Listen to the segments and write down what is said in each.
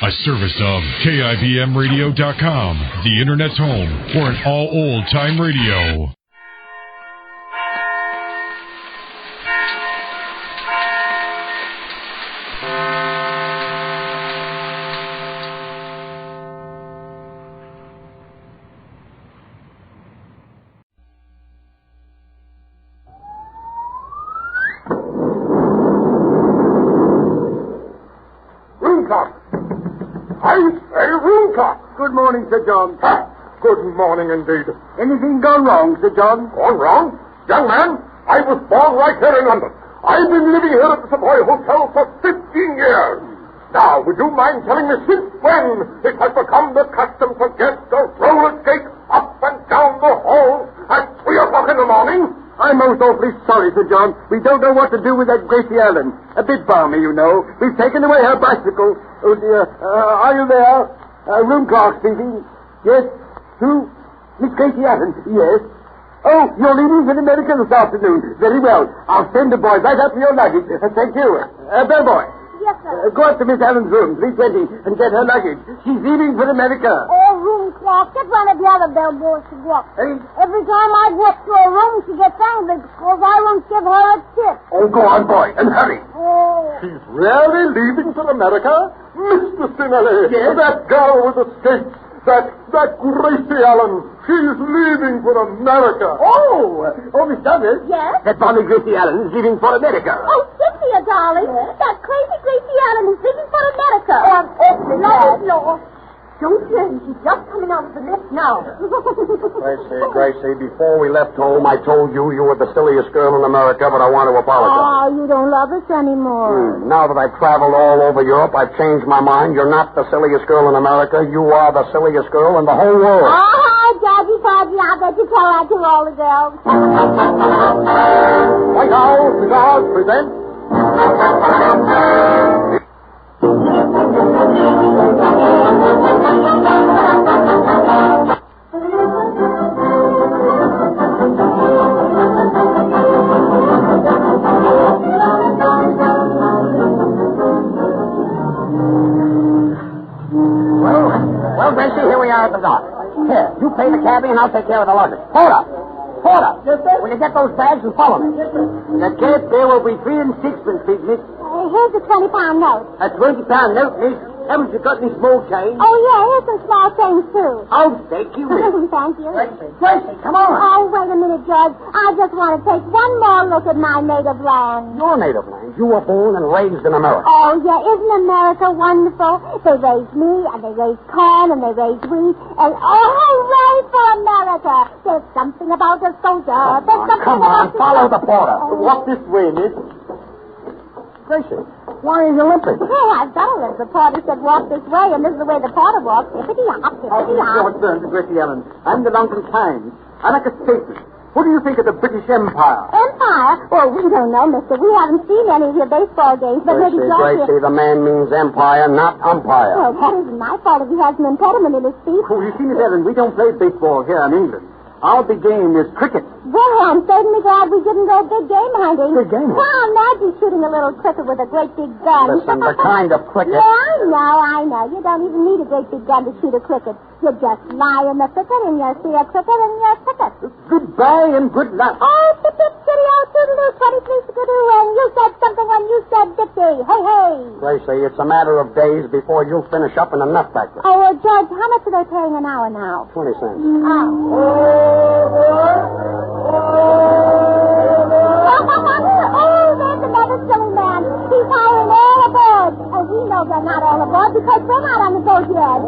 A service of KIBMradio.com, the Internet's home for an all old-time radio. Good morning, Sir John. Good morning, indeed. Anything gone wrong, Sir John? Gone wrong? Young man, I was born right here in London. I've been living here at the Savoy Hotel for 15 years. Now, would you mind telling me since when it has become the custom for guests to roller skate up and down the hall at 3 o'clock in the morning? I'm most awfully sorry, Sir John. We don't know what to do with that Gracie Allen. A bit balmy, you know. We've taken away her bicycle. Oh, dear. Are you there? Room clerk speaking. Yes? Who? Miss Gracie Allen? Yes. Oh, you're leaving for America this afternoon. Very well. I'll send the boy right up for your luggage. Thank you. Bellboy. Yes, sir. Go up to Miss Allen's room, 320, and get her luggage. She's leaving for America. Oh, room clerk, get one of the other bellboys to go up. Hey? Every time I go up to her room, she gets angry because I won't give her a tip. Oh, go on, boy, and hurry. Oh. She's really leaving for America? Mr. Sinelli. Yes? That girl with the skates. That Gracie Allen. She's leaving for America. Oh, Miss Douglas. Yes? That bonny Gracie Allen is leaving for America. Oh, Cynthia, darling. Yes? That crazy Gracie Allen is leaving for America. Oh, I'm awfully glad. Lord. Don't you? She's just coming out of the lift now. Gracie, before we left home, I told you were the silliest girl in America, but I want to apologize. Oh, you don't love us anymore. Now that I've traveled all over Europe, I've changed my mind. You're not the silliest girl in America. You are the silliest girl in the whole world. Oh, Daddy, I bet you tell that to all the girls. White House Cigars presents... Well, Gracie, here we are at the dock. Here, you pay the cabbie and I'll take care of the luggage. Porter! Will you get those bags and follow me? The cab fare will be 3 and 6pence, please, miss. Here's a £20 note. A £20 note, miss. Haven't you got any small change? Oh, yeah, here's some small change, too. Oh, thank you, miss. Thank you. Gracie, come on. Oh, wait a minute, George. I just want to take one more look at my native land. Your native land. You were born and raised in America. Oh, yeah, isn't America wonderful? They raise me, and they raise corn, and they raise wheat, and oh, hooray for America! There's something about a soldier. Come on, follow the porter. Oh. Walk this way, miss. Gracie, why are you limping? Hey, I've got a limp. The porter said walk this way, and this is the way the porter walks. Hippity-hop, hippity-hop. Burns, Gracie Allen. I'm the London Times. I like a statement. What do you think of the British Empire? Empire? Well, we don't know, mister. We haven't seen any of your baseball games, but maybe George... Gracie, the man means empire, not umpire. Well, that isn't my fault if he has an impediment in his feet. Oh, you see, Miss Allen, we don't play baseball here in England. Our big game is cricket. Well, I'm certainly glad we didn't go big game hunting. Big game hunting? Well, imagine shooting a little cricket with a great big gun. Listen, the kind of cricket... Yeah, I know. You don't even need a great big gun to shoot a cricket. You just lie in the thicket and you see a cricket and you cricket. Goodbye and good luck. Oh, tip-tip, chitty-o, toodaloo, 23 skidoo, and you said something when you said dipsy. Hey, hey. Gracie, it's a matter of days before you'll finish up in a nut factory. Oh, George, how much are they paying an hour now? 20 cents. Oh, there's another silly man. He's hiring all aboard. And we know they're not all aboard because we're not on the boat yet.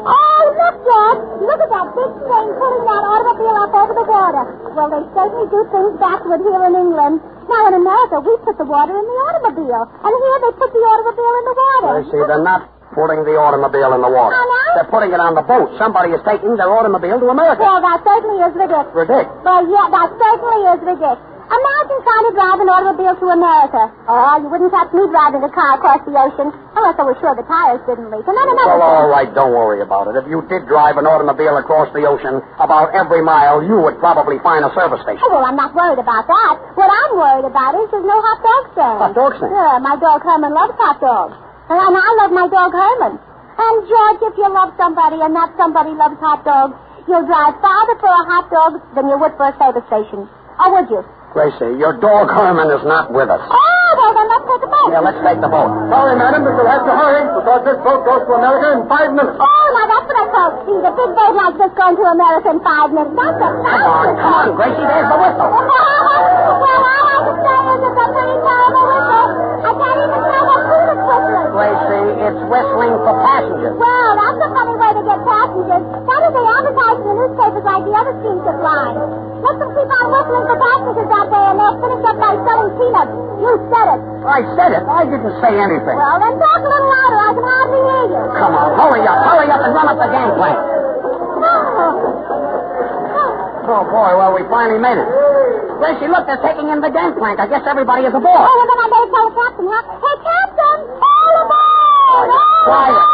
Oh, look, George. Look at that big thing putting that automobile up over the water. Well, they certainly do things backward here in England. Now, in America, we put the water in the automobile. And here they put the automobile in the water. Gracie, they're not putting the automobile in the water. Oh, no? They're putting it on the boat. Somebody is taking their automobile to America. Well, that certainly is ridiculous. Ridiculous. Well, yeah, that certainly is ridiculous. Imagine trying to drive an automobile to America. Oh, you wouldn't catch me driving a car across the ocean unless I was sure the tires didn't leak. And then another Well, all right, don't worry about it. If you did drive an automobile across the ocean, about every mile, you would probably find a service station. Oh, well, I'm not worried about that. What I'm worried about is there's no hot dog stand. Hot dog stand? Yeah, my dog Herman loves hot dogs. And I love my dog Herman. And, George, if you love somebody and that somebody loves hot dogs, you'll drive farther for a hot dog than you would for a service station. Or would you? Gracie, your dog Herman is not with us. Oh, well, then let's take a boat. Yeah, let's take the boat. Sorry, madam, but you'll have to hurry because this boat goes to America in 5 minutes. Oh, now that's what I call see, the big boat like this going to America in 5 minutes. That's a Come on, Gracie, there's the whistle. Well, all I can say is it's a pretty terrible whistle. I can't even tell what food it's whistling. Gracie, it's whistling for passengers. Well, that's a funny way to get passengers. Why don't they advertise in the newspapers like the other steamship lines? Let them keep on whistling for passengers out there, and they'll finish up by selling peanuts. You said it. I said it. I didn't say anything. Well, then talk a little louder. I can hardly hear you. Come on, hurry up and run up the gangplank. Oh, boy, well, we finally made it. Gracie, look, they're taking in the gangplank. I guess everybody is aboard. Oh, well, then I better tell the captain, huh? Hey, Captain! All aboard! Quiet.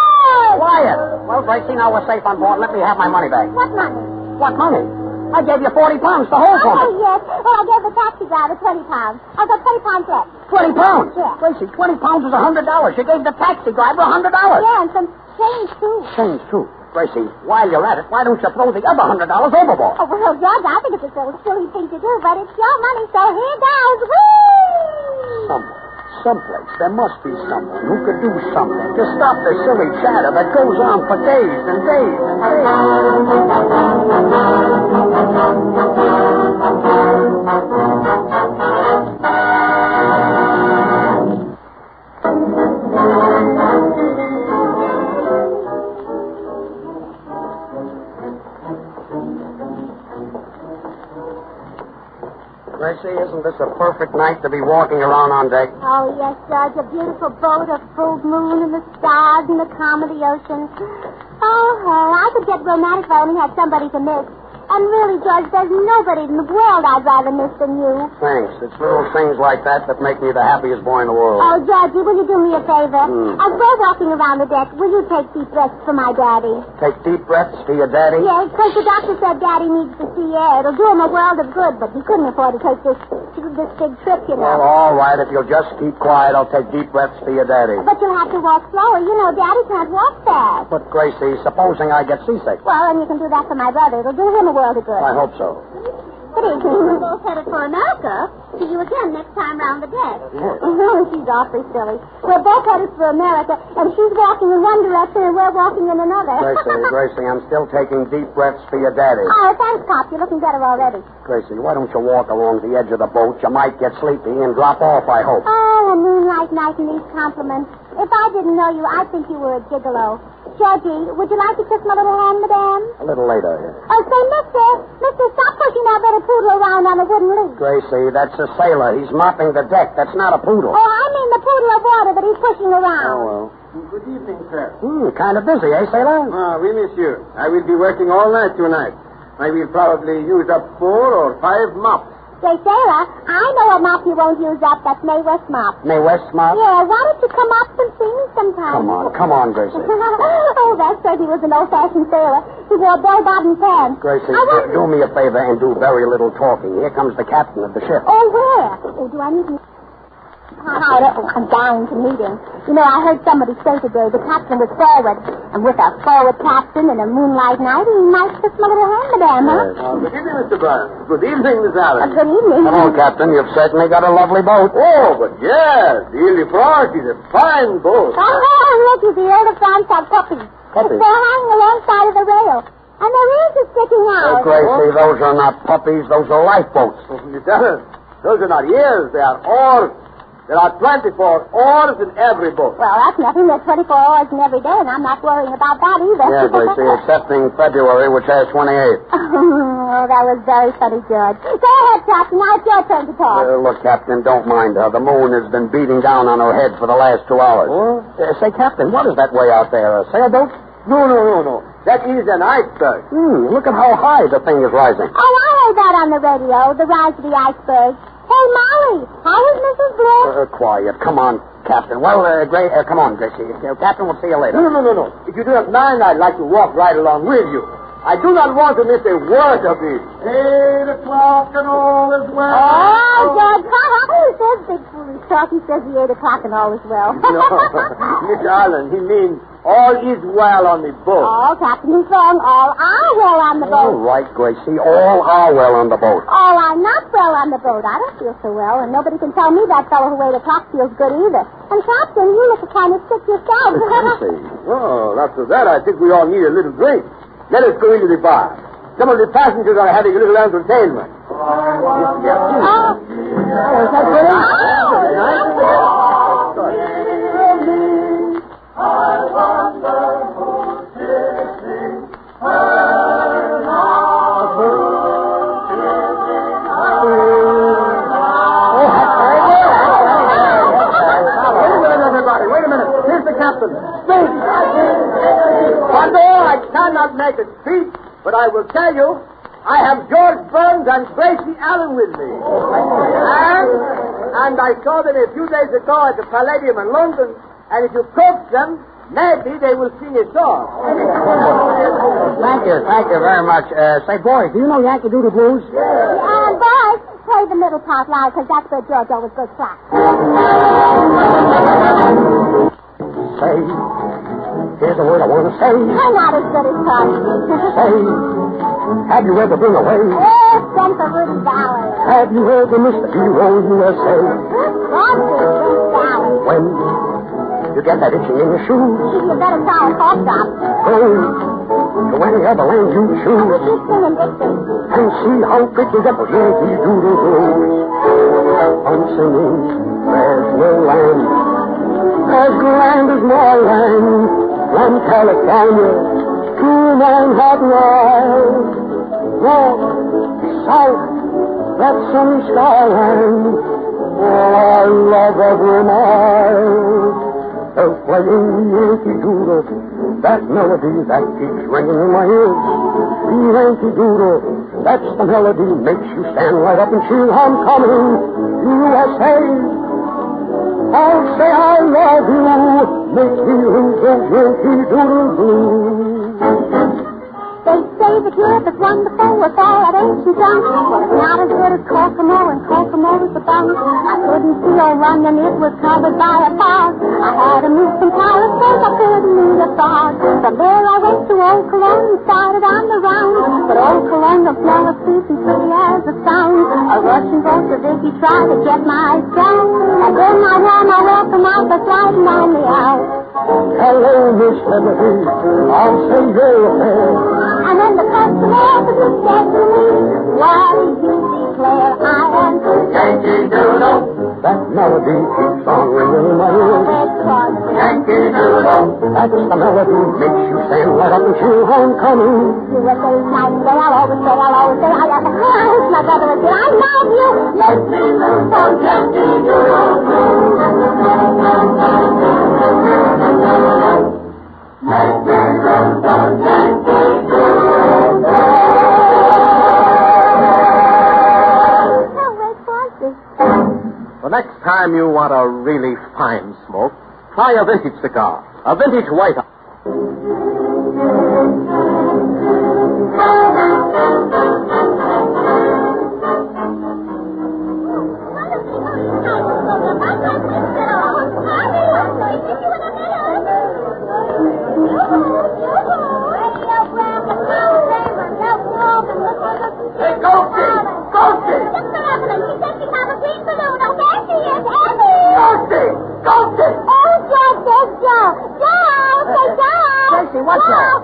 Quiet. Well, Gracie, now we're safe on board. Let me have my money back. What money? What money? I gave you 40 pounds to hold for Oh, me. yes. Well, I gave the taxi driver 20 pounds. I've got 20 pounds left. 20 pounds? Yeah. Gracie, 20 pounds is $100. You gave the taxi driver $100. Yeah, and some change, too. Change, too. Gracie, while you're at it, why don't you throw the other $100 overboard? Oh, well, George, I think it's a little silly thing to do, but it's your money, so here goes. Whee! Someplace, there must be someone who could do something to stop the silly chatter that goes on for days and days and Gracie, isn't this a perfect night to be walking around on deck? Oh, yes, George, a beautiful boat, a full moon, and the stars, and the calm of the ocean. Oh, hell, I could get romantic if I only had somebody to miss. And really, George, there's nobody in the world I'd rather miss than you. Thanks. It's little things like that that make me the happiest boy in the world. Oh, Georgie, will you do me a favor? As we're walking around the deck, will you take deep breaths for my daddy? Take deep breaths for your daddy? Yes, because the doctor said Daddy needs the sea air. It'll do him a world of good, but he couldn't afford to take this big trip, you know. Well, all right. If you'll just keep quiet, I'll take deep breaths for your daddy. But you'll have to walk slower. You know, Daddy can't walk fast. But, Gracie, supposing I get seasick? Well, and you can do that for my brother. It'll do him a world of good. I hope so. Good evening. We're both headed for America. See you again next time round the deck. Yes. Oh, she's awfully silly. We're both headed for America, and she's walking in one direction, and we're walking in another. Gracie, I'm still taking deep breaths for your daddy. Oh, thanks, Pop. You're looking better already. Gracie, why don't you walk along the edge of the boat? You might get sleepy and drop off, I hope. Oh, a moonlight night and these compliments. If I didn't know you, I'd think you were a gigolo. Georgie, would you like to kiss my little hand, madame? A little later. Oh, say, mister, stop pushing that little poodle around on a wooden leash. Gracie, that's a sailor. He's mopping the deck. That's not a poodle. Oh, I mean the poodle of water that he's pushing around. Oh, well. Good evening, sir. Kind of busy, eh, sailor? Oui, monsieur. I will be working all night tonight. I will probably use up 4 or 5 mops. Say, sailor, I know a mop you won't use up. That's Mae West mop. Mae West mop? Yeah, why don't you come up and see me sometime? Come on, Gracie. Oh, that certainly was an old-fashioned sailor. He wore bell-bottom pants. Gracie, do me a favor and do very little talking. Here comes the captain of the ship. Oh, where? Oh, do I need to... I'm dying to meet him. You know, I heard somebody say today the captain was forward. And with a forward captain and a moonlight night, he might kiss my little hand, madame, huh? Good evening, Mr. Burns. Good evening, Miss Allen. Good evening. Hello, Captain. You've certainly got a lovely boat. Oh, but yes, the Ile de France is a fine boat. Oh, looky, the Ile de France have puppies. Puppies? They're hanging alongside of the rail. And their ears are sticking out. Gracie, those are not puppies. Those are lifeboats. Miss Allen, those are not ears. They are oars. There are 24 oars in every boat. Well, that's nothing. There's 24 oars in every day, and I'm not worrying about that either. Yeah, Gracie, excepting February, which has 28. Oh, that was very funny, George. Go ahead, Captain. Now it's your turn to talk. Look, Captain, don't mind her. The moon has been beating down on her head for the last 2 hours. Oh? Say, Captain, what is that way out there? A sailboat? No. That is an iceberg. Look at how high the thing is rising. Oh, I heard that on the radio, the rise of the iceberg. Hey, Molly, how is Mrs. Blue? Quiet. Come on, Captain. Well, come on, Gracie. Captain, we'll see you later. No. If you do not mind, I'd like to walk right along with you. I do not want to miss a word of it. 8 o'clock and all is well. Oh, Judge. There's big foolish talk. He says the 8 o'clock and all is well. No, Miss Allen, he means all is well on the boat. Oh, Captain, he's wrong. All are well on the boat. All right, Gracie. All are well on the boat. All are not well on the boat. I don't feel so well, and nobody can tell me that fellow who ate a clock feels good either. And, Captain, you look kind of sick yourself. Gracie. Well, after that, I think we all need a little drink. Let us go into the bar. Some of the passengers are having a little entertainment. Oh, is that good? Wait a minute. Here's the captain. Speak! Poncho, I cannot make a speech, but I will tell you, I have George Burns and Gracie Allen with me. And I saw them a few days ago at the Palladium in London, and if you coax them, maybe they will sing a song. Thank you very much. Say, boys, do you know Yankee Doodle Blues? Boys, play the middle part loud, because that's where George always goes flat. Say, here's the word I want to say. I'm not as good as Tom. Say, have you ever been away? Oh, sent to Rudy Valley. Have you ever missed the hero USA? Gone to Rudy Valley. When you get that itching in your shoes, You better try a cough drop. go to any other land you choose Keep singing Dixie. and see how pretty that Yankee Doodle Blues. I'm singing, there's no land as grand as my land, from California to Manhattan Isle. North, south, that sunny skyline, oh, I love every mile. They're playing Yankee Doodle, that melody that keeps ringing in my ears. Yankee Doodle, that's the melody, makes you stand right up and cheer. I'm coming, USA. I'll say I love you, make me lose those Yankee Doodle Blues. They say that Europe is wonderful with all that ancient junk, but it's not as good as Kokomo, and Kokomo's the bunk. I couldn't see old London, it was covered by a fog. I had to move from Paris, cause I couldn't meet a fog. From there I went to Old Cologne and started on the round. But Old Cologne don't smell as sweet and pretty as the sound. A Russian Bolshevik tried to get my strength, and then I wore my welcome out by sliding on me out. Hello, Miss Liberty, I'll say you're a fair. And then the customer officer said to me, why do you declare I am Yankee Doodle, That melody keeps on ringing in my ears. because Yankee Doodle. That's the melody, makes you stand right up and cheer. Homecoming. USA is nice, but I'll always say, I love you. It's my brother again, I love you. Let me lose those Yankee Doodle. The next time you want a really fine smoke, try a vintage cigar, a vintage white. Hey, Ghosty! Gracie, what's that?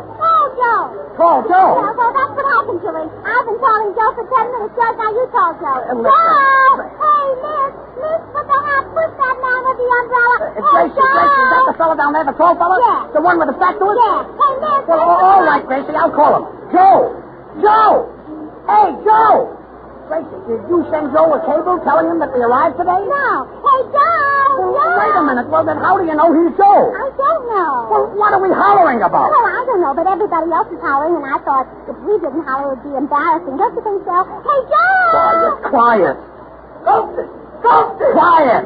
Joe. Call Joe. Yeah, well, that's what happened, Julie. I've been calling Joe for 10 minutes, Joe. Now you call Joe. listen. Joe! Hey, Miss, put the hat, push that man with the umbrella. Gracie, is that the fella down there, the tall fella? Yeah. The one with the fat to it? Yeah. Hey, Miss. Well, all right, Gracie, I'll call him. Joe! Hey, Joe! Gracie, did you send Joe a cable telling him that we arrived today? No. Hey, Joe! Wait a minute. Well, then how do you know he's Joe? I don't know. Well, what are we hollering about? Well, I don't know, but everybody else is hollering, and I thought if we didn't holler, it would be embarrassing. Don't you think so? Hey, Joe! Quiet. Ghosted! Quiet!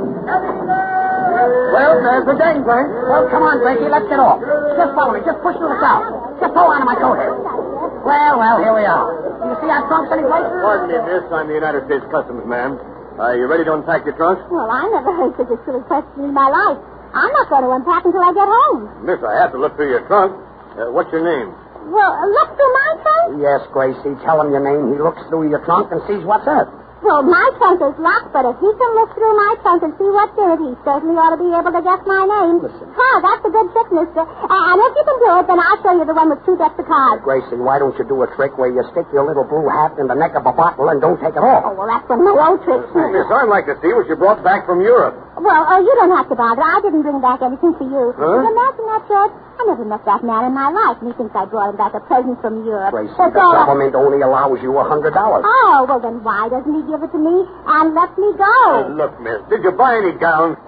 Well, there's the dang bird. Well, come on, Gracie, let's get off. Just follow me. Just push through the south. Just hold on to my coat here. Well, here we are. Do you see our trunks anyplace? Pardon me, miss. I'm the United States Customs man. Are you ready to unpack your trunk? Well, I never heard such a silly question in my life. I'm not going to unpack until I get home. Miss, I have to look through your trunk. What's your name? Well, look through my trunk? Yes, Gracie. Tell him your name. He looks through your trunk and sees what's in it. Well, my trunk is locked, but if he can look through my trunk and see what's in it, he certainly ought to be able to guess my name. Listen. Huh, that's a good trick, mister. And if you can do it, then I'll show you the one with 2 decks of cards. Gracie, why don't you do a trick where you stick your little blue hat in the neck of a bottle and don't take it off? Oh, well, that's one of my old tricks. Miss, I'd like to see what you brought back from Europe. Well, you don't have to bother. I didn't bring back anything for you. Huh? Can you imagine that, George? I never met that man in my life, and he thinks I brought him back a present from Europe. Gracie, That's the all government only allows you $100. Oh, well, then why doesn't he give it to me and let me go? Look, miss, did you buy any gowns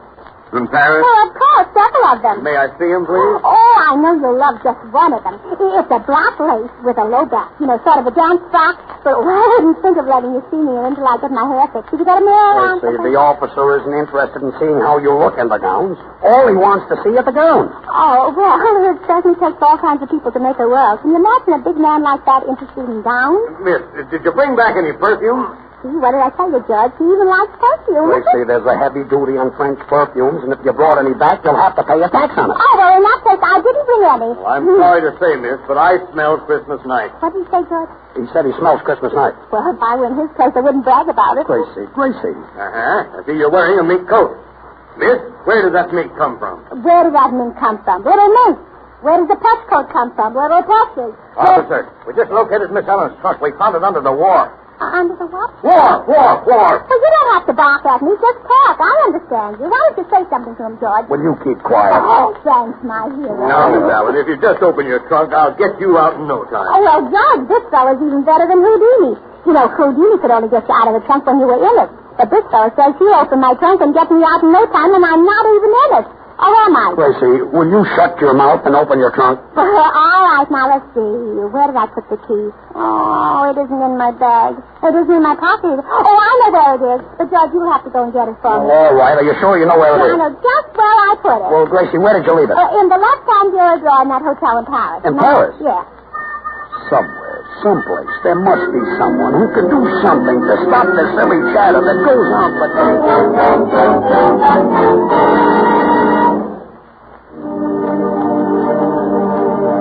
from Paris? Well, of course, several of them. May I see them, please? Oh, I know you'll love just one of them. It's a black lace with a low back, sort of a dance frock. But I wouldn't think of letting you see me until I get my hair fixed. Did you get a mirror around? Gracie, the officer isn't interested in seeing how you look in the gowns. All he wants to see is the gowns. Oh, well, it certainly takes all kinds of people to make a world. Can you imagine a big man like that interested in gowns? Miss, did you bring back any perfume? See, what did I tell you, George? He even likes perfume. Gracie, there's a heavy duty on French perfumes, and if you brought any back, you'll have to pay a tax on it. Oh, well, in that case, I didn't bring any. Well, I'm sorry to say, miss, but I smell Christmas night. What did you say, George? He said he smells Christmas night. Well, if I were in his place, I wouldn't brag about it. Gracie. Uh-huh. I see you're wearing a mink coat. Miss, where did that mink come from? Where did that mink come from? Little mink. Where does the pet coat come from? Little Precious. Officer, we just located Miss Ellen's trunk. We found it under the war. Under the what? War! Well, you don't have to bark at me. Just talk. I understand you. Why don't you say something to him, George? Will you keep quiet? Oh, thanks, my hero. Now, Miss Allen, if you just open your trunk, I'll get you out in no time. Oh, well, George, this fellow's even better than Houdini. Houdini could only get you out of the trunk when you were in it. But this fellow says he'll open my trunk and get me out in no time, and I'm not even in it. Oh, am I? Gracie, will you shut your mouth and open your trunk? All right, now let's see. Where did I put the key? Oh, it isn't in my bag. It isn't in my pocket. Oh, I know where it is. But, George, you'll have to go and get it for me. All right. Are you sure you know where it is? I know just where I put it. Well, Gracie, where did you leave it? In the left-hand bureau drawer in that hotel in Paris. In Paris? Yeah. Somewhere, someplace, there must be someone who can do something to stop the silly chatter that goes on for days.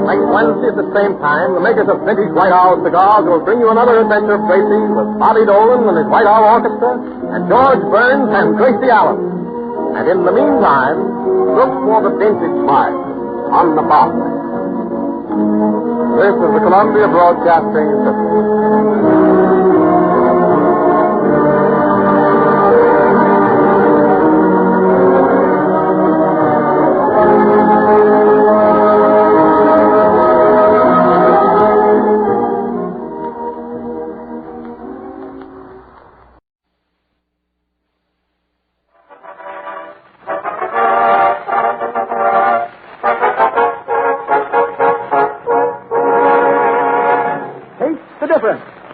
Next Wednesday at the same time, the makers of Vintage White Owl cigars will bring you another adventure of Gracie with Bobby Dolan and his White Owl Orchestra and George Burns and Gracie Allen. And in the meantime, look for the vintage mark on the box. This is the Columbia Broadcasting System.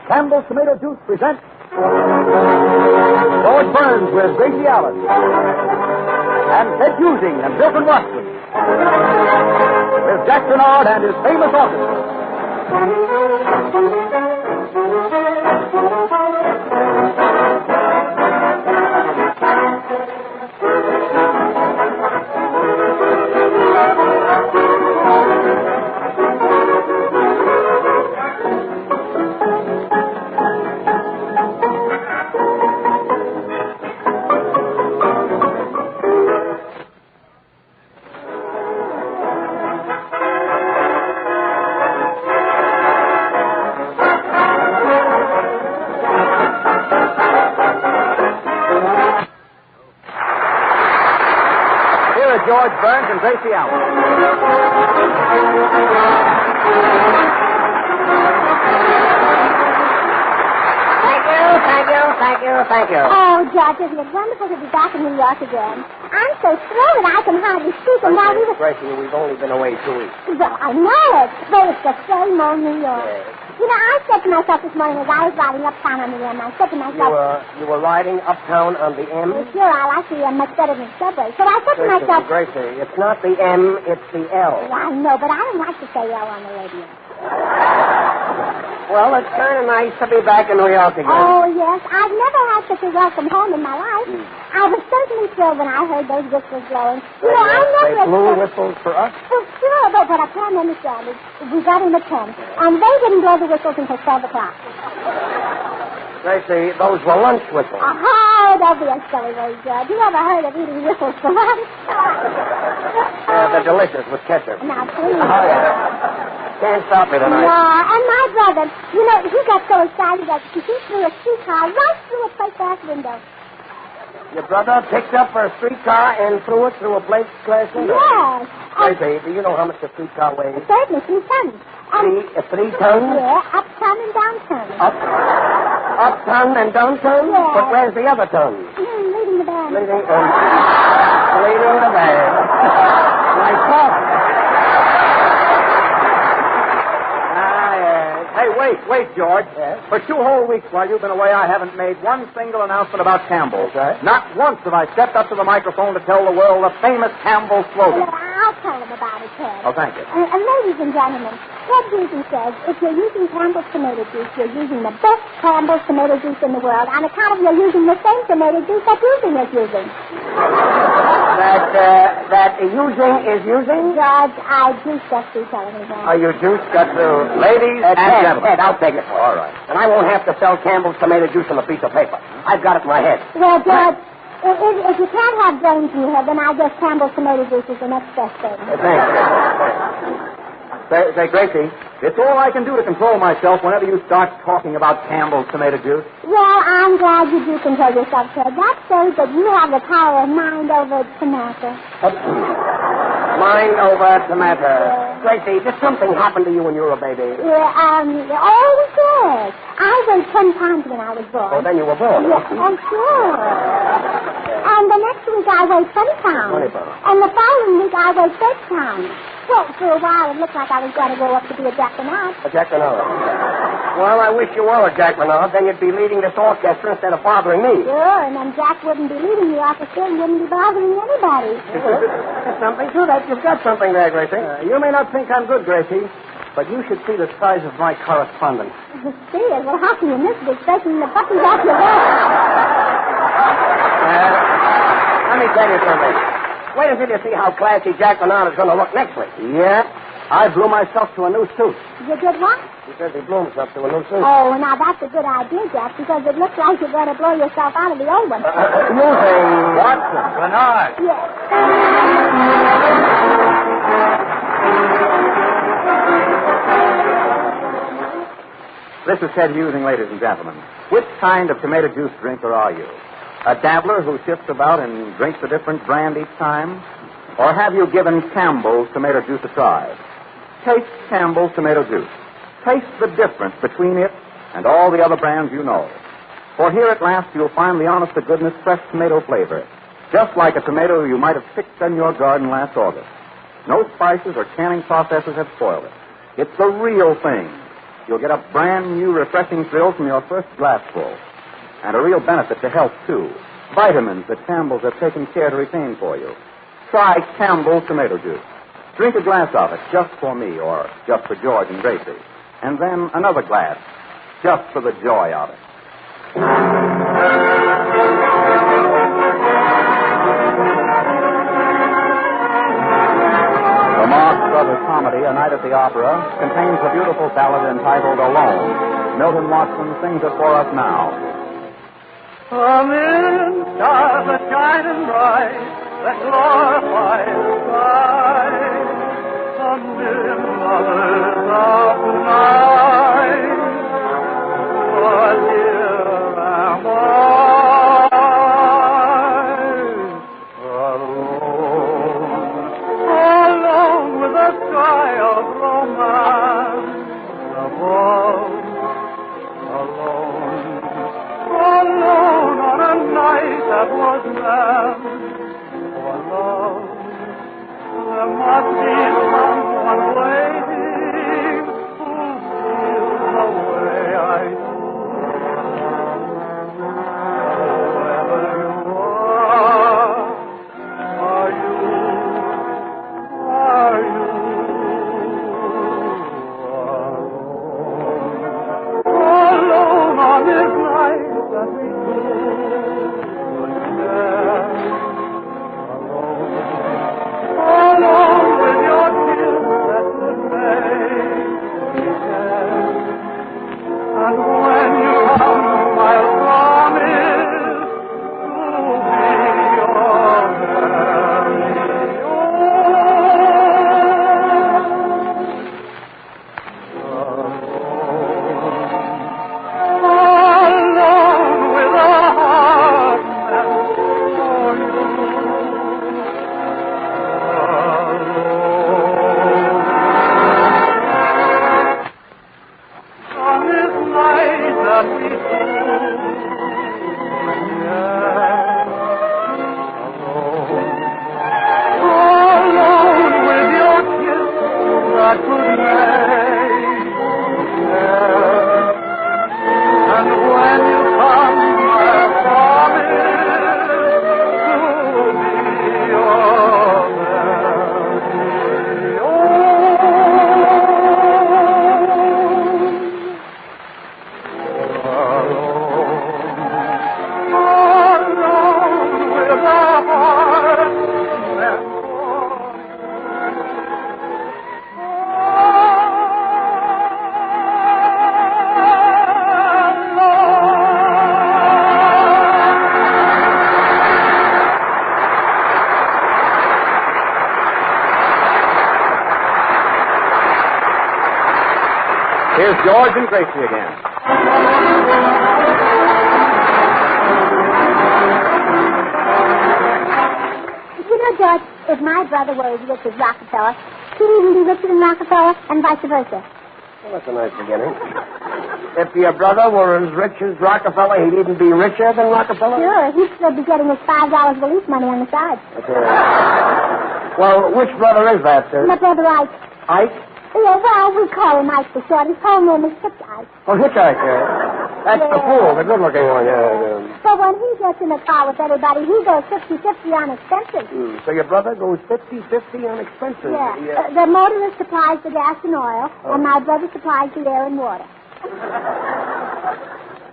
Campbell's Tomato Juice presents George Burns with Gracie Allen and Ted Husing and Wilton Watson with Jack Bernard and his famous orchestra. George Burns and Gracie Allen. Thank you. Thank you. Oh, Judge, isn't it wonderful to be back in New York again? I'm so thrilled that I can hardly speak, and now we were... Gracie, we've only been away 2 weeks. Well, I know it. But it's the same old New York. Yes. You know, I said to myself this morning as I was riding uptown on the M, I said to myself... You were riding uptown on the M? Well, sure, I like the M much better than subway. So I said to myself... Gracie, it's not the M, it's the L. Well, I know, but I don't like to say L on the radio. Well, it's kind of nice to be back in New York again. Oh, yes. I've never had such a welcome home in my life. I was certainly thrilled when I heard those whistles blowing. You know, I never... They blew whistles for us? Well, sure, but what I can't understand is we got in the tent, and they didn't blow the whistles until 12 o'clock. Gracie, those were lunch whistles. Oh, don't be a silly way, Judge. You ever heard of eating whistles for lunch? They're delicious with ketchup. Now, please. Oh, yeah. Can't stop me tonight. No, and my brother, you know, he got so excited that he threw a streetcar right through a plate glass window. Your brother picked up a streetcar and threw it through a plate glass window? Yes. Gracie, do you know how much a streetcar weighs? Certainly, 3 tons. Three tons? Yeah, up ton and down ton. Up ton and down ton? Yeah. But where's the other ton? Leading the band. Leading the band. Nice talk. Hey, wait, George. Yes? For 2 whole weeks while you've been away, I haven't made one single announcement about Campbell's. That's right. Not once have I stepped up to the microphone to tell the world the famous Campbell slogan. Well, I'll tell him about it, Ted. Oh, thank you. And ladies and gentlemen, Ted Beaton says if you're using Campbell's tomato juice, you're using the best Campbell's tomato juice in the world on account of you're using the same tomato juice that Using is using. That using is using? Judge, I juice got through telling me that. Are you juice got through? Ladies and gentlemen. Ed, I'll take it. All right. And I won't have to sell Campbell's tomato juice on a piece of paper. I've got it in my head. Well, Judge, if you can't have brains in your head, then I guess Campbell's tomato juice is the next best thing. Thanks. Say, Gracie, it's all I can do to control myself whenever you start talking about Campbell's tomato juice. Well, I'm glad you do control yourself, Ted. That shows that you have the power of mind over tomato. Mind over tomato. Gracie, did something happen to you when you were a baby? Yes. I weighed 10 pounds when I was born. Oh, then you were born. Yes, I'm sure. And the next week I weighed 20 pounds. 20 pounds. And the following week I weighed 30 pounds. Well, for a while it looked like I was going to grow up to be a Jack Bernard. A Jack Bernard. Well, I wish you were a Jack Bernard. Then you'd be leading this orchestra instead of bothering me. Sure, and then Jack wouldn't be leading the orchestra and wouldn't be bothering anybody. There's something to that. You've got something there, Gracie. You may not think I'm good, Gracie, but you should see the size of my correspondence. See it? Well, how can you miss it? It's taking the buttons off your vest. Let me tell you something. Wait until you see how classy Jack Bernard is going to look next week. Yeah? I blew myself to a new suit. You did what? He says he blew himself to a new suit. Oh, now that's a good idea, Jack, because it looks like you're going to blow yourself out of the old one. Using Watson. Bernard. Yes. This is Ted Using, ladies and gentlemen. Which kind of tomato juice drinker are you? A dabbler who shifts about and drinks a different brand each time? Or have you given Campbell's tomato juice a try? Taste Campbell's tomato juice. Taste the difference between it and all the other brands you know. For here at last you'll find the honest-to-goodness fresh tomato flavor, just like a tomato you might have picked in your garden last August. No spices or canning processes have spoiled it. It's the real thing. You'll get a brand new refreshing thrill from your first glassful. And a real benefit to health, too. Vitamins that Campbell's have taken care to retain for you. Try Campbell's tomato juice. Drink a glass of it just for me or just for George and Gracie. And then another glass just for the joy of it. The Marx Brothers comedy, A Night at the Opera, contains a beautiful ballad entitled Alone. Milton Watson sings it for us now. A million stars are shining bright that glorify the sky. A million lovers of the night. For here am I, alone with a sky of romance above, alone that could make yes. And when you come, I promise to be your very alone with a heart meant Here's George and Gracie again. You know, George, if my brother were as rich as Rockefeller, he'd even be richer than Rockefeller and vice versa. Well, that's a nice beginning. If your brother were as rich as Rockefeller, he'd even be richer than Rockefeller? Sure, he'd still be getting his $5 relief money on the side. Well, which brother is that, sir? My brother Ike. Ike? Yeah, well, we call him Ike for short. His whole name is Hitchhike. Oh, Hitchhiker. That's the fool, the good-looking one, yeah. So when he gets in the car with everybody, he goes 50-50 on expenses. So your brother goes 50-50 on expenses? Yeah. The motorist supplies the gas and oil, and my brother supplies the air and water.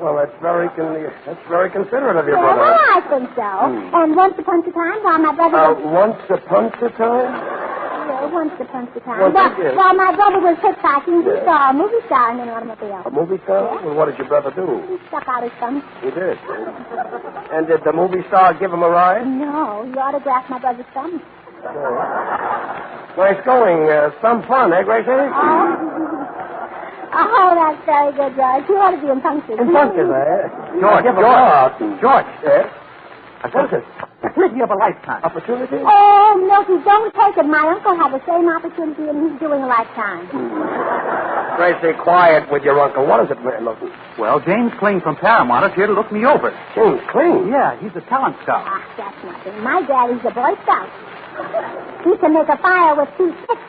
Well, that's very considerate of your Yeah, brother. well, I think so. And once upon a time, while my brother was... Once upon a time? Yeah, once upon a time. Well, thank you. While my brother was hitchhiking, he saw a movie star in an automobile. A movie star? Yeah. Well, what did your brother do? He stuck out his thumb. He did. And did the movie star give him a ride? No, he autographed my brother's thumb. Nice going. Some fun, eh, Gracie? Oh, that's very good, George. You ought to be in punctures. In punctures, eh? George. Yes? What is it? Opportunity of a lifetime. Opportunity? Oh, Milky, don't take it. My uncle had the same opportunity, and he's doing a lifetime. Gracie, quiet with your uncle. What is it, Milton? Well, James Kling from Paramount is here to look me over. James Kling? Yeah, he's a talent scout. Ah, that's nothing. My daddy's a Boy Scout. He can make a fire with 2 sticks.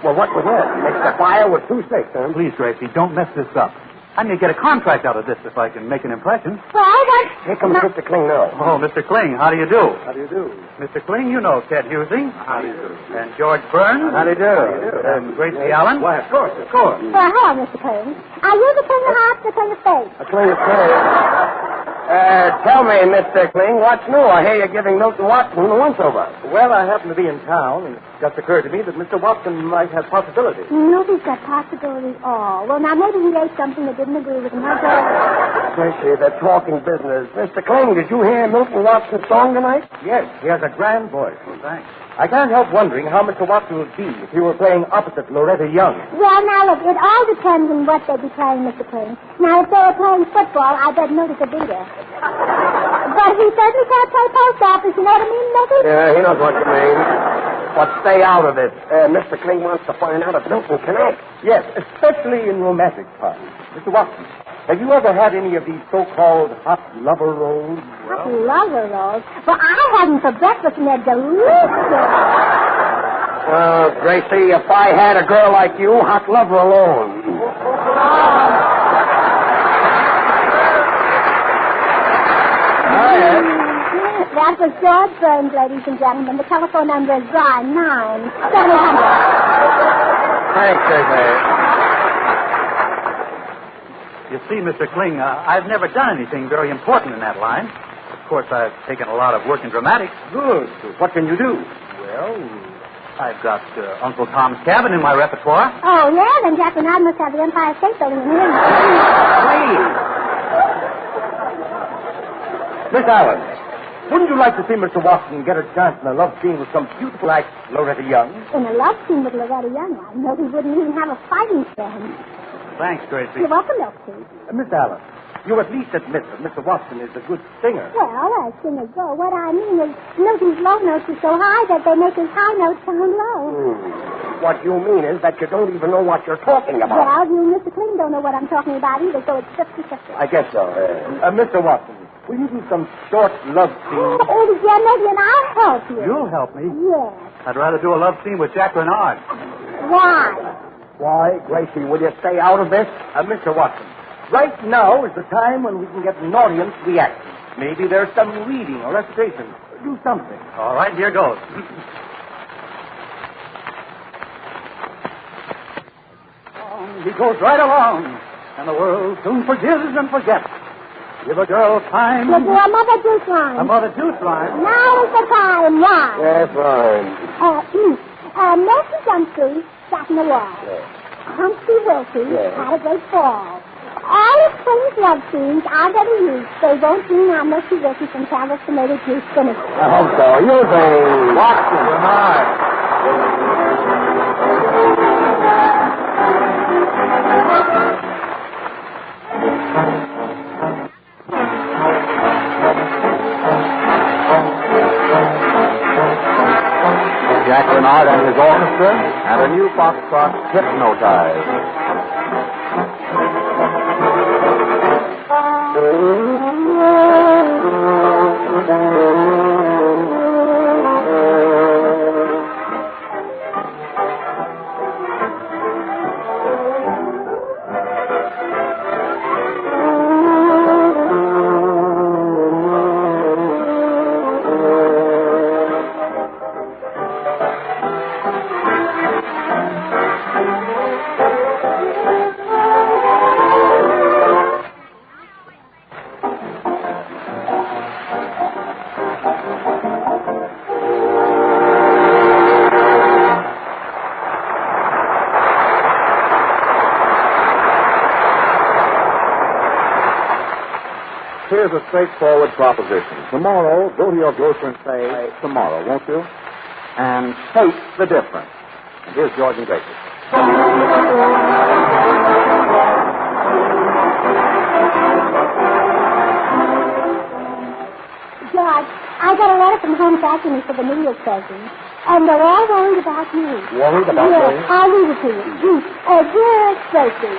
Well, what was that? Makes the fire with 2 sticks, huh? Please, Gracie, don't mess this up. I may get a contract out of this if I can make an impression. Well, what? Here comes Mr. Kling now. Oh, Mr. Kling, how do you do? How do you do? Mr. Kling, you know Ted Husing. How do you do? And George Burns. How do you do? And Gracie Allen. Why, of course. Well, hello, Mr. Kling. Are you the king of hearts or the king of spades? A Kling of spades. Tell me, Mr. Kling, what's new? I hear you're giving Milton Watson a once-over. Well, I happen to be in town, and it just occurred to me that Mr. Watson might have possibilities. Nobody's got possibilities at all. Well, now, maybe he ate something that didn't agree with him. Gracie, they're talking business. Mr. Kling, did you hear Milton Watson's song tonight? Yes, he has a grand voice. Well, thanks. I can't help wondering how Mr. Watson would be if he were playing opposite Loretta Young. Well, now, look, it all depends on what they'd be playing, Mr. Kling. Now, if they were playing football, I bet notice a beater. But he certainly can't play post office, you know what I mean, Milton? Yeah, he knows what you mean. But stay out of it. Mr. Kling wants to find out if Milton can act. Yes, especially in romantic parts. Mr. Watson, have you ever had any of these so-called hot lover roles? Hot lover rolls? Well, I had them for breakfast, and they're delicious. Well, Gracie, if I had a girl like you, hot lover alone. That was George Burns, ladies and gentlemen. The telephone number is 9-700. Thanks, Gracie. You see, Mr. Kling, I've never done anything very important in that line. Of course, I've taken a lot of work in dramatics. Good. What can you do? Well, I've got Uncle Tom's Cabin in my repertoire. Oh, yeah? Then Jack and I must have the Empire State Building in here. Miss Allen, wouldn't you like to see Mr. Watson get a chance in a love scene with some beautiful act, Loretta Young? In a love scene with Loretta Young, I know he wouldn't even have a fighting chance. Thanks, Gracie. You're welcome, Milky. Miss Allen, you at least admit that Mr. Watson is a good singer. Well, as singers go, what I mean is Milty's low notes are so high that they make his high notes sound low. What you mean is that you don't even know what you're talking about. Well, you and Mr. Kling don't know what I'm talking about either, so it's 50-50. I guess so. Mr. Watson, will you do some short love scenes? Oh, yeah, maybe, and I'll help you. You'll help me. Yes. I'd rather do a love scene with Jack Renard. Why? Why, Gracie, will you stay out of this? Mr. Watson, right now is the time when we can get an audience reaction. Maybe there's some reading or recitation. Do something. All right, here goes. He goes right along, and the world soon forgives and forgets. Give a girl time. Look, another juice line. Another juice line. Now is the time. Why? Yes, fine. Nancy Humphrey sat in the wall. Yes. Humphrey Wilkie Yes. had a great fall. All of Twins' love scenes are very used. They won't mean how Nancy Wilkie from Calvin's tomato juice finished. I hope so. You think. Watson, good night. Jack Bernard and his orchestra, and a new foxtrot, Hypnotized. Here's a straightforward proposition. Tomorrow, go to your grocer and say, tomorrow, won't you? And taste the difference. And here's George and Gracie. George, I got a letter from home asking me for the New Year's present. And they're all worried about you. Worried about yes, me? I'll read it to you. Dear Gracie.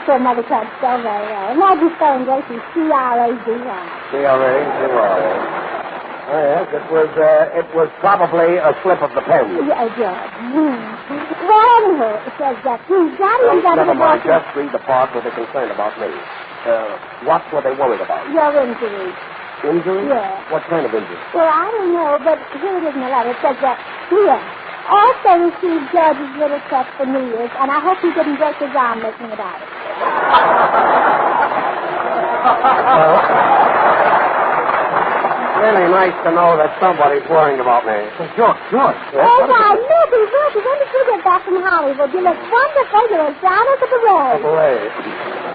Poor mother can't spell very well. Imagine spelling Gracie C-R-A-Z-Y. C-R-A-Z-Y. Oh, yes, it was probably a slip of the pen. Yeah, George. Well, anyhow, it says that Daddy and Daddy... Never mind, just read the part where they're concerned about me. What were they worried about? Your injury. Injury? Yeah. What kind of injury? Well, I don't know, but here it is in the letter. It says that, here, also received George's little check for New Year's, and I hope he didn't break his arm making it out. Really nice to know that somebody's worrying about me. George. Yes, Oh, my, Libby, when did you get back from Hollywood? You look wonderful. You're as brown as a beret.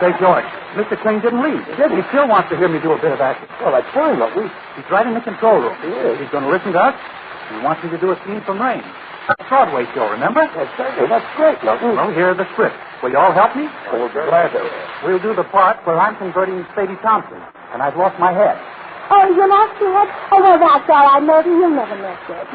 Say, George, Mr. Crane didn't leave. He still wants to hear me do a bit of acting. Well, that's fine, but He's right in the control room. He is. He's going to listen to us. He wants me to do a scene from Rain. A Broadway show, remember? Yes, certainly. That's great, Milton. Well, here's the script. Will you all help me? We'll be glad to. We'll do the part where I'm converting Sadie Thompson, and I've lost my head. Oh, you lost your head? Oh, well, that's all right, Milton. You'll never miss it.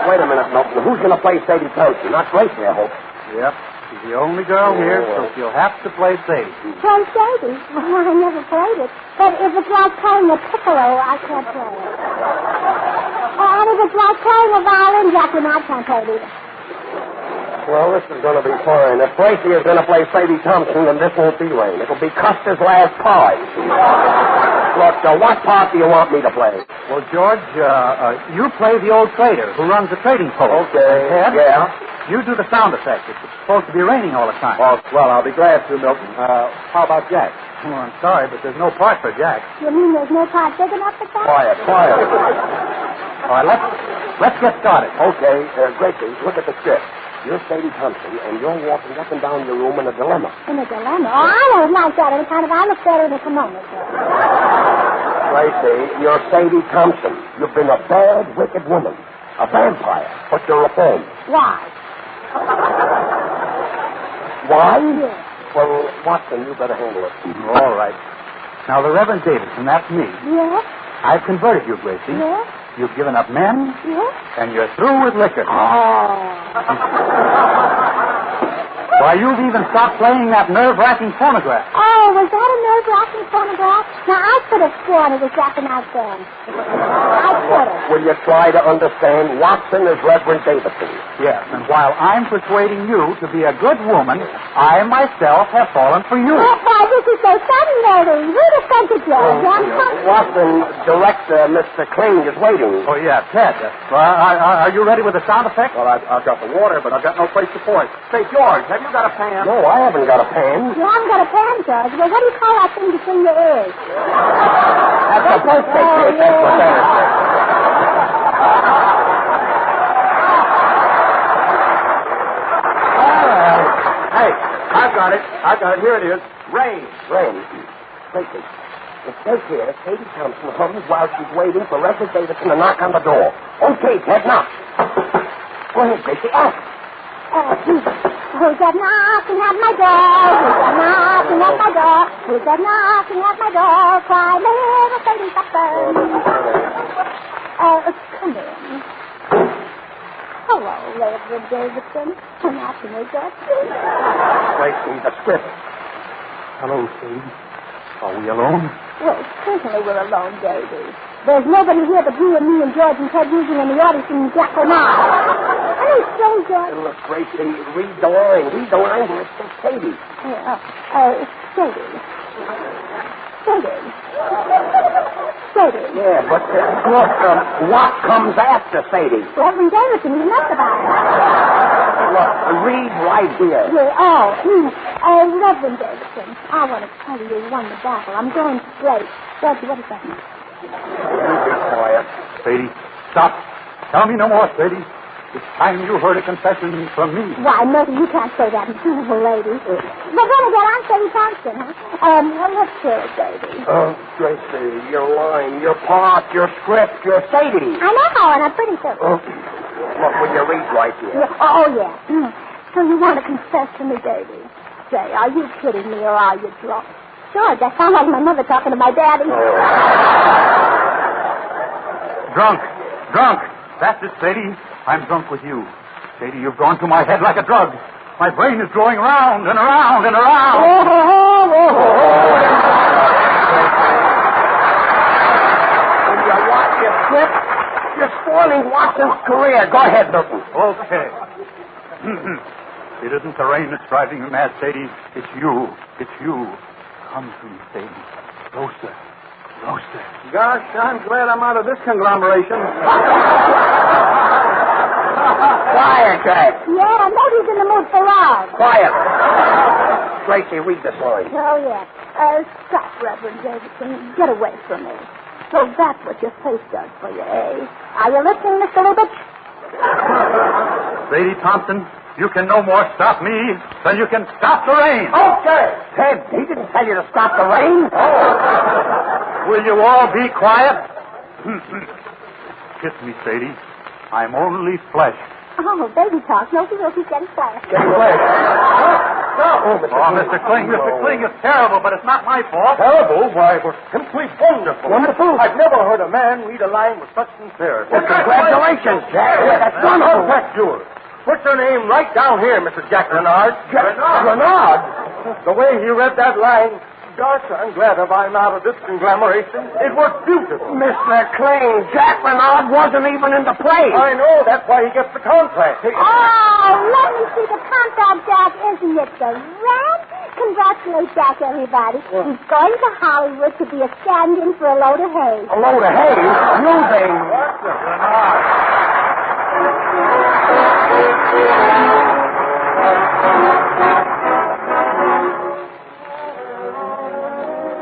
Wait a minute, Milton. Who's going to play Sadie Thompson? Not Gracie, I hope. Yep. She's the only girl here, so she'll have to play Sadie. Play Sadie? Well, I never played it. But if it's like playing a piccolo, I can't play it. And if it's like playing a violin, Jack and I can't play it either. Well, this is going to be fine. If Gracie is going to play Sadie Thompson, then this won't be Rain. It'll be Custer's Last Pie. Look, what part do you want me to play? Well, George, you play the old trader who runs the trading post. Okay, Ted, yeah. You do the sound effect. It's supposed to be raining all the time. Oh, well, I'll be glad to, Milton. How about Jack? Oh, I'm sorry, but there's no part for Jack. You mean there's no part big enough for that? Quiet. All right, let's get started. Okay, Gracie, look at the script. You're Sadie Thompson, and you're walking up and down your room in a dilemma. In a dilemma? Oh, I don't like that. Any kind of, I look better in a kimono, sir. Gracie, you're Sadie Thompson. You've been a bad, wicked woman. A vampire. But you're a friend. Why? Why? Yes. Well, Watson, you better handle it. All right. Now, the Reverend Davidson, that's me. Yes? I've converted you, Gracie. Yes? You've given up men, Yes? and you're through with liquor. Oh. Why, you've even stopped playing that nerve-wracking phonograph. Oh, was that a nerve-wracking phonograph? Now, I could have sworn it was rapping out then. I could have. Will you try to understand? Watson is Reverend Davidson. Yes, and while I'm persuading you to be a good woman, I myself have fallen for you. Oh, why, this is so sudden, lady. Who'd have sent it, George? Watson, director Mr. Kling is waiting. Oh, yeah, Ted. Are you ready with the sound effect? Well, I've got the water, but I've got no place to pour it. Say, George, have you got a pan? No, I haven't got a pan. You haven't got a pan, George. Well, what do you call that thing between your ears? That's a birthday cake. That's what that is. Hey, I've got it. Here it is. Rain. Tracy, it says here Sadie Thompson hums while she's waiting for Reverend Davidson to knock on the door. Okay, Ted, knock. Go ahead, Gracie. Ask. Who's that knocking at my door? Who's that knocking at my door? Who's that knocking at my door? Cry little Sadie Thompson. Come in. Hello, Reverend Davidson. Come out to me, Jester. Gracie, the script. Hello, Sadie. Are we alone? Well, certainly we're alone, Davy. There's nobody here but you and me and George and Ted using in the audience and Jack Lamar. Any strange, George? Look, Gracie, read the line. Read the line where it says Sadie. Sadie. Yeah, but look, what comes after Sadie? Reverend Davidson, you must about it. Look, read right here. Yeah, Reverend Davidson, I want to tell you you won the battle. I'm going straight. George, what is that? You be quiet. Sadie, stop. Tell me no more, Sadie. It's time you heard a confession from me. Why, Murphy, you can't say that in front of a lady. But then again, I'm Sadie Thompson, huh? Let's hear it, baby. Oh, Gracie, your line, your part, your script, your Sadie. I know, and I'm pretty sure. Look, will you read right here? Yeah. So you want to confess to me, baby? Say, are you kidding me or are you drunk? George, I sound like my mother talking to my daddy. Drunk. That's it, Sadie. I'm drunk with you. Sadie, you've gone to my head like a drug. My brain is going round and around and around. Will you watch your script? You're spoiling Watson's career. Go ahead, Milton. Okay. It isn't the rain that's driving me mad, Sadie. It's you. Come to me, Sadie. Closer. Gosh, I'm glad I'm out of this conglomeration. Quiet, Jack. Yeah, nobody's in the mood for love. Quiet. Gracie, read this line. Oh, yeah. Stop, Reverend Davidson. Get away from me. So that's what your face does for you, eh? Are you listening, Mr. Lubitsch? Sadie Thompson, you can no more stop me than you can stop the rain. Okay. Ted, he didn't tell you to stop the rain. Will you all be quiet? Kiss me, Sadie. I'm only flesh. Oh, baby talk. No, he's getting flash. Mr. Kling, it's terrible, but it's not my fault. Terrible? Why, it was simply wonderful. Wonderful? I've never heard a man read a line with such sincerity. Well, congratulations, Jack. That's wonderful. Contact yours. Put your name right down here, Mr. Jack Renard. Renard? The way he read that line, gosh, I'm glad I'm out of this conglomeration. It was beautiful. Mr. Kling, Jack Renard wasn't even in the play. I know. That's why he gets the contract. Oh, let me see the contract, Jack. Isn't it the red? Congratulate Jack, everybody. He's going to Hollywood to be a stand-in for a load of hay. A load of hay? Using.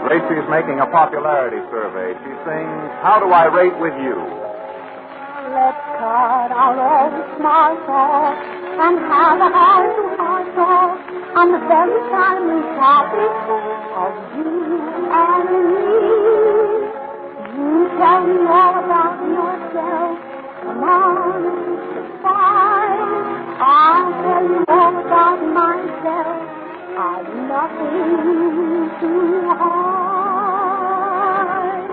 Gracie's making a popularity survey. She sings, How Do I Rate With You? Let's cut out all the small talk and have a heart-to-heart talk on the very timely topic of you and me. You tell me all about yourself. Come on, it's fine. I'll tell you all about myself. I'm nothing too hard.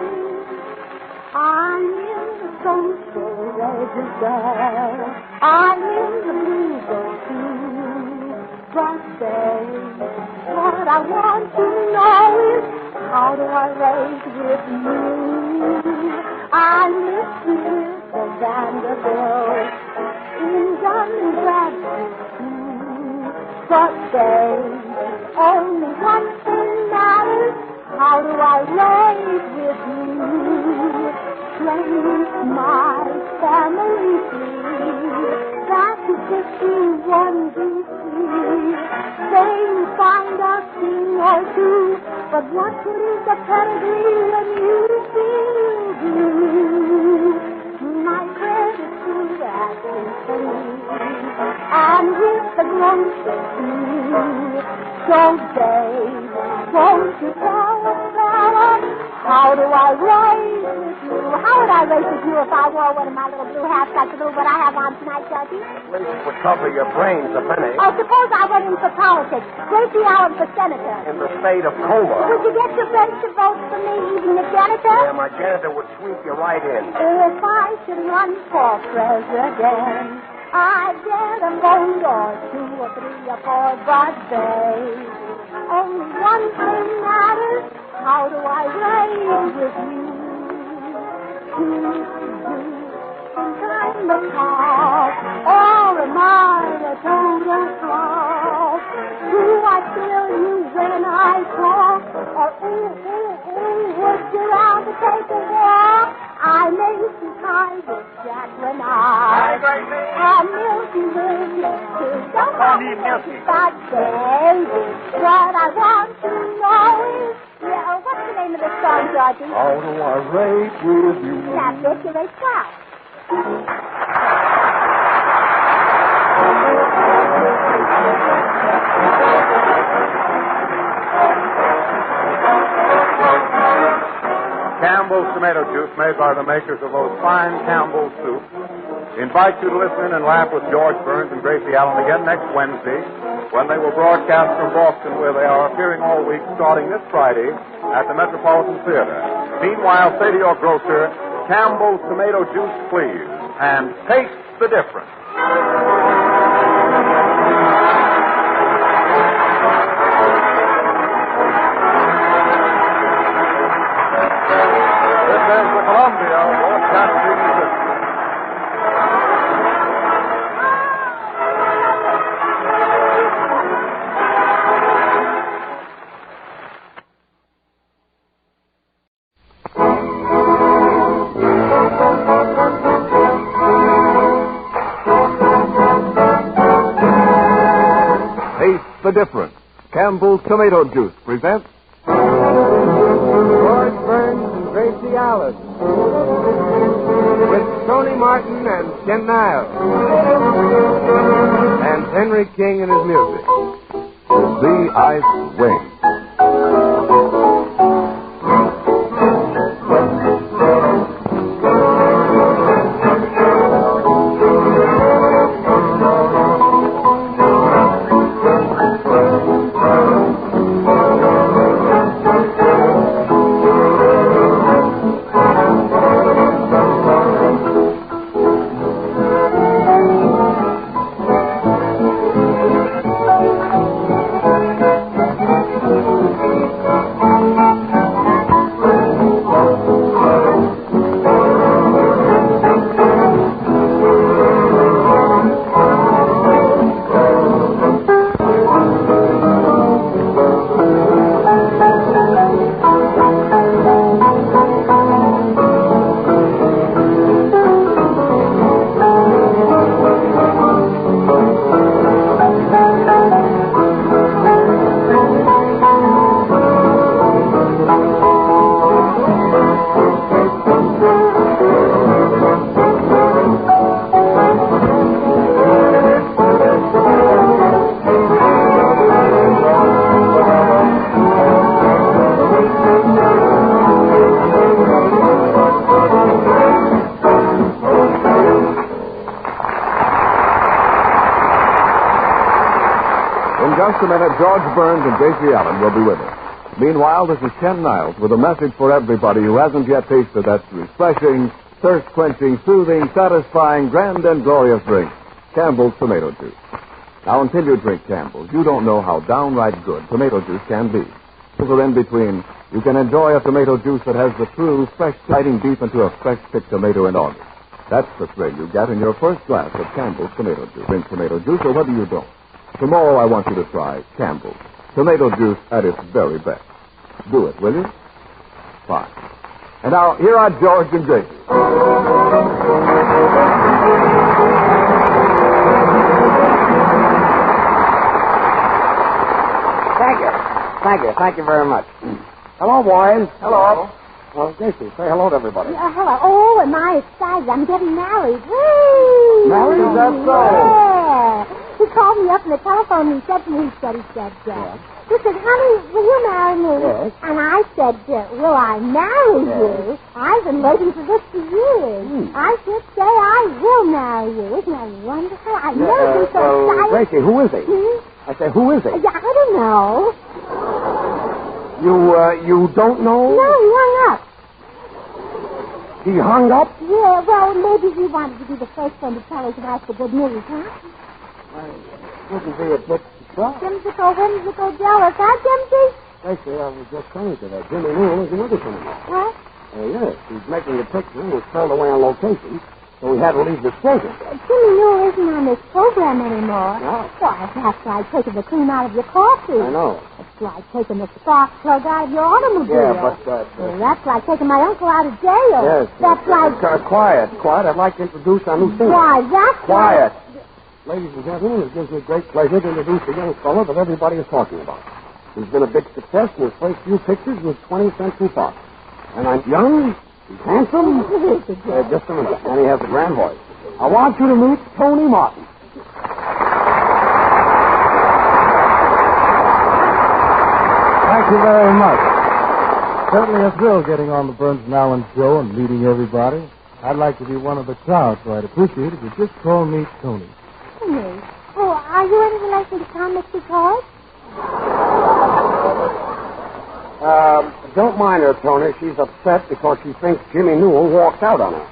I'm in the social register. I'm in the legal too. But I want to know is, how do I raise with you? I miss the Vanderbilt in Johnny Bradford too. But babe, only one thing matters, how do I raise with you? Place my family free, back to 51 DC. Say you find a thing or two, but what good is the pedigree when you feel blue? My gratitude at infinity, and with the grocer too. So babe, won't you tell a fella, how do I raise with you? How would I raise with you if I wore one of my little blue hats like the little one I have on tonight, Judgy? At least it would cover your brains a penny. Oh, suppose I went in for politics. Gracie Allen for senator. In the state of Coma. Would you get your friends to vote for me, even the janitor? Yeah, my janitor would sweep you right in. If I should run for president, I'd get a vote or 2 or 3 or 4, but babe, only one thing matters, how do I raise with you? I'm the top, or am I a total flop? Do I feel you when I talk, or would you rather take a walk? I may be tired of Jack when I Milky too. Don't call me Milky, but baby, what I want to know is, what's the name of the song, Georgie? How do I rate with you? That's it, you rate 12. Campbell's tomato juice, made by the makers of those fine Campbell's soups, invites you to listen in and laugh with George Burns and Gracie Allen again next Wednesday, when they will broadcast from Boston, where they are appearing all week, starting this Friday at the Metropolitan Theater. Meanwhile, say to your grocer, Campbell's tomato juice, please, and taste the difference. This is the Columbia Broadcasting System. The difference. Campbell's Tomato Juice presents George Burns and Gracie Allen. With Tony Martin and Ken Niles. And Henry King and his music. The Ice Wing. just a minute, George Burns and Gracie Allen will be with us. Meanwhile, this is Ken Niles with a message for everybody who hasn't yet tasted that refreshing, thirst-quenching, soothing, satisfying, grand and glorious drink, Campbell's Tomato Juice. Now, until you drink Campbell's, you don't know how downright good tomato juice can be. Or in between, you can enjoy a tomato juice that has the true, fresh, biting deep into a fresh-picked tomato in August. That's the thrill you get in your first glass of Campbell's tomato juice. Drink tomato juice or whether you don't. Tomorrow, I want you to try Campbell's tomato juice at its very best. Do it, will you? Fine. And now, here are George and Gracie. Thank you very much. Hello, boys. Hello. Well, Gracie, say hello to everybody. Hello. Oh, am I excited? I'm getting married. Whee! Married? Is that so? Yeah. He called me up on the telephone and he said to me, he said, he said, honey, will you marry me? Yes. And I said, will I marry you? I've been waiting for this for years. I should say I will marry you. Isn't that wonderful? I've never been so excited. Gracie, who is he? I say, who is he? Yeah, I don't know. You don't know? No, he hung up. He hung up? Yeah, well, maybe he wanted to be the first one to tell us about the good news, huh? Wouldn't be a bit surprised. Whimsical, jealous, huh, Jimsy? Gracie, I was just saying to that. Jimmy Newell is another cinema. What? Yes, he's making a picture and was called away on location, so we had to leave this program. Jimmy Newell isn't on this program anymore. No. Why, that's like taking the cream out of your coffee. I know. It's like taking the spark plug out of your automobile. Yeah, but... Well, that's like taking my uncle out of jail. Yes. That's like... Quiet. I'd like to introduce our new singer. Why, that's Quiet. Ladies and gentlemen, it gives me great pleasure to introduce a young fellow that everybody is talking about. He's been a big success in his first few pictures with 20th Century Fox. And I'm young, he's handsome. Just a minute. And he has a grand voice. I want you to meet Tony Martin. Thank you very much. Certainly a thrill getting on the Burns and Allen show and meeting everybody. I'd like to be one of the crowd, so I'd appreciate it if you just call me Tony. Tony? Oh, are you any relation to Tom McCord? Don't mind her, Tony. She's upset because she thinks Jimmy Newell walked out on her.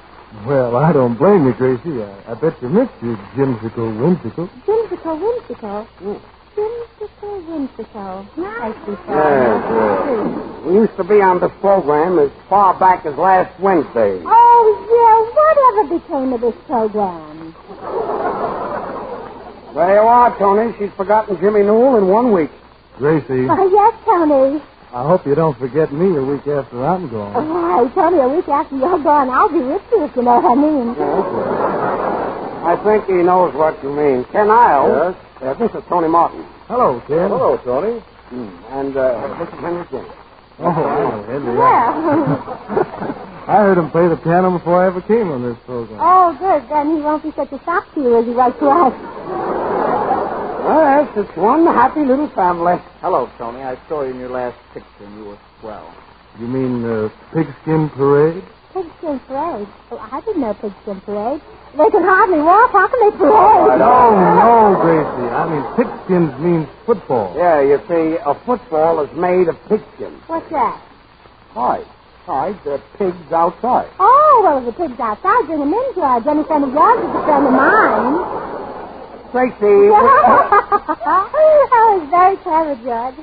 Well, I don't blame you, Gracie. I bet you missed you, Jimsicle Whimsicle. Jimsicle Whimsicle? Jimsicle Whimsicle. Nicely said. Yes. We used to be on this program as far back as last Wednesday. Oh, yeah. Whatever became of this program? There you are, Tony. She's forgotten Jimmy Newell in 1 week. Gracie. Yes, Tony. I hope you don't forget me a week after I'm gone. Why, Tony, a week after you're gone, I'll be with you, if you know what I mean. I think he knows what you mean. Ken Isles. Yes? This is Tony Martin. Hello, Ken. Hello, Tony. And this is Henry James. Oh, I know Henry. Well. I heard him play the piano before I ever came on this program. Oh, good. Then he won't be such a shock to you as he was to us. Well, yes, it's one happy little family. Hello, Tony. I saw you in your last picture, and you were swell. You mean Pigskin Parade? Pigskin Parade? Oh, I didn't know Pigskin Parade. They can hardly walk. How can they parade? No, Gracie. I mean, pigskins means football. Yeah, you see, a football is made of pigskin. What's that? Hides. They're pigs outside. Oh, well, if the pig's outside, bring them in, George. Any friend of yours is a friend of mine. Gracie. That was very clever, George.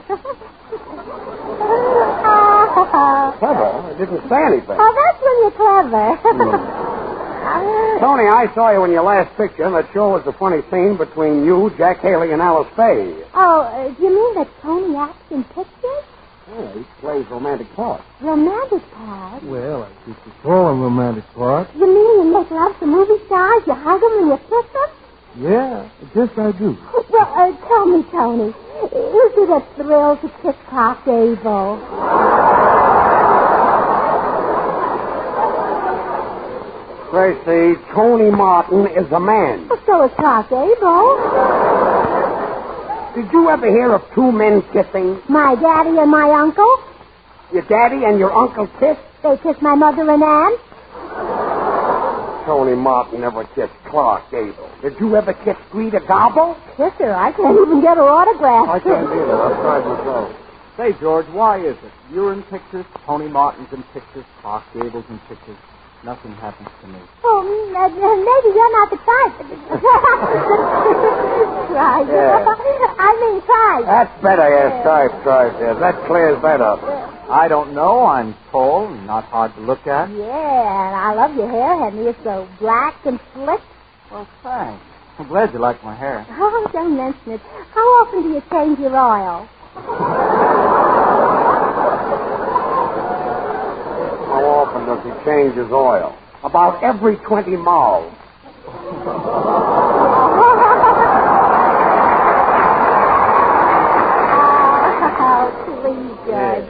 Clever? I didn't say anything. Oh, that's when you're clever. Tony, I saw you in your last picture, and that sure was a funny scene between you, Jack Haley, and Alice Faye. Oh, do you mean that Tony acts in pictures? Yeah, he plays romantic parts. Romantic parts? Well, I think you call them romantic parts. You mean you make love to movie stars, you hug them, and you kiss them? Yeah, I guess I do. Well, tell me, Tony, is it a thrill to kiss Clark Gable? Gracie, Tony Martin is a man. Well, so is Clark Gable. Did you ever hear of two men kissing? My daddy and my uncle. Your daddy and your uncle kissed? They kissed my mother and aunt. Tony Martin never kissed Clark Gable. Did you ever kiss Greta Garbo? Kiss her? I can't even get her autograph. I can't either. I've tried myself. Say, George, why is it? You're in pictures, Tony Martin's in pictures, Clark Gable's in pictures. Nothing happens to me. Oh, maybe you're not the type. Tripe. Yeah. I mean tripe. That's better, yes. Tripe, yes. That clears that up. I don't know. I'm tall and not hard to look at. Yeah, and I love your hair, Henry. It's so black and slick. Well, thanks. I'm glad you like my hair. Oh, don't mention it. How often do you change your oil? How often does he change his oil? About every 20 miles. Oh, please, George.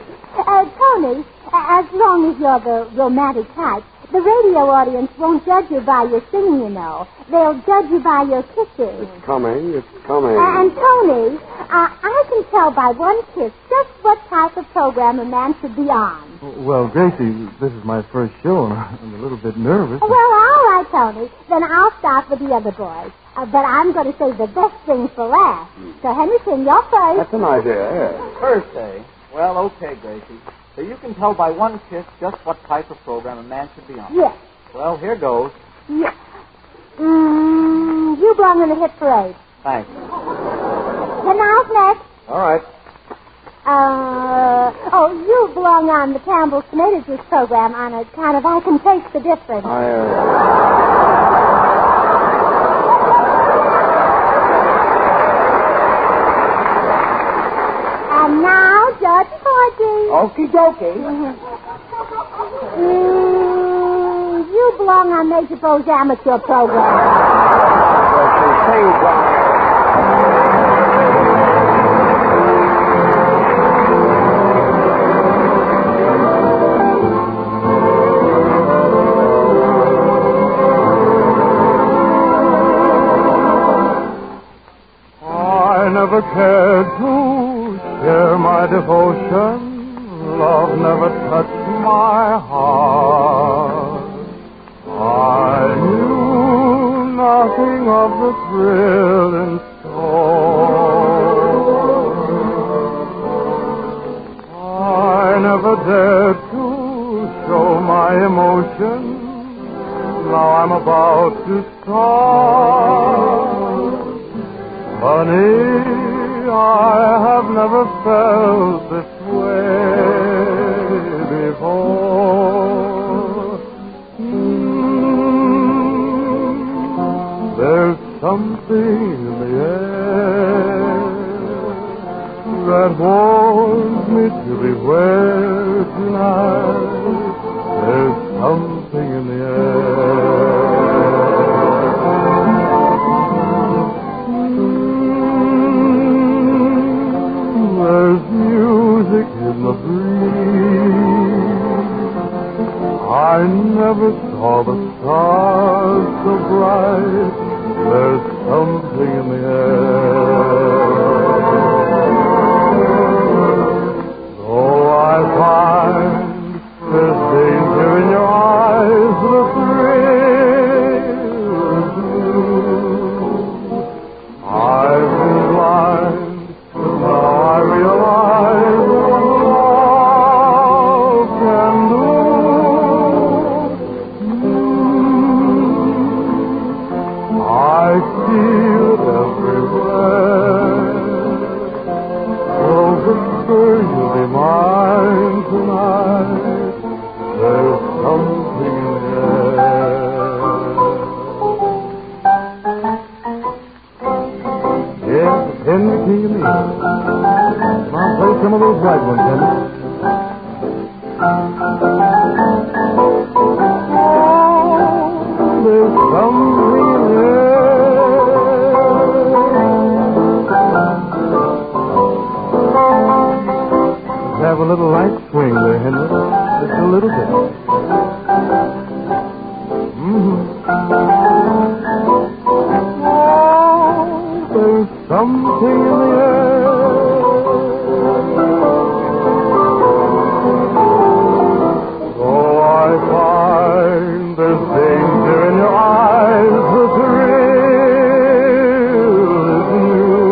Tony, as long as you're the romantic type, the radio audience won't judge you by your singing, you know. They'll judge you by your kisses. It's coming. And Tony, I can tell by one kiss just what type of program a man should be on. Well, Gracie, this is my first show, and I'm a little bit nervous. Well, all right, Tony. Then I'll start with the other boys. But I'm going to save the best thing for last. So, Henderson, you're first. That's an idea, yes. First, eh? Well, okay, Gracie. So you can tell by one kiss just what type of program a man should be on. Yes. Well, here goes. Yes. You belong in the hit parade. Thanks. Then now's next. All right. You belong on the Campbell's Tomato Juice program on a kind of I Can Taste the Difference. And now, Judge Porgy. Okie dokie. You belong on Major Bo's amateur program. I never cared to share my devotion. Love never touched my heart. I knew nothing of the thrill in store. I never dared to show my emotion. Now I'm about to start. Honey, I have never felt this way before. There's something in the air that warns me to beware tonight. There's something in the air. There's music in the breeze. I never saw the stars so bright. There's something in the air. Though I find there's danger in your eyes, the thrill is new. I've been blind, but now I realize what love can do. I feel it everywhere. So whisper you'll be mine tonight. There's something in the air. Yes, it's Henry King in the air. Come on, play some of those right ones, Henry. There's something in the air. Have a little light swing there, Henry. Just a little bit. There's something in the air. Though I find there's danger in your eyes, the thrill is new.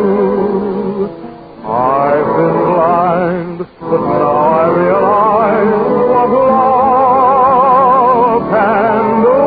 I've been blind, but now I realize what love can do.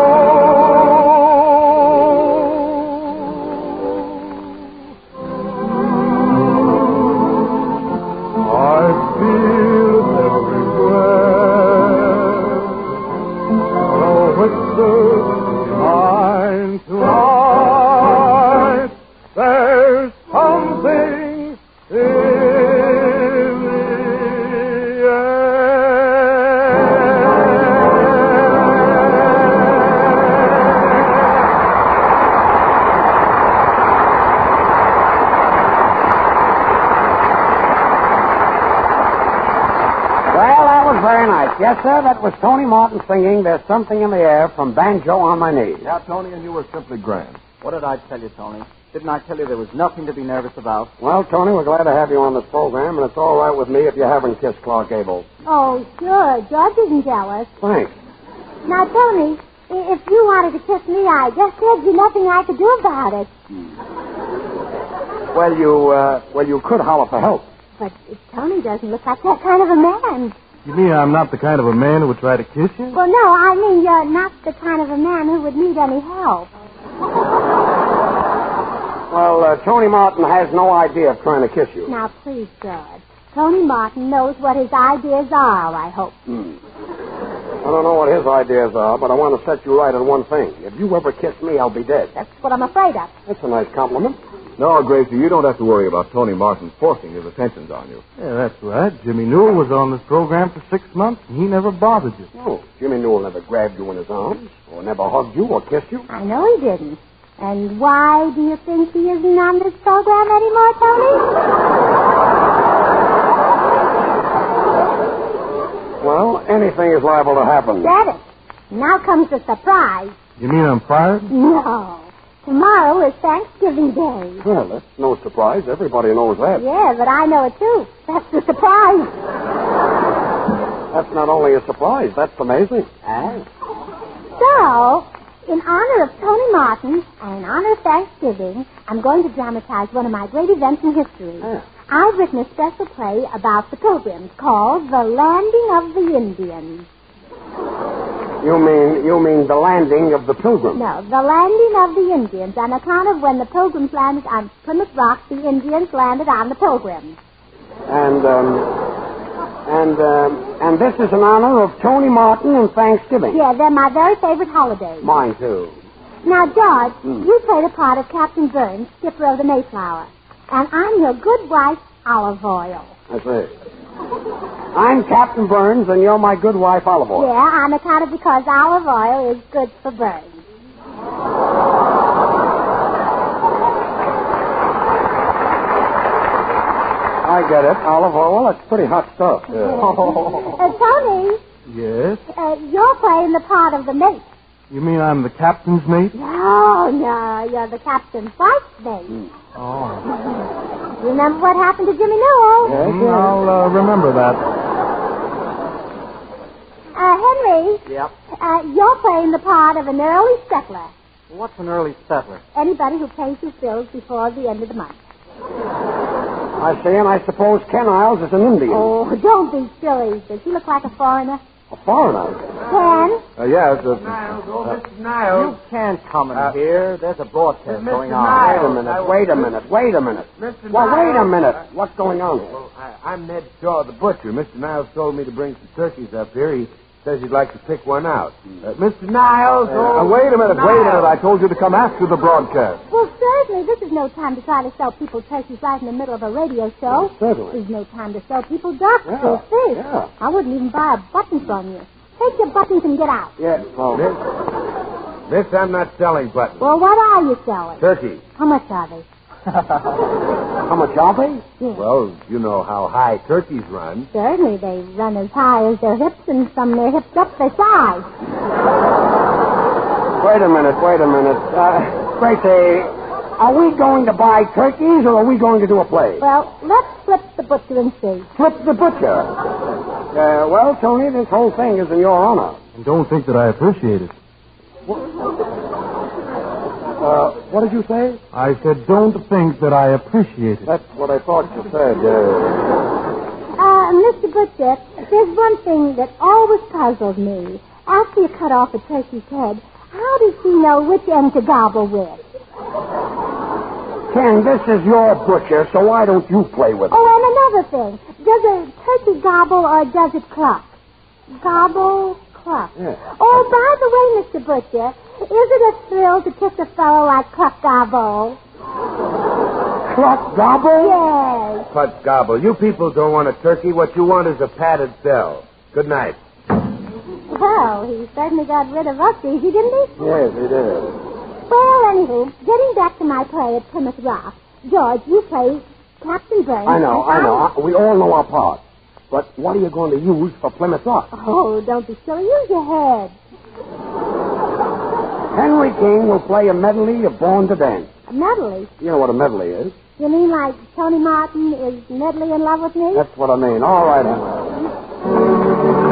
Yes, sir, that was Tony Martin singing There's Something in the Air from Banjo on My Knee. Yeah, Tony, and you were simply grand. What did I tell you, Tony? Didn't I tell you there was nothing to be nervous about? Well, Tony, we're glad to have you on this program, and it's all right with me if you haven't kissed Clark Gable. Oh, sure. George isn't jealous. Thanks. Now, Tony, if you wanted to kiss me, I guess there'd be nothing I could do about it. Well, you could holler for help. But Tony doesn't look like that kind of a man. You mean I'm not the kind of a man who would try to kiss you? Well, no, I mean you're not the kind of a man who would need any help. Well, Tony Martin has no idea of trying to kiss you. Now, please, George. Tony Martin knows what his ideas are, I hope. I don't know what his ideas are, but I want to set you right on one thing. If you ever kiss me, I'll be dead. That's what I'm afraid of. That's a nice compliment. No, Gracie, you don't have to worry about Tony Martin forcing his attentions on you. Yeah, that's right. Jimmy Newell was on this program for 6 months, and he never bothered you. No, Jimmy Newell never grabbed you in his arms, or never hugged you, or kissed you. I know he didn't. And why do you think he isn't on this program anymore, Tony? Well, anything is liable to happen. Said it. Now comes the surprise. You mean I'm fired? No. Tomorrow is Thanksgiving Day. Well, that's no surprise. Everybody knows that. Yeah, but I know it, too. That's the surprise. That's not only a surprise. That's amazing. So, in honor of Tony Martin and in honor of Thanksgiving, I'm going to dramatize one of my great events in history. I've written a special play about the Pilgrims called The Landing of the Indians. You mean the landing of the Pilgrims? No, the landing of the Indians, on account of when the Pilgrims landed on Plymouth Rock, the Indians landed on the Pilgrims. And this is in honor of Tony Martin and Thanksgiving. Yeah, they're my very favorite holidays. Mine, too. Now, George, you play the part of Captain Burns, skipper of the Mayflower. And I'm your good wife, Olive Oil. I see. I'm Captain Burns, and you're my good wife, Olive Oil. Yeah, on account of because olive oil is good for burns. I get it. Olive oil, that's pretty hot stuff. Tony. Yes? You're playing the part of the mate. You mean I'm the captain's mate? No, you're the captain's wife's mate. Oh. Remember what happened to Jimmy Newell? Yes, I'll remember that. Henry. Yep. You're playing the part of an early settler. What's an early settler? Anybody who pays his bills before the end of the month. I see, and I suppose Ken Isles is an Indian. Oh, don't be silly. Does he look like a foreigner? A foreigner? Ken? Yes. Mr. Niles. You can't come in here. There's a broadcast going on. Wait a minute. Wait a minute. What's going on here? Well, I'm Ned Shaw, the butcher. Mr. Niles told me to bring some turkeys up here. He says he'd like to pick one out. Mr. Niles. Wait a minute. I told you to come after the broadcast. Well, certainly, this is no time to try to sell people turkeys right in the middle of a radio show. Certainly. There's no time to sell people ducks or fish. Yeah. I wouldn't even buy a button from you. Take your buttons and get out. Yeah. Oh. This I'm not selling buttons. Well, what are you selling? Turkeys. How much are they? How much are they? Yeah. Well, you know how high turkeys run. Certainly, they run as high as their hips, and from their hips up their thighs. Wait a minute. Gracie, are we going to buy turkeys, or are we going to do a play? Well, let's flip the butcher and see. Flip the butcher. Well, Tony, this whole thing is in your honor. And don't think that I appreciate it. What did you say? I said don't think that I appreciate it. That's what I thought you said. Mr. Butcher, there's one thing that always puzzled me. After you cut off a turkey's head, how does he know which end to gobble with? Ken, this is your butcher, so why don't you play with it? Oh, and another thing. Does a turkey gobble or does it cluck? Gobble, cluck. Yeah. Oh, by the way, Mr. Butcher, is it a thrill to kiss a fellow like Cluck Gobble? Cluck Gobble? Yes. Cluck Gobble. You people don't want a turkey. What you want is a padded cell. Good night. Well, he certainly got rid of us easy, didn't he? Yes, he did. Well, anywho, getting back to my play at Plymouth Rock, George, you play Captain Burns. I know. We all know our part. But what are you going to use for Plymouth Rock? Oh, don't be silly. Use your head. Henry King will play a medley of Born to Dance. A medley? You know what a medley is? You mean like Tony Martin is madly in love with me? That's what I mean. All right, Henry.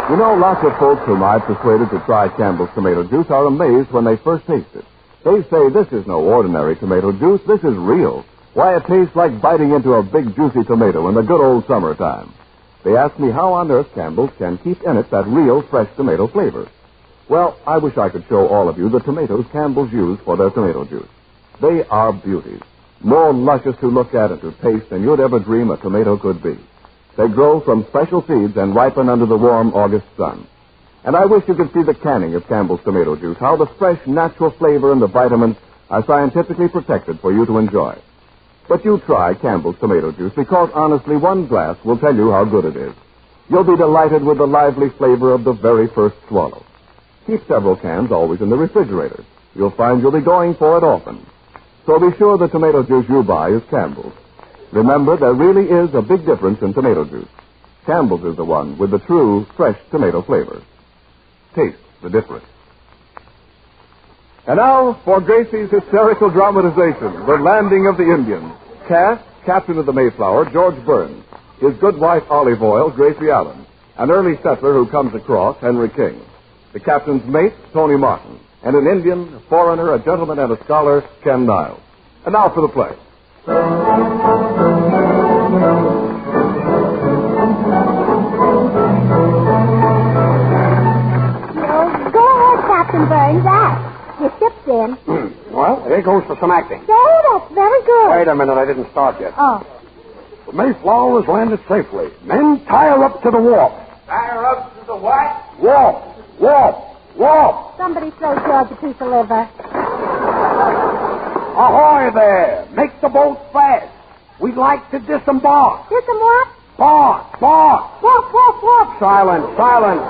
You know, lots of folks whom I've persuaded to try Campbell's tomato juice are amazed when they first taste it. They say this is no ordinary tomato juice. This is real. Why, it tastes like biting into a big, juicy tomato in the good old summertime. They ask me how on earth Campbell's can keep in it that real, fresh tomato flavor. Well, I wish I could show all of you the tomatoes Campbell's use for their tomato juice. They are beauties, more luscious to look at and to taste than you'd ever dream a tomato could be. They grow from special seeds and ripen under the warm August sun. And I wish you could see the canning of Campbell's tomato juice, how the fresh, natural flavor and the vitamins are scientifically protected for you to enjoy. But you try Campbell's tomato juice because, honestly, one glass will tell you how good it is. You'll be delighted with the lively flavor of the very first swallow. Keep several cans always in the refrigerator. You'll find you'll be going for it often. So be sure the tomato juice you buy is Campbell's. Remember, there really is a big difference in tomato juice. Campbell's is the one with the true, fresh tomato flavor. Taste the difference. And now for Gracie's hysterical dramatization, The Landing of the Indians. Cast, Captain of the Mayflower, George Burns. His good wife, Olive Oil, Gracie Allen. An early settler who comes across, Henry King. The captain's mate, Tony Martin. And an Indian, a foreigner, a gentleman, and a scholar, Ken Niles. And now for the play. Go ahead, Captain Burns. Act. Your ship's in. Well, here goes for some acting. Say, that's very good. Wait a minute, I didn't start yet. Oh. The Mayflower has landed safely. Men, tie her up to the wharf. Tie her up to the what? Wharf! Wharf! Wharf! Somebody throw George a piece of liver. Ahoy there! Make the boat fast. We'd like to disembark. Disembark? Bark! Bark! Whoop, whoop, whoop. Silence! Silence!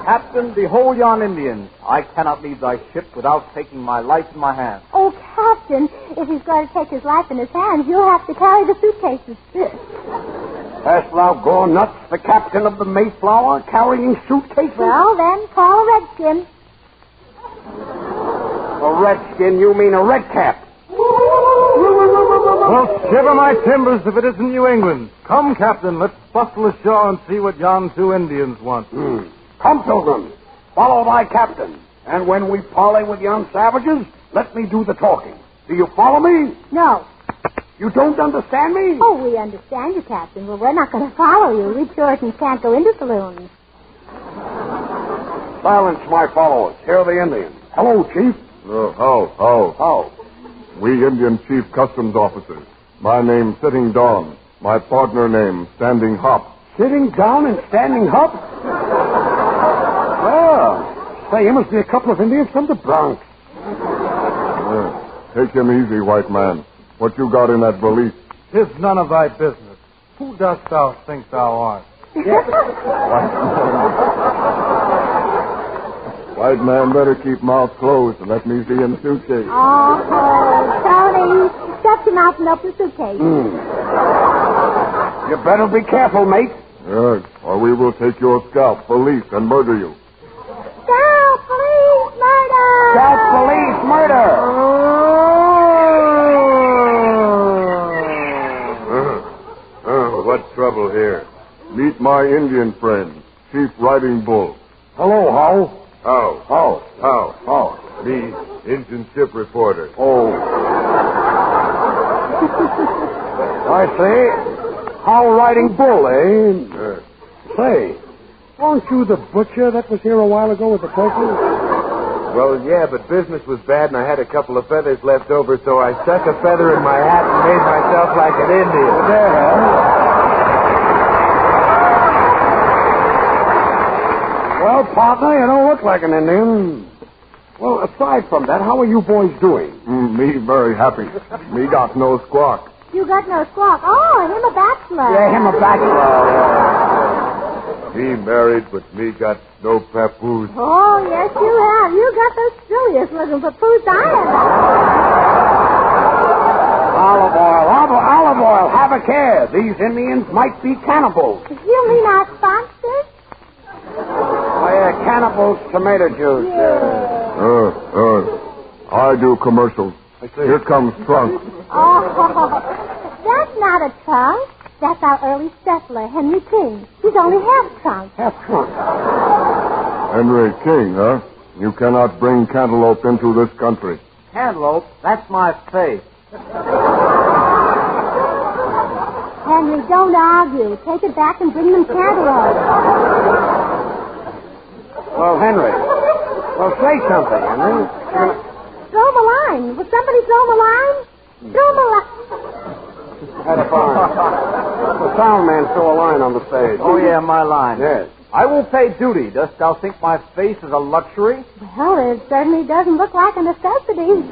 Captain, behold yon Indians. I cannot leave thy ship without taking my life in my hand. Oh, Captain, if he's going to take his life in his hands, you'll have to carry the suitcases. Hast thou gone nuts, the captain of the Mayflower, carrying suitcases? Well, then, call a redskin. A redskin? You mean a redcap? Well, shiver my timbers if it isn't New England. Come, Captain, let's bustle ashore and see what yon two Indians want. Come, Pilgrim. Follow thy captain. And when we parley with yon savages, let me do the talking. Do you follow me? No. You don't understand me? Oh, we understand you, Captain. Well, we're not going to follow you. We Puritans can't go into saloons. Silence, my followers. Here are the Indians. Hello, Chief. How? We Indian Chief Customs Officers. My name, Sitting Dawn. My partner name, Standing Hop. Sitting down and standing up? Well, say, you must be a couple of Indians from the Bronx. Take him easy, white man. What you got in that valise? 'Tis none of thy business. Who dost thou think thou art? White man better keep mouth closed and let me see him suitcase. Oh, Tony, shut your mouth and open the suitcase. You better be careful, mate. Yes, or we will take your scalp, police, and murder you. Scalp, police, murder! Scalp, police, murder! What trouble here? Meet my Indian friend, Chief Riding Bull. Hello, How. How? Me, Indian ship reporter. Oh. I say, How Riding Bull, eh? Say, aren't you the butcher that was here a while ago with the turkey? Well, yeah, but business was bad and I had a couple of feathers left over, so I stuck a feather in my hat and made myself like an Indian. There. Well, partner, you don't look like an Indian. Well, aside from that, how are you boys doing? Me very happy. Me got no squawk. You got no squawk. Oh, him a bachelor. Yeah, him a bachelor. Me married, but me got no papoose. Oh, yes, you have. You got the silliest looking papoose I ever. Olive oil, have a care. These Indians might be cannibals. You mean our sponsors? Oh, yeah, cannibals, tomato juice. I do commercials. Here comes Trunk. Oh, that's not a trunk. That's our early settler, Henry King. He's only half trunk. Half trunk. Henry King, huh? You cannot bring cantaloupe into this country. Cantaloupe? That's my face. Henry, don't argue. Take it back and bring them cantaloupe. Well, Henry. Well, say something, Henry. Throw him a line. Will somebody throw him a line? Throw him a line. That's fine. The sound man threw a line on the stage. Oh, yeah, my line. Yes. I will pay duty. Dost thou think my face is a luxury? Well, it certainly doesn't look like a necessity.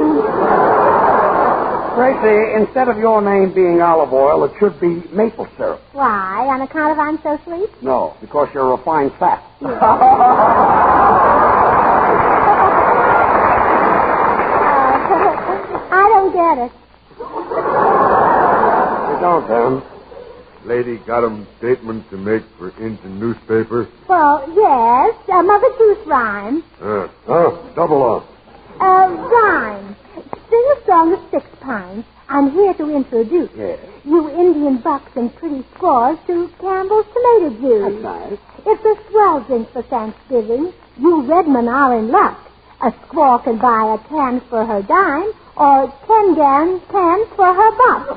Gracie, instead of your name being olive oil, it should be maple syrup. Why? On account of I'm so sweet? No, because you're refined fat. I don't get it. You don't, then. Lady got 'em statement to make for Indian newspaper. Well, yes. Mother Goose rhyme. Double up. Rhyme. Sing a song of 6 pints. I'm here to introduce you Indian bucks and pretty squaws to Campbell's tomato juice. That's nice. It's a swell drink for Thanksgiving. You Redmen are in luck. A squaw can buy a can for her dime or 10 cans for her buck. 10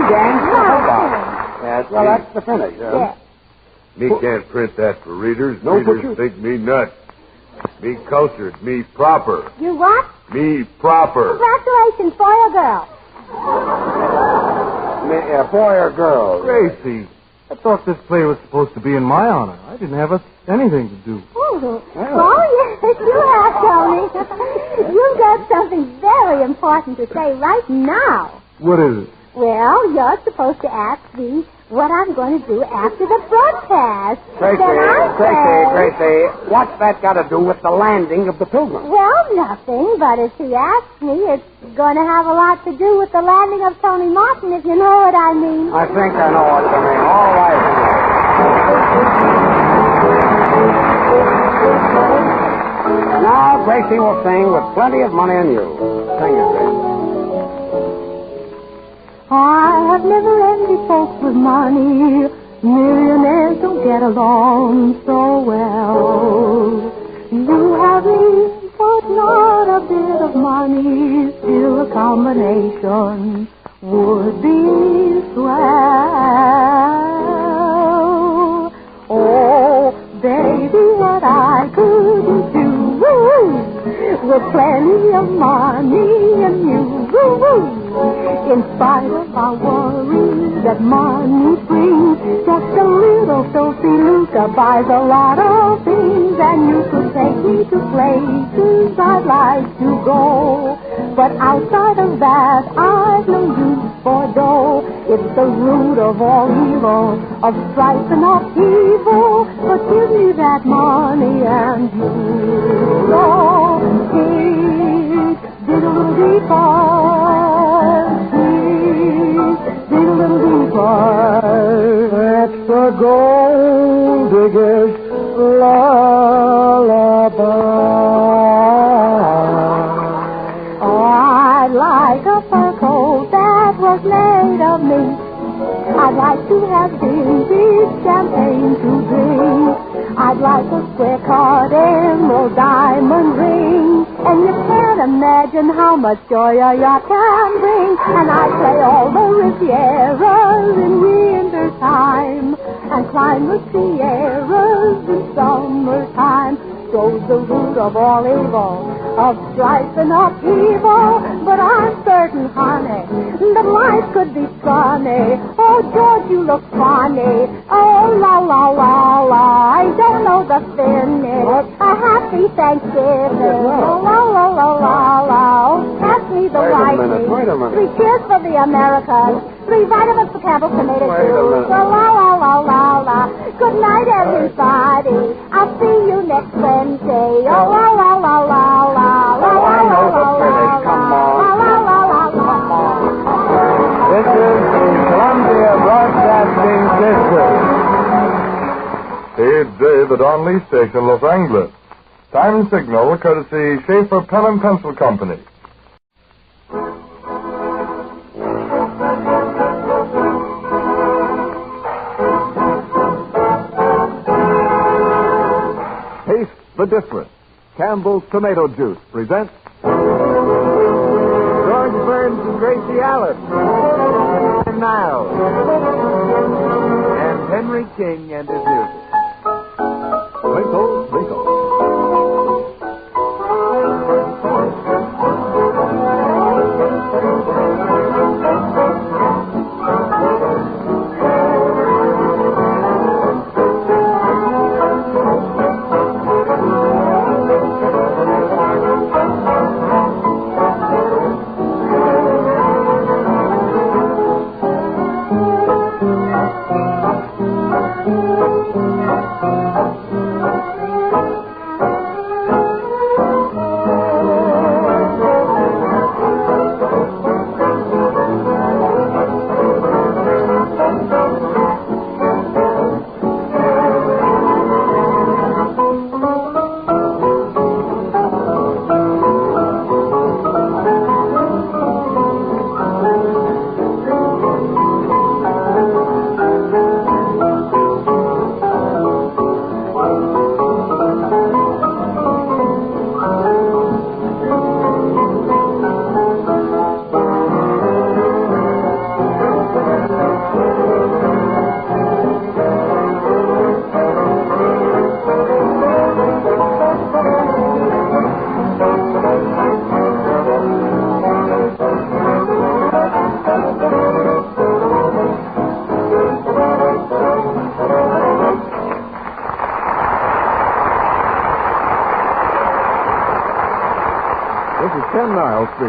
gangs for her buck. Yes, well, that's the finish, huh? Yes. Me can't print that for readers. No, but Readers think me nuts. Me cultured. Me proper. You what? Me proper. Congratulations, boy or girl. Boy or girl? Gracie, I thought this play was supposed to be in my honor. I didn't have anything to do. Oh, yes, you have, Tony. You've got something very important to say right now. What is it? Well, you're supposed to ask me what I'm going to do after the broadcast. Gracie, what's that got to do with the landing of the Pilgrim? Well, nothing, but if he asks me, it's going to have a lot to do with the landing of Tony Martin, if you know what I mean. I think I know what you mean. All right. Now, Gracie will sing with plenty of money in you. Sing it, Gracie. I have never envied folks with money. Millionaires don't get along so well. You have me, but not a bit of money. Still a combination would be swell. Oh, baby, what I could do with plenty of money and you. In spite of our worries that money brings, just a little filthy lucre buys a lot of things, and you could take me to places I'd like to go. But outside of that, I've no use for dough. It's the root of all evil, of strife and upheaval. But give me that money and you know, dig a little deeper. Dig a little deeper. That's the gold digger's lullaby. I'd like a fur coat that was made of me. I'd like to have vintage champagne to drink. I'd like a square-cut emerald diamond ring. And you can't imagine how much joy a yacht can bring. And I'd play all the Rivieras in winter time and climb the Sierras in summertime. So's the root of all evil, of strife and upheaval. But I'm certain, honey, that life could be funny. Oh, George, you look funny. Oh, la, la, la, la. I don't know the finish. A happy Thanksgiving. Oh, la, la, la, la, la. Oh, pass me the whiting. Wait a minute. 3 cheers for the Americas. 3 vitamins for Campbell's tomato juice. Oh, la, la, la, la, la. Good night, everybody. I'll see you next Wednesday. Oh, la, la, la, la, la. La, la, la, la, la. Come on. La, la, la, la, la. This is the Columbia Broadcasting System. It's the Don Lee Station, Los Angeles. Time signal courtesy Schaefer Pen and Pencil Company. Taste the difference. Campbell's Tomato Juice presents George Burns and Gracie Allen. And Niles. And Henry King and his music. Twinkle, Twinkle.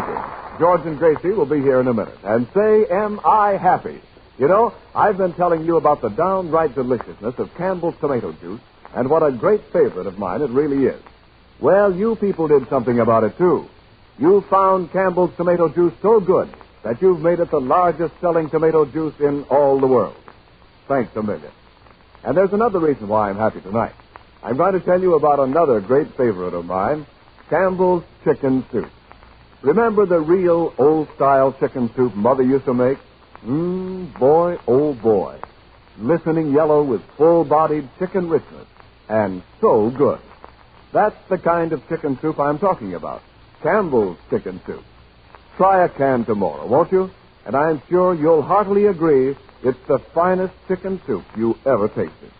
speaking. George and Gracie will be here in a minute. And say, am I happy? You know, I've been telling you about the downright deliciousness of Campbell's tomato juice and what a great favorite of mine it really is. Well, you people did something about it, too. You found Campbell's tomato juice so good that you've made it the largest selling tomato juice in all the world. Thanks a million. And there's another reason why I'm happy tonight. I'm going to tell you about another great favorite of mine, Campbell's chicken soup. Remember the real old-style chicken soup Mother used to make? Boy, oh boy. Glistening yellow with full-bodied chicken richness. And so good. That's the kind of chicken soup I'm talking about. Campbell's chicken soup. Try a can tomorrow, won't you? And I'm sure you'll heartily agree it's the finest chicken soup you ever tasted.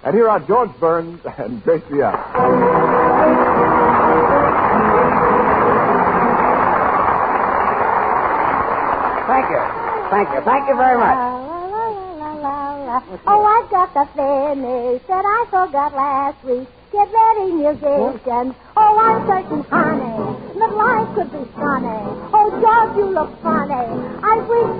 And here are George Burns and Gracie Allen. Thank you very much. Oh, I've got the finish that I forgot last week. Get ready, musicians. Oh, I'm certain, honey, that life could be funny. Oh, George, you look funny. I wish...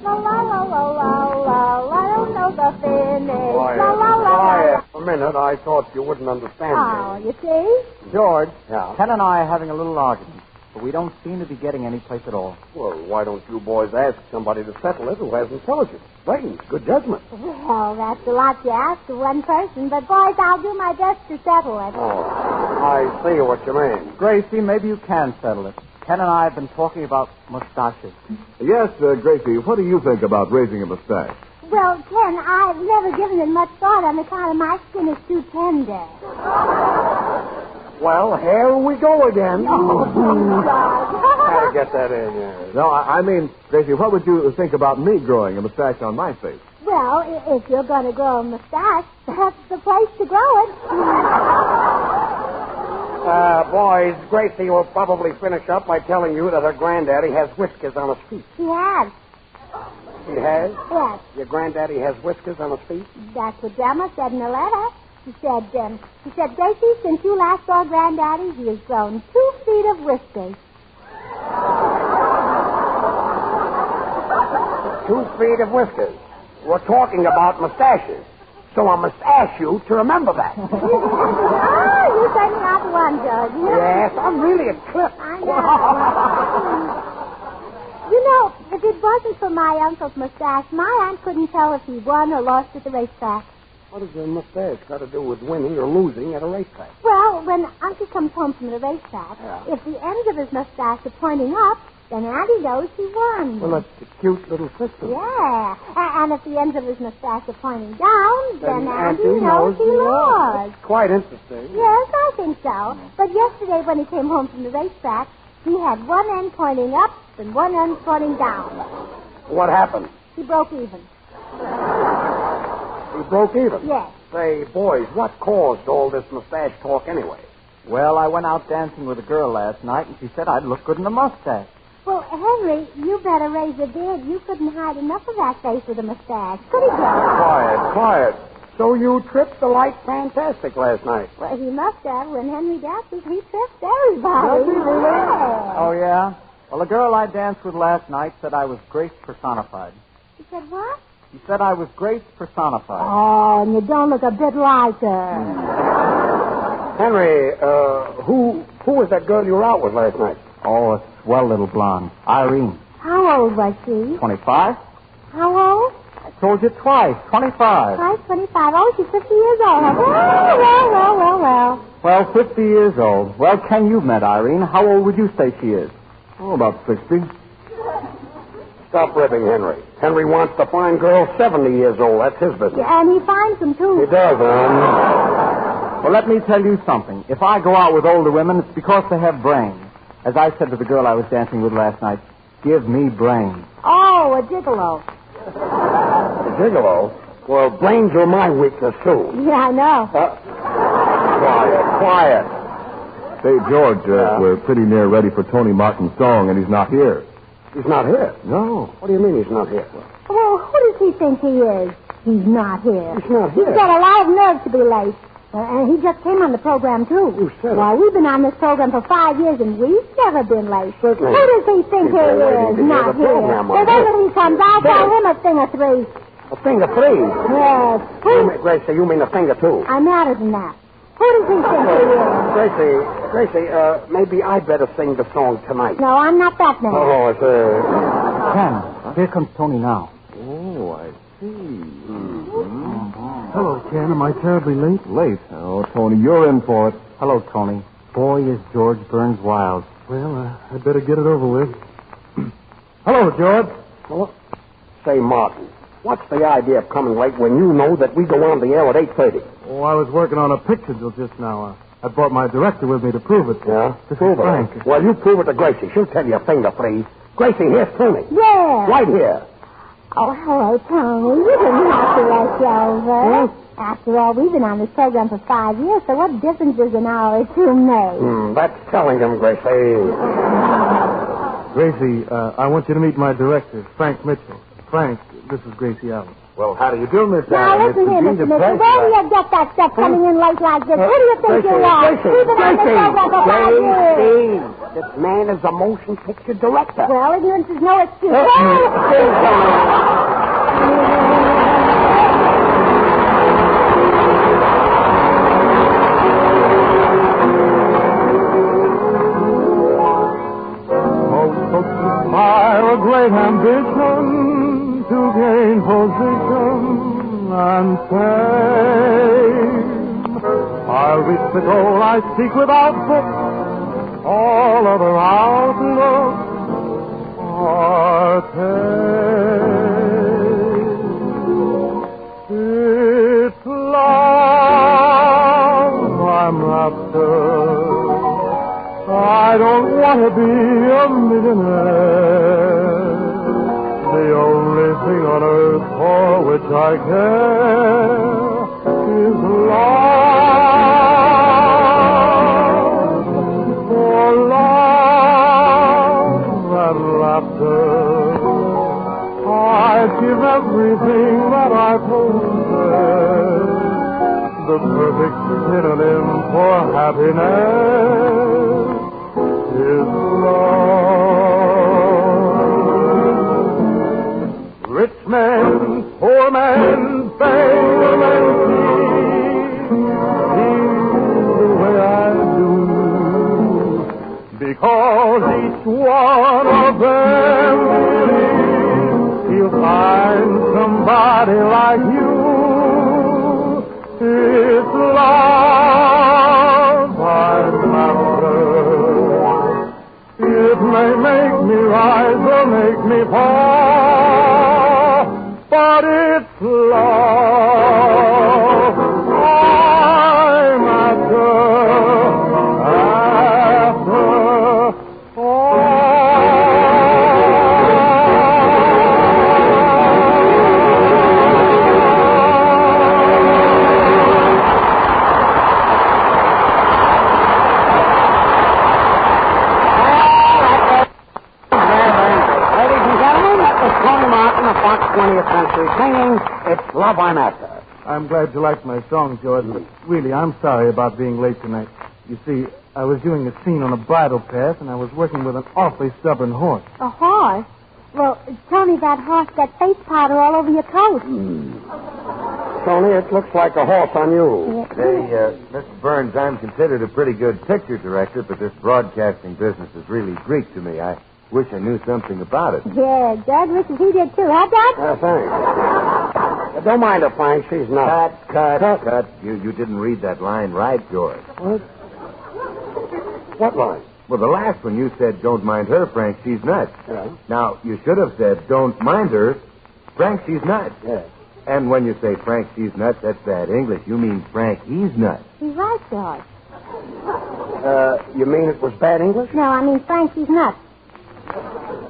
La, la, la, la, la, la, I don't know the finish. La, la, la, la. For a minute, I thought you wouldn't understand Oh, you see? George, Yeah? Ken and I are having a little argument, but we don't seem to be getting any place at all. Well, why don't you boys ask somebody to settle it who has intelligence, brains, good judgment? Well, that's a lot you ask of one person, but, boys, I'll do my best to settle it. Oh, I see what you mean. Gracie, maybe you can settle it. Ken and I have been talking about mustaches. Yes, Gracie, what do you think about raising a mustache? Well, Ken, I've never given it much thought on account of my skin is too tender. Well, here we go again. Oh, Gotta get that in there. No, I mean, Gracie, what would you think about me growing a mustache on my face? Well, if you're going to grow a mustache, that's the place to grow it. Boys, Gracie will probably finish up by telling you that her granddaddy has whiskers on his feet. He has. He has? Yes. Your granddaddy has whiskers on his feet? That's what Grandma said in the letter. She said, Gracie, since you last saw Granddaddy, he has grown 2 feet of whiskers. 2 feet of whiskers. We're talking about mustaches. So I must ask you to remember that. Oh, you certainly not the one, George. Yes, I'm really a trip. I know. You know, if it wasn't for my uncle's mustache, my aunt couldn't tell if he won or lost at the racetrack. What does a mustache got to do with winning or losing at a racetrack? Well, when Uncle comes home from the racetrack, Yeah. if the ends of his mustache are pointing up, then Auntie knows he won. Well, that's a cute little system. Yeah. And if the ends of his mustache are pointing down, then Auntie Auntie knows he lost. It's quite interesting. Yes, I think so. But yesterday when he came home from the racetrack, he had one end pointing up and one end pointing down. What happened? He broke even. He broke even? Yes. Say, boys, what caused all this mustache talk anyway? Well, I went out dancing with a girl last night, and she said I'd look good in a mustache. Well, Henry, you better raise a beard. You couldn't hide enough of that face with a mustache, could he, Joe? Quiet. So you tripped the light fantastic last night. Well, he must have. When Henry dances, he trips everybody. Does he really? Yeah. Oh, yeah? Well, the girl I danced with last night said I was Grace personified. He said what? She said I was Grace personified. Oh, and you don't look a bit like her. Henry, who was that girl you were out with last night? Oh, a swell little blonde. Irene. How old was she? 25? How old? I told you twice. 25. Twice 25. Oh, she's 50 years old. Well. Well, 50 years old. Well, Ken, you've met Irene. How old would you say she is? Oh, about 60. Stop ribbing, Henry. Henry wants to find girls 70 years old. That's his business. Yeah, and he finds them, too. He does, Well, let me tell you something. If I go out with older women, it's because they have brains. As I said to the girl I was dancing with last night, give me brains. Oh, a gigolo. A gigolo? Well, brains are my weakness, too. Yeah, I know. Quiet. Say, George, we're pretty near ready for Tony Martin's song, and he's not here. He's not here? No. What do you mean he's not here? Well, who does he think he is? He's not here. He's not here? He's got a lot of nerve to be late. And he just came on the program, too. You said it. Why, we've been on this program for 5 years, and we've never been late. Certainly. Who does he think he is? Not here. The way that he comes, I'll call him a thing or three. A finger three? Yes. Gracie, you mean a finger two? I'm madder than that. Who does he think he is? Gracie, maybe I'd better sing the song tonight. No, I'm not that man. Oh, it's Ken, here comes Tony now. Oh, I see. Hello, Ken. Am I terribly late? Late? Oh, Tony, you're in for it. Hello, Tony. Boy, is George Burns wild. Well, I'd better get it over with. Hello, George. Hello? Say, Martin, what's the idea of coming late when you know that we go on the air at 8:30? Oh, I was working on a picture till just now. I brought my director with me to prove it. Yeah? This Prove is Frank. it. Well, you prove it to Gracie. She'll tell you a finger three. Gracie, here's Tony. Yeah. Right here. Oh, hello, Tony. You didn't have to rush over. After all, we've been on this program for 5 years, so what difference does an hour or two make? That's telling him, Gracie. Gracie, I want you to meet my director, Frank Mitchell. Frank, this is Gracie Allen. Well, how do you do, Miss Now, Allen? listen here, It's Mr. indeed a Mitchell. pleasure. Where do you get that stuff coming in late like this? Who do you think you are? Gracie, We've been on this program for 5 years. Gracie, this man is a motion picture director. Well, ignorance is no excuse. A great ambition to gain position and fame. I'll reach the goal I seek without book. All other outlooks are tame. It's love I'm after. I don't want to be a millionaire. The only thing on earth for which I care is love. For love and laughter, I'd give everything that I possess. The perfect synonym for happiness is love. Rich men, poor men, fame and peace, the way I do, because each one of them believes he'll find somebody like you. It's love I'm after. It may make me rise or make me fall, but it's love I'm after Fox 20th Century singing, It's Love I'm After. I'm glad you liked my song, George, but really, I'm sorry about being late tonight. You see, I was doing a scene on a bridle path, and I was working with an awfully stubborn horse. A horse? Well, Tony, that horse got face powder all over your coat. Tony, it looks like a horse on you. Say, Mr. Burns, I'm considered a pretty good picture director, but this broadcasting business is really Greek to me. I wish I knew something about it. Yeah, Judge wishes he did too, huh, Judge? Thanks. Don't mind her, Frank. She's not. Cut. You didn't read that line right, George. What line? Well, the last one you said, don't mind her, Frank, she's nuts. Yeah. Now, you should have said, don't mind her, Frank, she's nuts. Yeah. And when you say Frank, she's nuts, that's bad English. You mean Frank, he's nuts. He's right, George. You mean it was bad English? No, I mean Frank, he's nuts.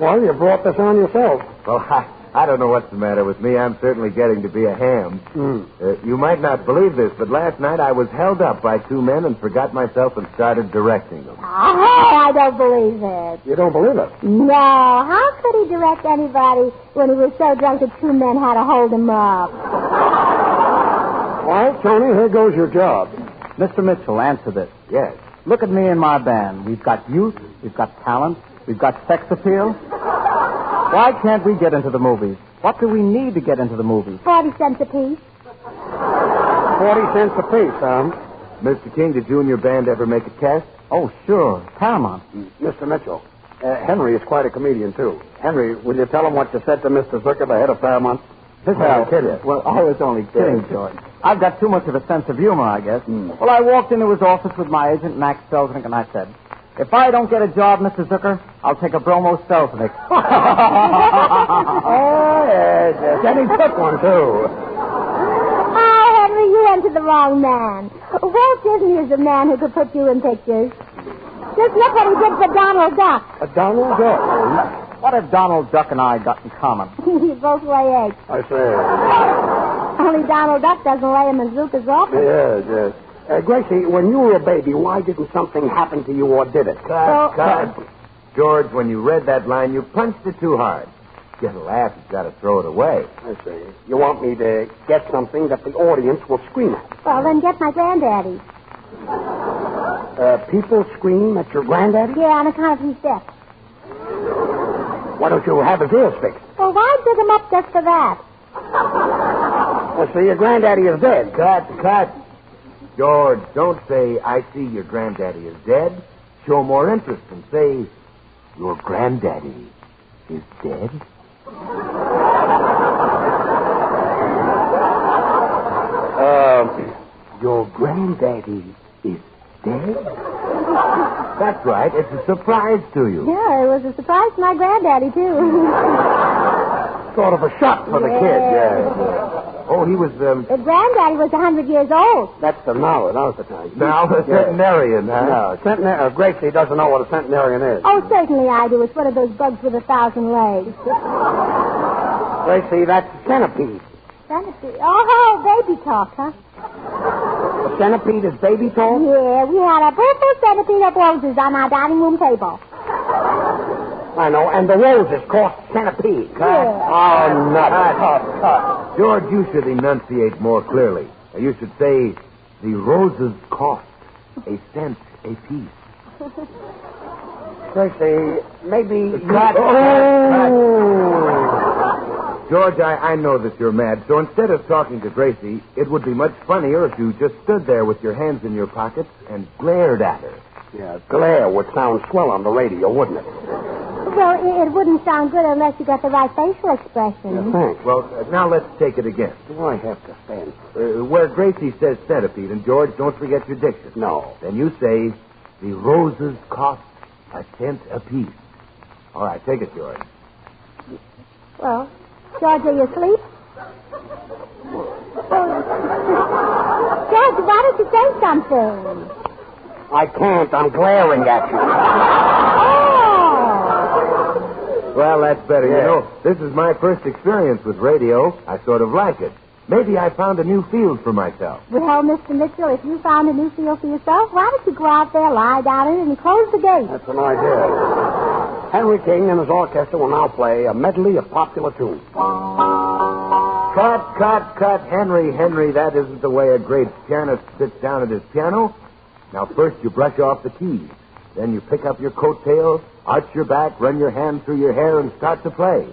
Well, you brought this on yourself. Well, I don't know what's the matter with me. I'm certainly getting to be a ham. You might not believe this, but last night I was held up by two men and forgot myself and started directing them. Oh, I don't believe it. You don't believe it? No. How could he direct anybody when he was so drunk that two men had to hold him up? Well, Tony, here goes your job. Mr. Mitchell, answer this. Yes. Look at me and my band. We've got youth, we've got talent, we've got sex appeal. Why can't we get into the movies? What do we need to get into the movies? 40 cents a piece. 40 cents a piece, huh? Mr. King, did you and your band ever make a test? Oh, sure. Paramount. Mr. Mitchell, Henry is quite a comedian, too. Henry, will you tell him what you said to Mr. Zucker, the head of Paramount? I'll tell you. Well, I was only kidding, George. I've got too much of a sense of humor, I guess. Well, I walked into his office with my agent, Max Selznick, and I said, if I don't get a job, Mr. Zucker, I'll take a Bromo Selznick. Oh, yes. And he took one, too. Oh, Henry, you went to the wrong man. Walt Disney is the man who could put you in pictures. Just look what he did for Donald Duck. Donald Duck? What have Donald Duck and I got in common? You both lay eggs. I say. Only Donald Duck doesn't lay them in Zucker's office. Yes. Gracie, when you were a baby, why didn't something happen to you or did it? Cut. George, when you read that line, you punched it too hard. Get a laugh, you've got to throw it away. I see. You want me to get something that the audience will scream at? Well, then get my granddaddy. People scream at your granddaddy? Yeah, on account of his death. Why don't you have his ears fixed? Well, why dig him up just for that? Well, see, your granddaddy is dead. Cut. George, don't say, I see your granddaddy is dead. Show more interest and say, your granddaddy is dead. Your granddaddy is dead? That's right. It's a surprise to you. Yeah, it was a surprise to my granddaddy, too. Sort of a shock for the kid, yeah. Oh, he was, His granddaddy was 100 years old. That's the now. Now's the time. Now a centenarian, huh? No, Gracie doesn't know what a centenarian is. Oh, certainly I do. It's one of those bugs with 1,000 legs. Gracie, that's a centipede. Centipede? Oh, baby talk, huh? A centipede is baby talk? Yeah, we had a beautiful centipede of roses on our dining room table. I know, and the roses cost centipede. Yeah. Oh, nuts. Cut. George, you should enunciate more clearly. You should say, the roses cost a cent a piece. Gracie, maybe... Cut. George, I know that you're mad, so instead of talking to Gracie, it would be much funnier if you just stood there with your hands in your pockets and glared at her. Yeah, glare would sound swell on the radio, wouldn't it? Well, it wouldn't sound good unless you got the right facial expression. Yeah, thanks. Well, now let's take it again. Do I have to stand? Where Gracie says centipede, and George, don't forget your diction. No. Then you say, the roses cost a cent apiece. All right, take it, George. Well, George, are you asleep? George, why don't you say something? I can't. I'm glaring at you. Well, that's better. Yeah. You know, this is my first experience with radio. I sort of like it. Maybe I found a new field for myself. Well, Mr. Mitchell, if you found a new field for yourself, why don't you go out there, lie down in it, and close the gate? That's an idea. Henry King and his orchestra will now play a medley of popular tunes. Cut. Henry, that isn't the way a great pianist sits down at his piano. Now, first you brush off the keys. Then you pick up your coattail, arch your back, run your hand through your hair, and start to play.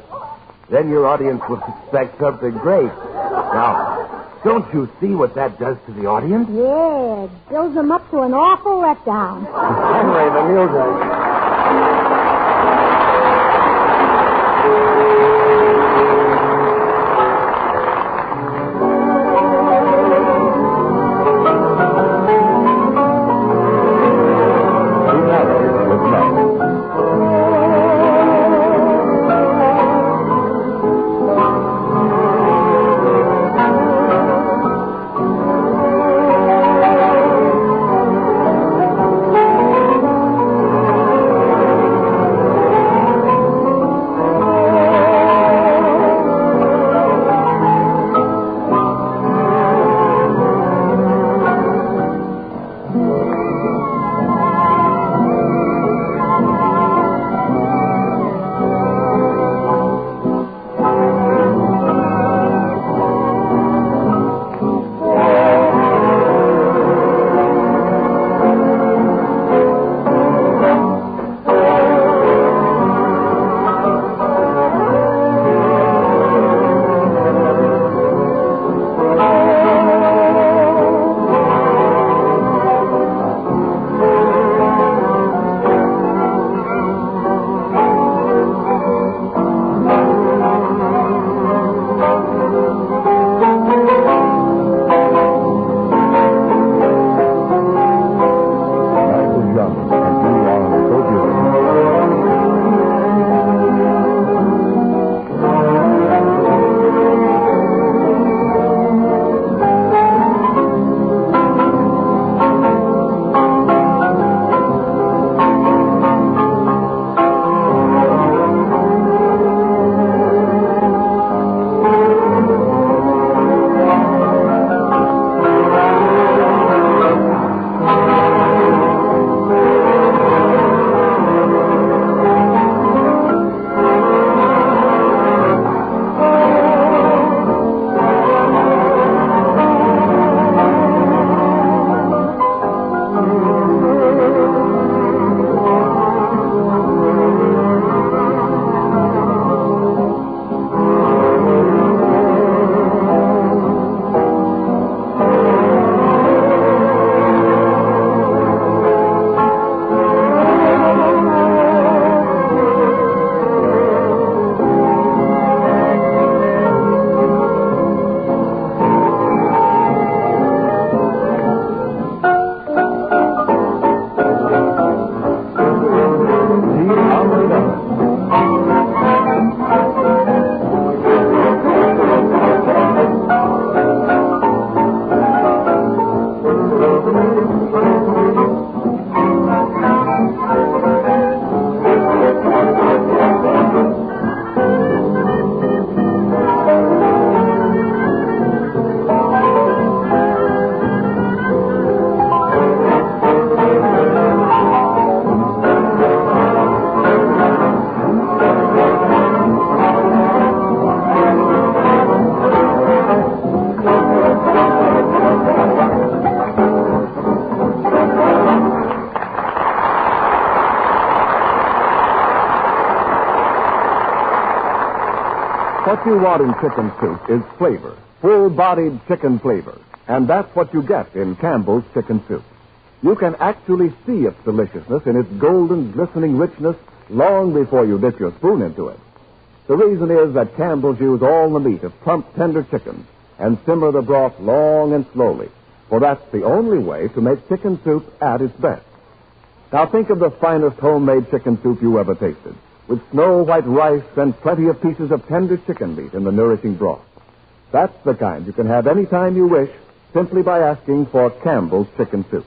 Then your audience will expect something great. Now, don't you see what that does to the audience? Yeah, it builds them up to an awful letdown. Henry, the music. What you want in chicken soup is flavor, full-bodied chicken flavor. And that's what you get in Campbell's chicken soup. You can actually see its deliciousness in its golden, glistening richness long before you dip your spoon into it. The reason is that Campbell's use all the meat of plump, tender chickens and simmer the broth long and slowly, for that's the only way to make chicken soup at its best. Now think of the finest homemade chicken soup you ever tasted, with snow-white rice and plenty of pieces of tender chicken meat in the nourishing broth. That's the kind you can have any time you wish, simply by asking for Campbell's chicken soup.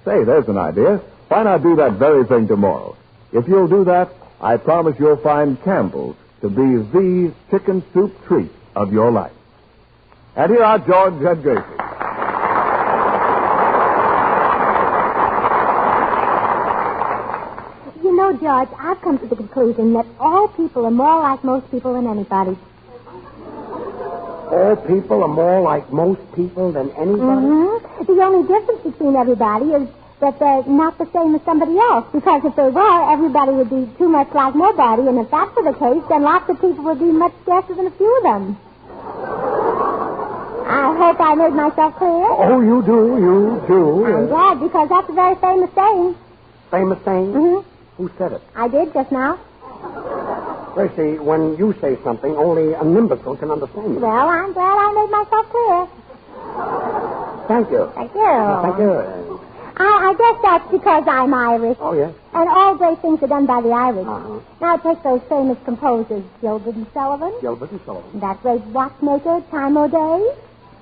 Say, there's an idea. Why not do that very thing tomorrow? If you'll do that, I promise you'll find Campbell's to be the chicken soup treat of your life. And here are George and Gracie. You know, George, I've come to the conclusion that all people are more like most people than anybody. All people are more like most people than anybody? Mm-hmm. The only difference between everybody is that they're not the same as somebody else. Because if they were, everybody would be too much like nobody. And if that were the case, then lots of people would be much scarcer than a few of them. I hope I made myself clear. Oh, you do. I'm glad, because that's a very famous saying. Famous saying? Mm-hmm. Who said it? I did just now. Gracie, when you say something, only an imbecile can understand you. Well, I'm glad I made myself clear. Thank you. Thank you. Thank you. I guess that's because I'm Irish. Oh, yes? And all great things are done by the Irish. Uh-huh. Now, take those famous composers, Gilbert and Sullivan. Gilbert and Sullivan. That great watchmaker, Time O'Day.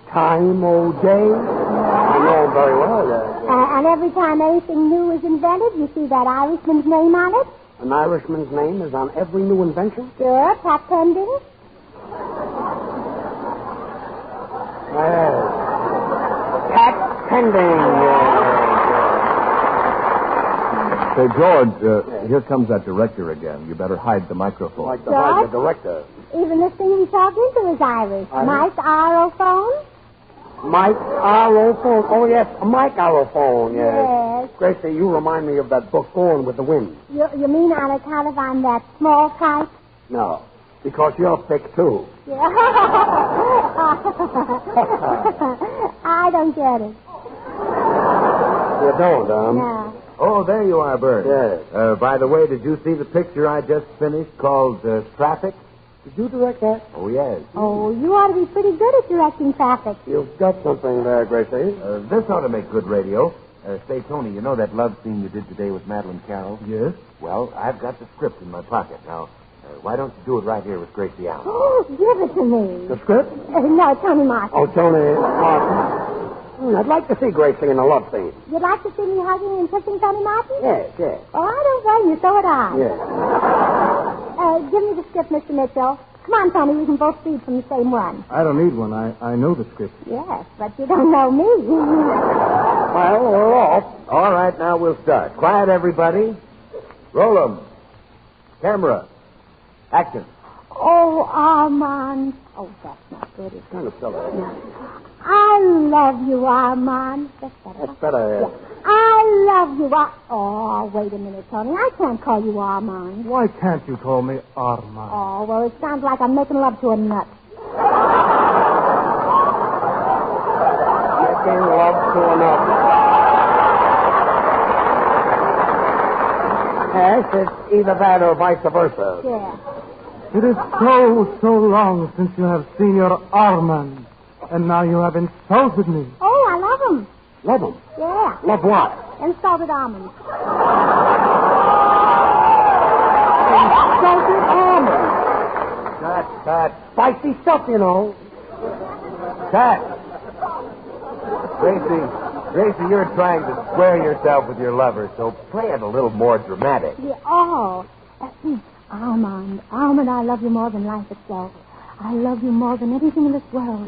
Time O'Day? I know him very well, yes. And every time anything new is invented, you see that Irishman's name on it. An Irishman's name is on every new invention? Sure, Pat Pending. Yes. Pat Pending. Say, George, here comes that director again. You better hide the microphone. Like to hide the director. Even this thing we talked into is Irish. Mike Aerophone. Mike Aerophone. Oh, yes, a Mike Aerophone, yes. Gracie, you remind me of that book, Going with the Wind. You mean on account of I'm that small type? No, because you're thick, too. Yeah. I don't get it. You don't, No. Oh, there you are, Bert. Yes. By the way, did you see the picture I just finished called Traffic? Did you direct that? Oh, yes. Oh, you ought to be pretty good at directing traffic. You've got something there, Gracie. This ought to make good radio. Say, Tony, you know that love scene you did today with Madeline Carroll? Yes? Well, I've got the script in my pocket. Now, why don't you do it right here with Gracie Allen? Oh, give it to me. The script? No, Tony Martin. Oh, Tony Martin. I'd like to see Gracie in a love scene. You'd like to see me hugging and kissing Tony Martin? Yes. Oh, I don't blame you. So would I. Yes. Give me the script, Mr. Mitchell. Come on, Tony. We can both read from the same one. I don't need one. I know the script. Yes, but you don't know me. Well, we're off. All right, now we'll start. Quiet, everybody. Roll 'em. Camera. Action. Oh, Armand. Oh, that's not good. It's kind of silly. No. I love you, Armand. That's better. That's better. Yeah. I love you. Oh, wait a minute, Tony. I can't call you Armand. Why can't you call me Armand? Oh, well, it sounds like I'm making love to a nut. Making love to another. Yes, it's either that or vice versa. Yeah. It is so long since you have seen your Armand. And now you have insulted me. Oh, I love him. Love him? Yeah. Love what? Insulted almonds. Insulted almonds. That spicy stuff, you know. Gracie, you're trying to square yourself with your lover, so play it a little more dramatic. Yeah. Oh. Armand, I love you more than life itself. I love you more than anything in this world.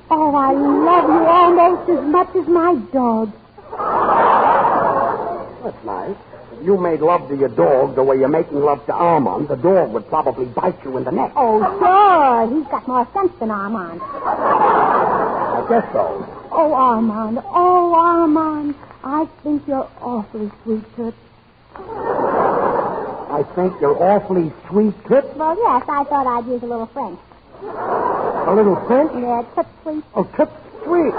Oh, I love you almost as much as my dog. That's nice. If you made love to your dog the way you're making love to Armand, the dog would probably bite you in the neck. Oh, sure. He's got more sense than Armand. I guess so. Oh, Armand. I think you're awfully sweet, Toots. I I think you're awfully sweet, Tip. Well, yes, I thought I'd use a little French. A little French? Yeah, Tip sweet. Oh, Tip sweet.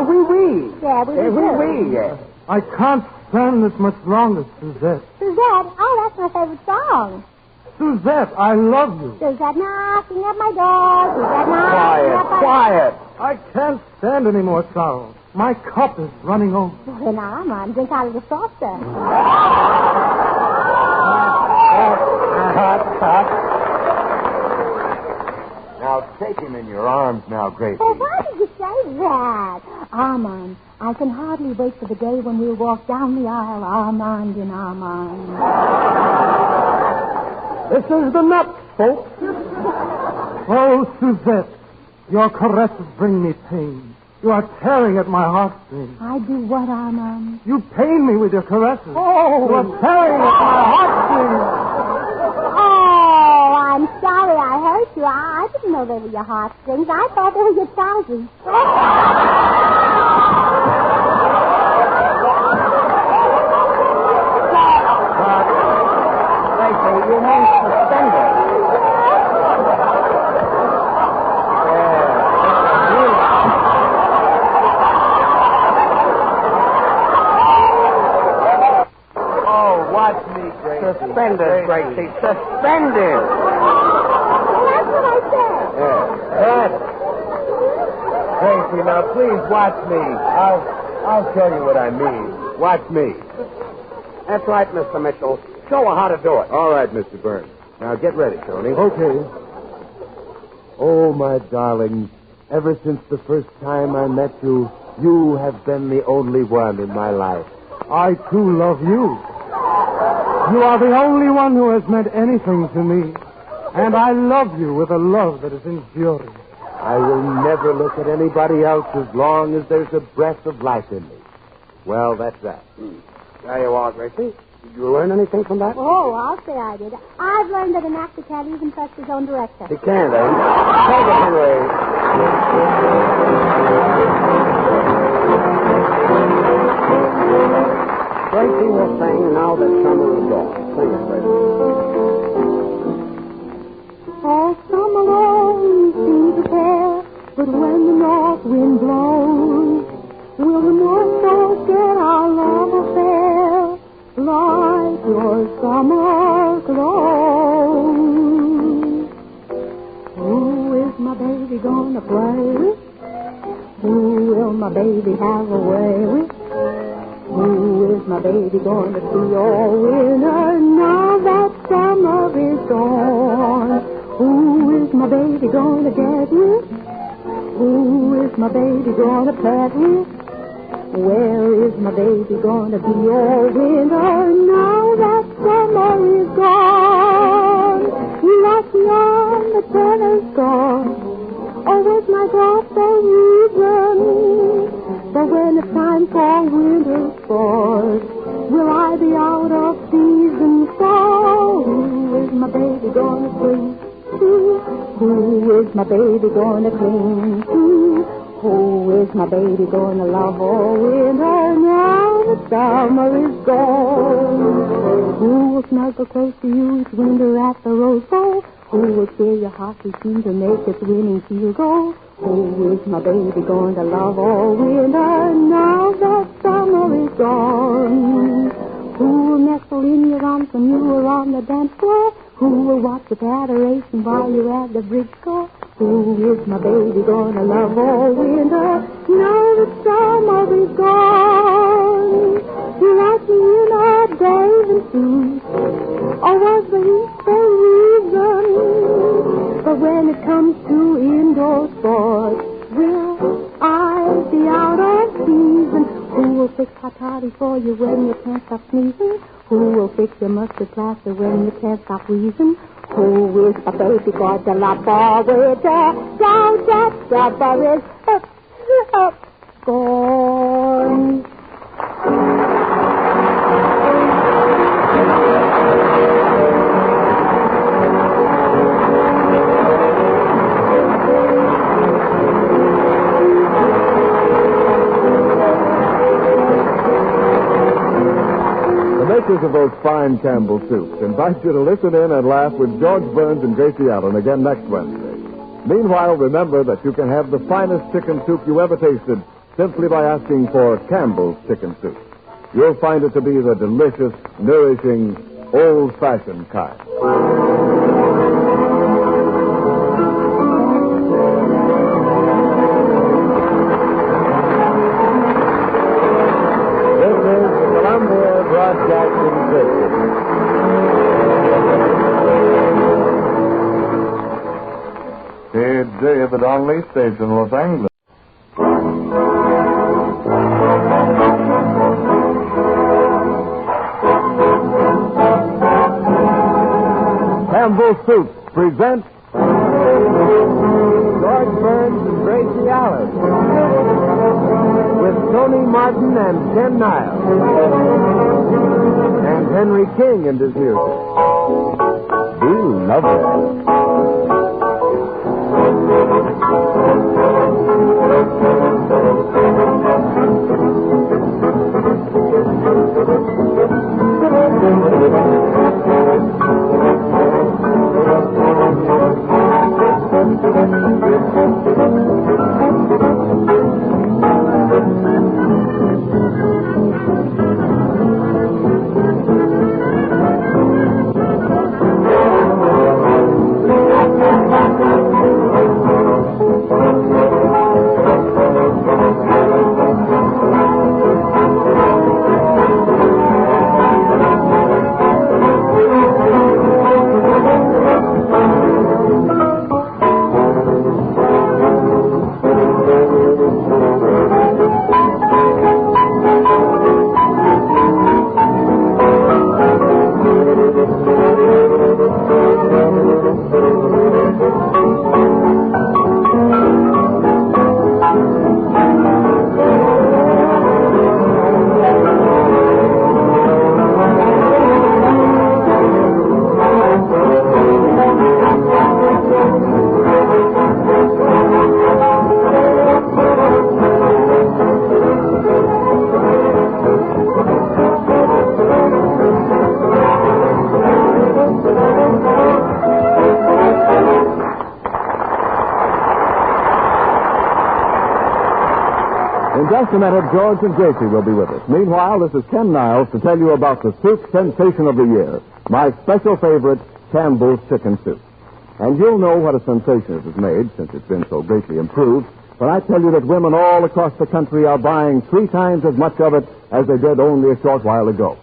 Oui, oui. Yeah, we Oui, oui, yeah. I can't stand this much longer, Suzette. Suzette? Oh, that's my favorite song. Suzette, I love you. Suzette knocking at my door. Suzette knocking at my Quiet. I can't stand any more sorrow. My cup is running over. Well, then I'm drink out of the saucer. Cut. Now take him in your arms now, Gracie. Oh, why did you say that? Armand, I can hardly wait for the day when we'll walk down the aisle, Armand and Armand. This is the nut, folks. Oh, Suzette, your caresses bring me pain. You are tearing at my heartstrings. I do what, Armand? You pain me with your caresses. Oh. You are tearing at my heartstrings. Oh, I'm sorry I hurt you. I didn't know they were your heartstrings. I thought they were your trousers. You mean suspended. Oh, watch me, Gracie. Suspended, Gracie. Suspended. That's what I said. Cut. Gracie, now please watch me. I'll show you what I mean. Watch me. That's right, Mr. Mitchell. Show her how to do it. All right, Mr. Burns. Now get ready, Tony. Okay. Oh, my darling, ever since the first time I met you, you have been the only one in my life. I, too, love you. You are the only one who has meant anything to me. And I love you with a love that is enduring. I will never look at anybody else as long as there's a breath of life in me. Well, that's that. There you are, Gracie. Did you learn anything from that? Oh, I'll say I did. I've learned that an actor can't even trust his own director. He can't, eh? Take it, Henry. Gracie will sing Now That Summer Is Gone. Sing it, Gracie. All summer long we seem to care, but when the north wind blows, will the North Shore get our love affair like your summer clothes? Who is my baby gonna play with? Who will my baby have a way with? Who is my baby gonna be all winter now that summer is gone? Who is my baby gonna get with? Who is my baby gonna pet with? Where is my baby gonna be all winter now that summer is gone? Like on the tennis court, oh, with my glass of reason. But when it's time for winter sport, will I be out of season? So who is my baby gonna cling to? Who is my baby gonna cling to? Who is my baby gonna love all winter now the summer is gone? Who will snuggle close to you each winter at the Rose Bowl? Who will cheer your hockey team to make its winning field goal? Who is my baby going to love all winter now that summer is gone? Who will nestle in your arms when you are on the dance floor? Who will watch with adoration while you're at the bridge score? Who is my baby going to love all winter now that summer is gone? You like me in our bathing suit, or was the heat the reason? But when it comes to indoor sports, will I be out of season? Who will fix hot toddy for you when you can't stop sneezing? Who will fix your mustard plaster when you can't stop wheezing? Who is my baby going to love all winter? Down that summer is gone. To make makers of those fine Campbell soups invite you to listen in and laugh with George Burns and Gracie Allen again next Wednesday. Meanwhile, remember that you can have the finest chicken soup you ever tasted simply by asking for Campbell's Chicken Soup. You'll find it to be the delicious, nourishing, old-fashioned kind. This is the Columbia Broadcasting System. David Onley, station Los Angeles. Campbell Soup presents George Burns and Gracie Allen with Tony Martin and Ken Niles and Henry King and his music. Ooh, lovely. In just a minute, George and Gracie will be with us. Meanwhile, this is Ken Niles to tell you about the soup sensation of the year, my special favorite, Campbell's Chicken Soup. And you'll know what a sensation it has made, since it's been so greatly improved, when I tell you that women all across the country are buying 3 times as much of it as they did only a short while ago.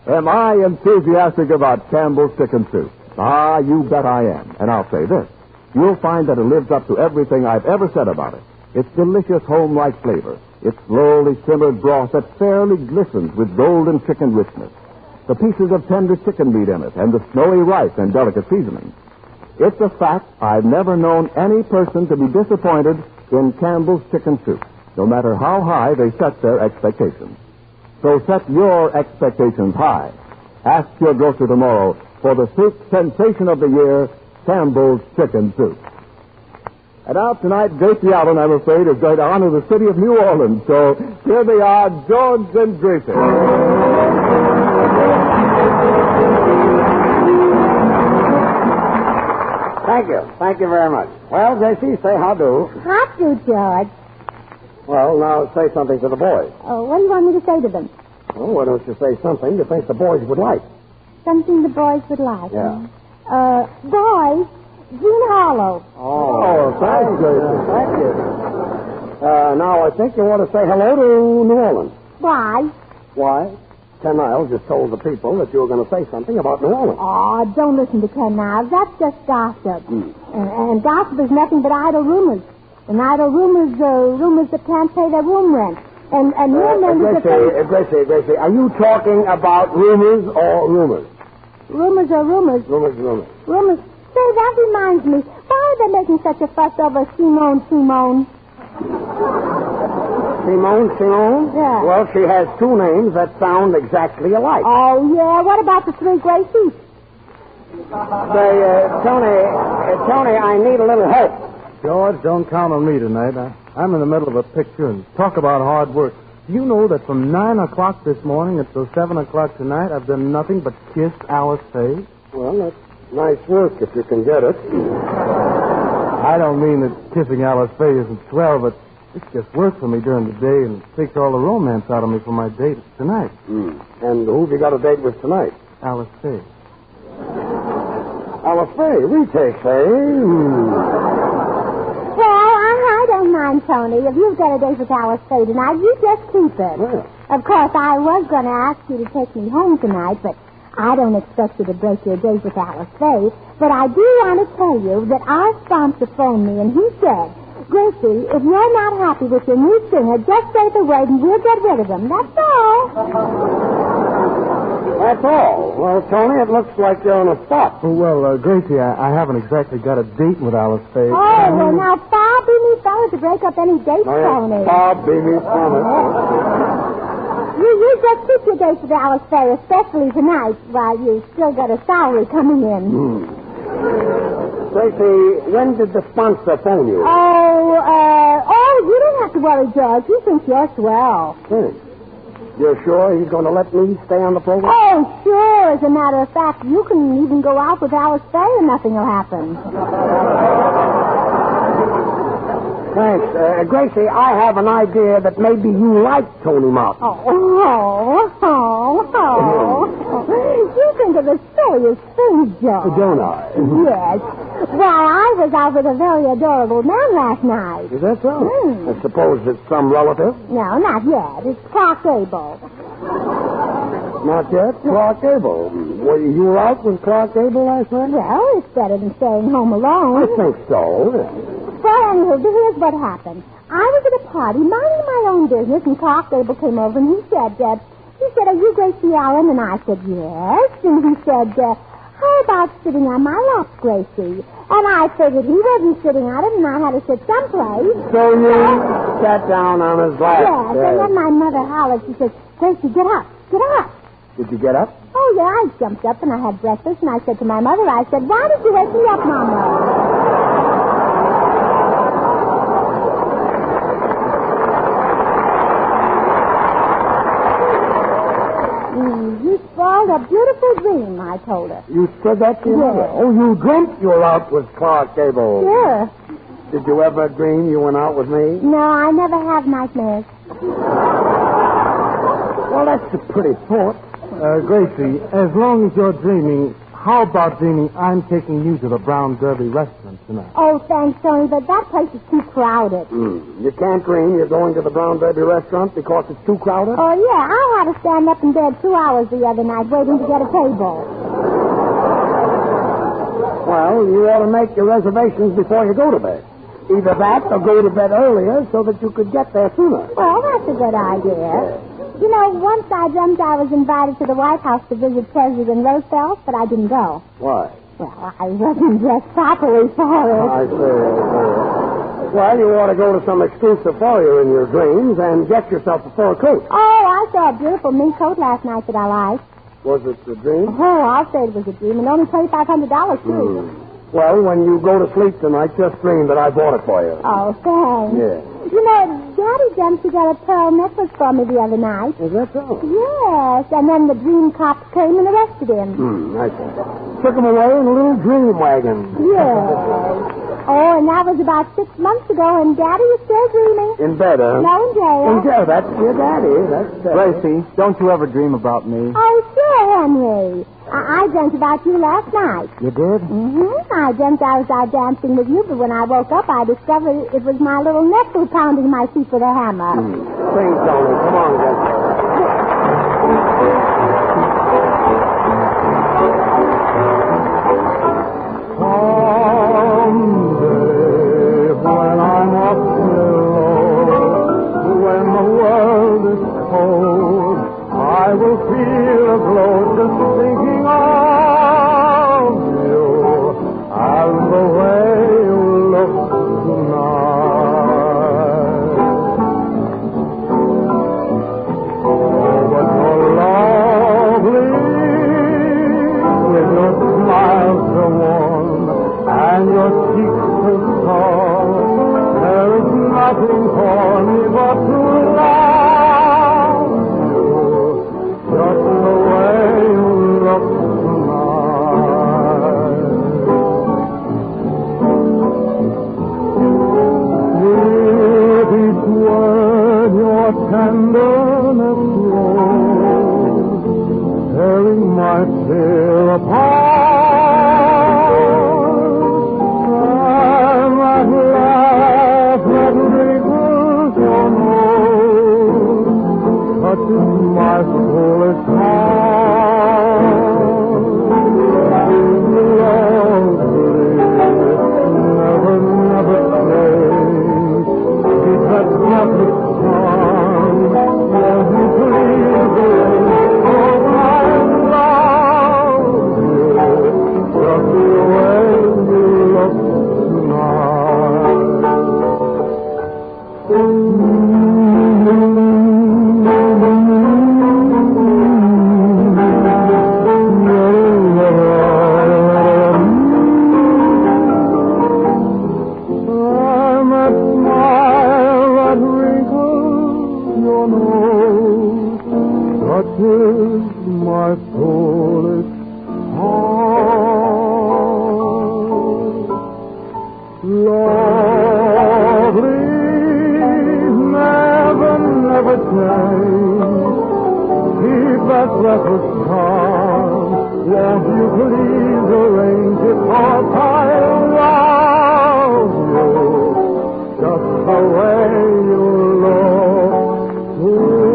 Am I enthusiastic about Campbell's Chicken Soup? Ah, you bet I am. And I'll say this. You'll find that it lives up to everything I've ever said about it. Its delicious home-like flavor, its slowly simmered broth that fairly glistens with golden chicken richness, the pieces of tender chicken meat in it, and the snowy rice and delicate seasonings. It's a fact I've never known any person to be disappointed in Campbell's Chicken Soup, no matter how high they set their expectations. So set your expectations high. Ask your grocer tomorrow for the soup sensation of the year, Campbell's Chicken Soup. And now tonight, Gracie Allen, I'm afraid, is going to honor the city of New Orleans. So here they are, George and Gracie. Thank you. Thank you very much. Well, Gracie, say how do. How do, George? Well, now say something to the boys. Oh, what do you want me to say to them? Well, why don't you say something you think the boys would like? Something the boys would like. Yeah. Boys, Gene Harlow. Oh, thanks, Gracie. Thank you. Now, I think you want to say hello to New Orleans. Why? Why? Ken Niles just told the people that you were going to say something about New Orleans. Oh, don't listen to Ken Niles. That's just gossip. And gossip is nothing but idle rumors. And idle rumors are rumors that can't pay their room rent. And rumors Gracie, are you talking about rumors or rumors? Rumors are rumors. Rumors. Rumors. Say, that reminds me. Why are they making such a fuss over Simone? Simone? Yeah. Well, she has 2 names that sound exactly alike. Oh, yeah. What about the 3 Gracies? Say, Tony, I need a little help. George, don't count on me tonight. I'm in the middle of a picture, and talk about hard work. Do you know that from 9 o'clock this morning until 7 o'clock tonight, I've done nothing but kiss Alice Faye? Well, that's nice work if you can get it. I don't mean that kissing Alice Faye isn't swell, but it's just work for me during the day and takes all the romance out of me for my date tonight. And who've you got a date with tonight? Alice Faye. Alice Faye, retake Faye. Well, I don't mind, Tony. If you've got a date with Alice Faye tonight, you just keep it. Well. Of course, I was going to ask you to take me home tonight, but I don't expect you to break your date with Alice Faye. But I do want to tell you that our sponsor phoned me, and he said, Gracie, if you're not happy with your new singer, just say the word and we'll get rid of him. That's all. That's all. Well, Tony, it looks like you're on a spot. Oh, well, Gracie, I haven't exactly got a date with Alice Faye. Oh, well, now, far be me fellas to break up any date, Tony. Far be me from it. You just keep your date with Alice Faye, especially tonight, while you still got a salary coming in. Gracie, when did the sponsor phone you? Oh, you don't have to worry, George. He thinks you're swell. Hey, you're sure he's going to let me stay on the program? Oh, sure. As a matter of fact, you can even go out with Alice Faye and nothing will happen. Thanks. Gracie, I have an idea that maybe you like Tony Martin. You think of the silliest things, George. Don't I? Yes. Why, I was out with a very adorable man last night. Is that so? I suppose it's some relative? No, not yet. It's Clark Gable. Not yet? Clark Gable. Well, you were out with Clark Gable last night? Well, it's better than staying home alone. I think so. Well, anyway, here's what happened. I was at a party, minding my own business, and Clark Gable came over and he said, are you Gracie Allen? And I said, yes. And he said, how about sitting on my lap, Gracie? And I figured he wasn't sitting on it, and I had to sit someplace. So you sat down on his lap? Yes, and then my mother hollered. She said, Gracie, get up, get up. Did you get up? Oh, yeah, I jumped up, and I had breakfast, and I said to my mother, why did you wake me up, Mama? You spoiled a beautiful dream, I told her. You said that to your mother? Oh, you dreamt you were out with Clark Gable. Sure. Did you ever dream you went out with me? No, I never have nightmares. Well, that's a pretty thought. Gracie, as long as you're dreaming, how about dreaming I'm taking you to the Brown Derby restaurant tonight? Oh, thanks, Tony, but that place is too crowded. You can't dream you're going to the Brown Derby restaurant because it's too crowded? Oh, yeah, I had to stand up in bed 2 hours the other night waiting to get a table. Well, you ought to make your reservations before you go to bed. Either that or go to bed earlier so that you could get there sooner. Well, that's a good idea. You know, once I dreamt I was invited to the White House to visit President Roosevelt, but I didn't go. Why? Well, I wasn't dressed properly for it. I see. Well, you ought to go to some exclusive foyer in your dreams and get yourself a fur coat. Oh, I saw a beautiful mink coat last night that I liked. Was it a dream? Oh, I'll say it was a dream, and only $2,500, too. Well, when you go to sleep tonight, just dream that I bought it for you. Oh, thanks. Yeah. You know, Daddy Dempsey got a pearl necklace for me the other night. Is that so? Yes, and then the dream cops came and arrested him. I see. Took him away in a little dream wagon. Yes. Oh, and that was about 6 months ago, and Daddy is still dreaming. In bed, huh? No, in jail. In jail, that's your daddy. That's Gracie, don't you ever dream about me? Oh, sure, Henry. I dreamt about you last night. You did? Mm-hmm. I dreamt I was out dancing with you, but when I woke up, I discovered it was my little nephew pounding my feet with a hammer. Sing, Tony. Come on, Jester. Someday, when I'm up below, when the world is cold, I will feel a glow just thinking of you and the way you look tonight. Oh, but you're lovely My foolish heart, lovely, never change. Keep that reckless charm. Won't you please arrange it, 'cause I love you just the way you look tonight.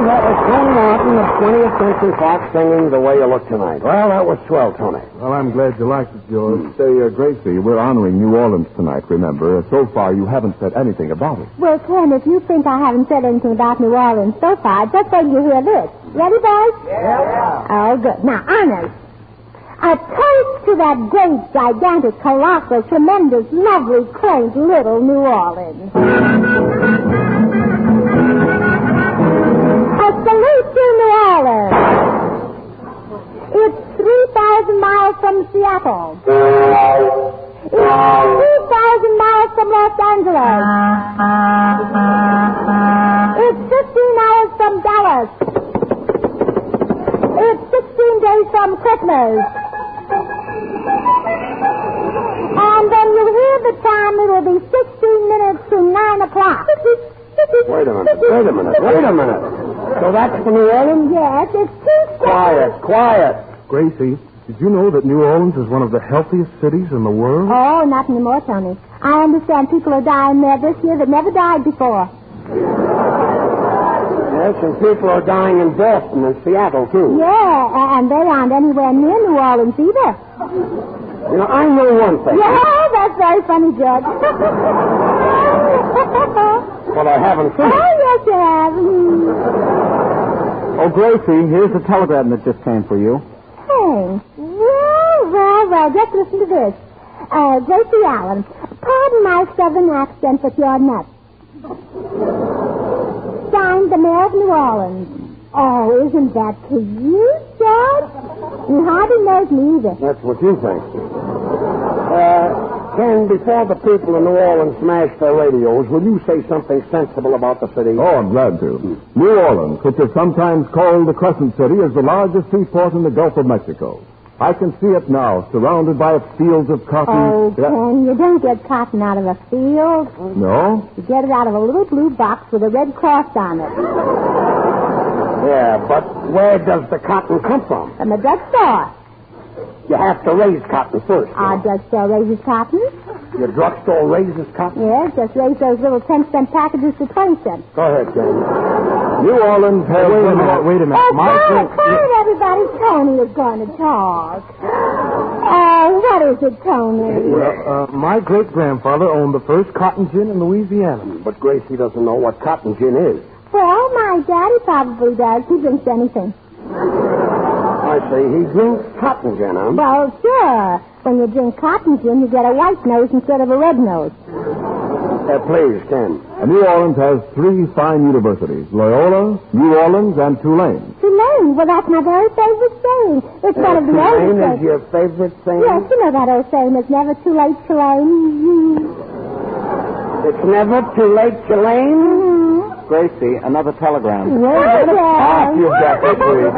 That was Tony Martin of 20th Century Fox singing The Way You Look Tonight. Well, that was swell, Tony. Well, I'm glad you liked it, George. Say, Gracie, we're honoring New Orleans tonight, remember. So far, you haven't said anything about it. Well, Ken, if you think I haven't said anything about New Orleans so far, just wait till you hear this. Ready, boys? Yeah. Oh, good. Now, honors. A toast to that great, gigantic, colossal, tremendous, lovely, quaint little New Orleans. A salute to New Orleans. It's 3,000 miles from Seattle. It's 2,000 miles from Los Angeles. It's 15 hours from Dallas. It's 16 days from Christmas. And when you hear the time, it will be 16 minutes to 9 o'clock. Wait a minute. So that's for New Orleans? Yes, it's 2 seconds. Quiet. Gracie, did you know that New Orleans is one of the healthiest cities in the world? Oh, not anymore, Tony. I understand people are dying there this year that never died before. Yes, and people are dying in Boston and Seattle, too. Yeah, and they aren't anywhere near New Orleans either. You know, I know one thing. Yeah, that's very funny, Judge. Well, I haven't seen it. Oh, yes, you have. Oh, Gracie, here's a telegram that just came for you. Hey, well, just listen to this. Gracie Allen, pardon my southern accent, but you're nuts. Signed, the Mayor of New Orleans. Oh, isn't that cute, Judge? He hardly knows me either. That's what you think. Ken, before the people in New Orleans smash their radios, will you say something sensible about the city? Oh, I'm glad to. New Orleans, which is sometimes called the Crescent City, is the largest seaport in the Gulf of Mexico. I can see it now, surrounded by its fields of cotton. Oh, Ken, you don't get cotton out of a field. No? You get it out of a little blue box with a red cross on it. Yeah, but where does the cotton come from? From the drugstore. You have to raise cotton first. Our drugstore raises cotton. Your drugstore raises cotton? Yes, just raise those little 10-cent packages to 20 cents. Go ahead, Ken. New Orleans has... Wait a minute. Oh, quiet, everybody. Tony is going to talk. Oh, what is it, Tony? Well, my great-grandfather owned the first cotton gin in Louisiana. But Gracie doesn't know what cotton gin is. Well, my daddy probably does. He drinks anything. I say he drinks cotton gin, huh? Well, sure. When you drink cotton gin, you get a white nose instead of a red nose. Please, Ken. New Orleans has 3 fine universities, Loyola, New Orleans, and Tulane. Tulane? Well, that's my very favorite saying. It's one of the oldest Tulane sayings. is your favorite saying? Yes, you know that old saying, it's never too late, Tulane. It's never too late, Tulane? Mm-hmm. Gracie, another telegram. Well, you got it, please.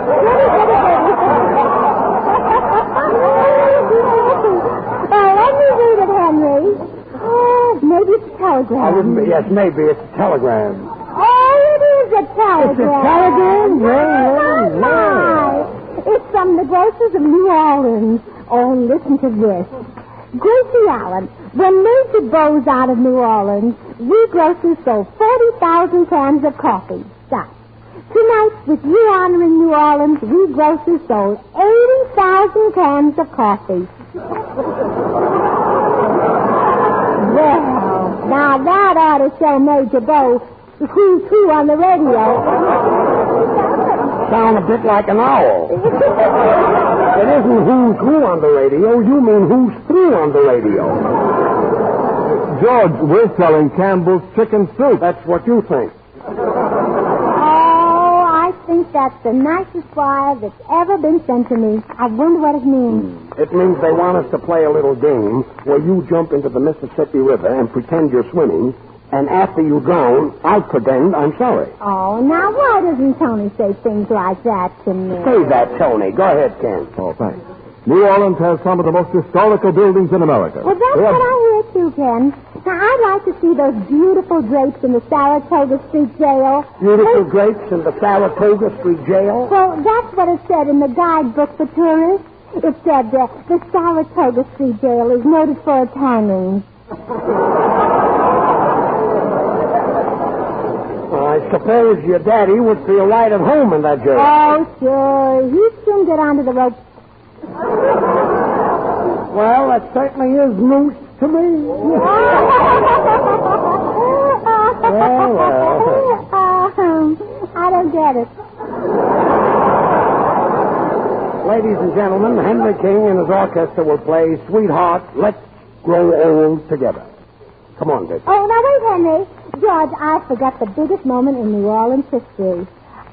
Let me read it, Henry. Oh, maybe it's a telegram. Yes, maybe it's a telegram. Oh, it is a telegram. It's a telegram? Yeah. It's from the grocers of New Orleans. Oh, listen to this. Gracie Allen, when Major Bowes out of New Orleans, we grocers sold 40,000 cans of coffee. Stop. Tonight, with you honoring New Orleans, we grocers sold 80,000 cans of coffee. Well, now that ought to show Major Bo who's who on the radio. Sound a bit like an owl. It isn't who's who on the radio. You mean who's through on the radio. George, we're selling Campbell's chicken soup. That's what you think. Oh, I think that's the nicest wire that's ever been sent to me. I wonder what it means. It means they want us to play a little game where you jump into the Mississippi River and pretend you're swimming, and after you drown, I pretend I'm sorry. Oh, now why doesn't Tony say things like that to me? Say that, Tony. Go ahead, Ken. Oh, thanks. New Orleans has some of the most historical buildings in America. Well, that's what I hear, too, Ken. Now, I'd like to see those beautiful drapes in the Saratoga Street Jail. Beautiful drapes in the Saratoga Street Jail? Well, that's what it said in the guidebook for tourists. It said the Saratoga Street Jail is noted for its hangings. I suppose your daddy would feel right at home in that jail. Oh, sure. He'd soon get onto the rope. Well, that certainly is news to me. I don't get it. Ladies and gentlemen, Henry King and his orchestra will play Sweetheart, Let's Grow Old Together. Come on, Gracie. Oh, now wait, Henry. George, I forgot the biggest moment in New Orleans history.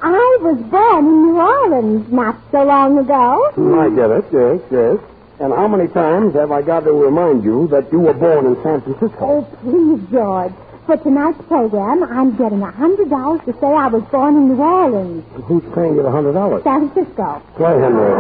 I was born in New Orleans not so long ago. I get it, yes. And how many times have I got to remind you that you were born in San Francisco? Oh, please, George. For tonight's program, I'm getting $100 to say I was born in New Orleans. Who's paying you the $100? San Francisco. Play, Henry.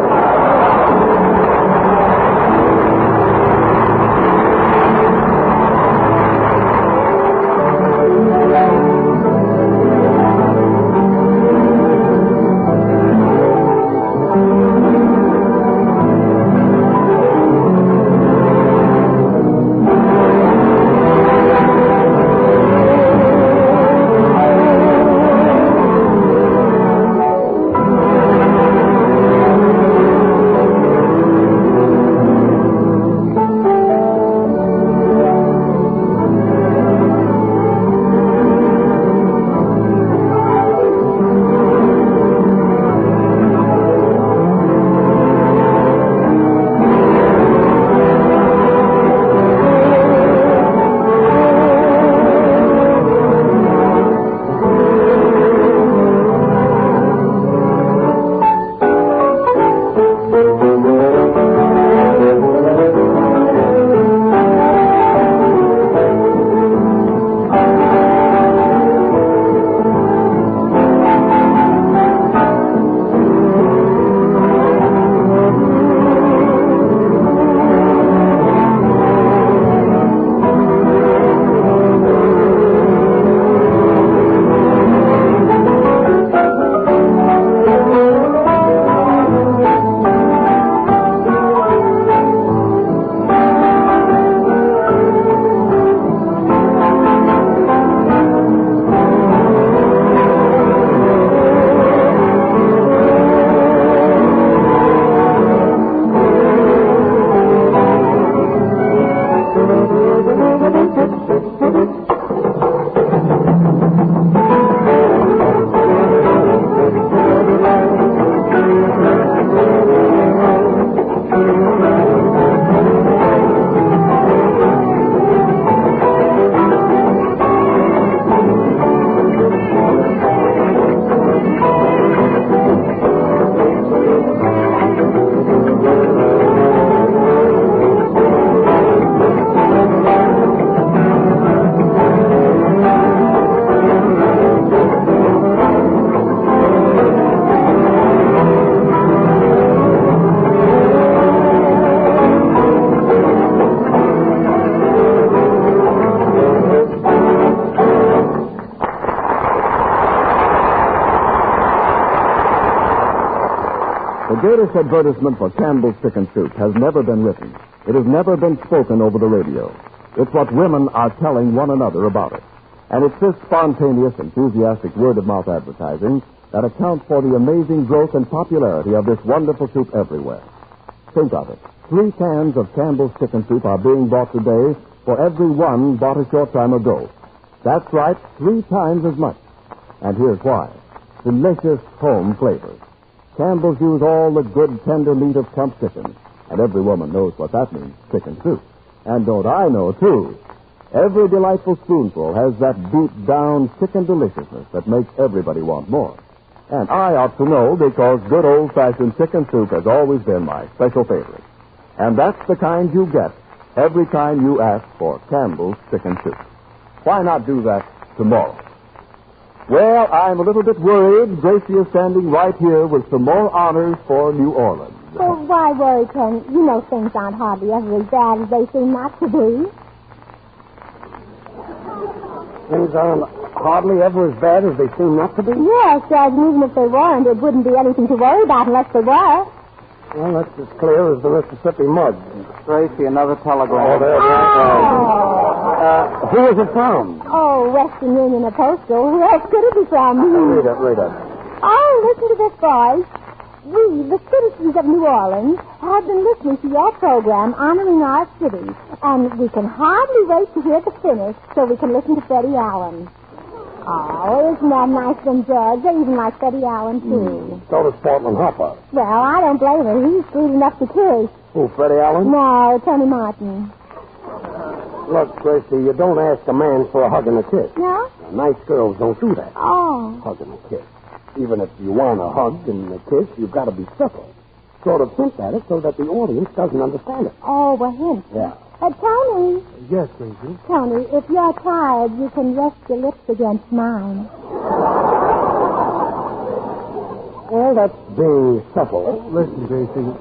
The greatest advertisement for Campbell's Chicken Soup has never been written. It has never been spoken over the radio. It's what women are telling one another about it. And it's this spontaneous, enthusiastic word-of-mouth advertising that accounts for the amazing growth and popularity of this wonderful soup everywhere. Think of it. 3 cans of Campbell's Chicken Soup are being bought today for for every one bought a short time ago. That's right, 3 times as much. And here's why. Delicious home flavors. Campbell's use all the good, tender meat of plump chicken. And every woman knows what that means, chicken soup. And don't I know, too? Every delightful spoonful has that deep-down chicken deliciousness that makes everybody want more. And I ought to know because good old-fashioned chicken soup has always been my special favorite. And that's the kind you get every time you ask for Campbell's chicken soup. Why not do that tomorrow? Well, I'm a little bit worried. Gracie is standing right here with some more honors for New Orleans. Well, why worry, Ken? You know things aren't hardly ever as bad as they seem not to be. Things aren't hardly ever as bad as they seem not to be? Yes, Judge, and even if they weren't, it wouldn't be anything to worry about unless they were. Well, that's as clear as the Mississippi mud. Gracie, another telegram. Oh, there. Who is it from? Oh, Western Union or Postal. Who else could it be from? Read it. Oh, listen to this, boys. We, the citizens of New Orleans, have been listening to your program honoring our city, and we can hardly wait to hear the finish so we can listen to Betty Allen. Oh, isn't that nice of them, George? They even like Betty Allen, too. So does Portland Hopper. Well, I don't blame her. He's sweet enough to kiss. Who, Freddie Allen? No, Tony Martin. Look, Gracie, you don't ask a man for a hug and a kiss. No? Nice girls don't do that. Oh. Hug and a kiss. Even if you want a hug and a kiss, you've got to be subtle. Sort of hint at it so that the audience doesn't understand it. Oh, a hint. Yeah. Tony. Yes, Gracie. Tony, if you're tired, you can rest your lips against mine. Well, that's being subtle. Listen, Gracie,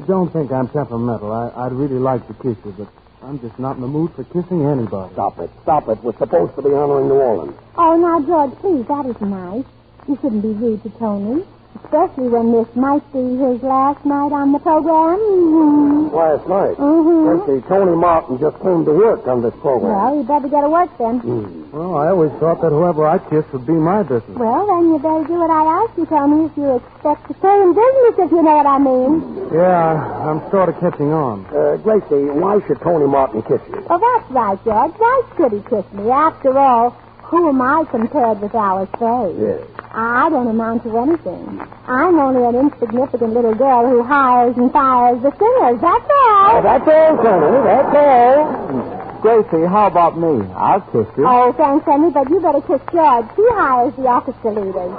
don't think I'm temperamental. I'd really like to kiss you, but I'm just not in the mood for kissing anybody. Stop it. We're supposed to be honoring New Orleans. Oh, now, George, please, that isn't nice. You shouldn't be rude to Tony, especially when this might be his last night on the program. Mm-hmm. Last night? Mm-hmm. Gracie, Tony Martin just came to work on this program. Well, you better get to work then. Well, I always thought that whoever I kissed would be my business. Well, then you better do what I ask you, Tony, if you expect to stay in business, if you know what I mean. Yeah, I'm sort of catching on. Gracie, why should Tony Martin kiss you? Well, that's right, George. Why should he kiss me? After all, who am I compared with Alice Faye? Yes. I don't amount to anything. I'm only an insignificant little girl who hires and fires the singers. That's all. Oh, that's all, Tony. That's all. Gracie, how about me? I'll kiss you. Oh, thanks, Henry, but you better kiss George. He hires the orchestra leaders.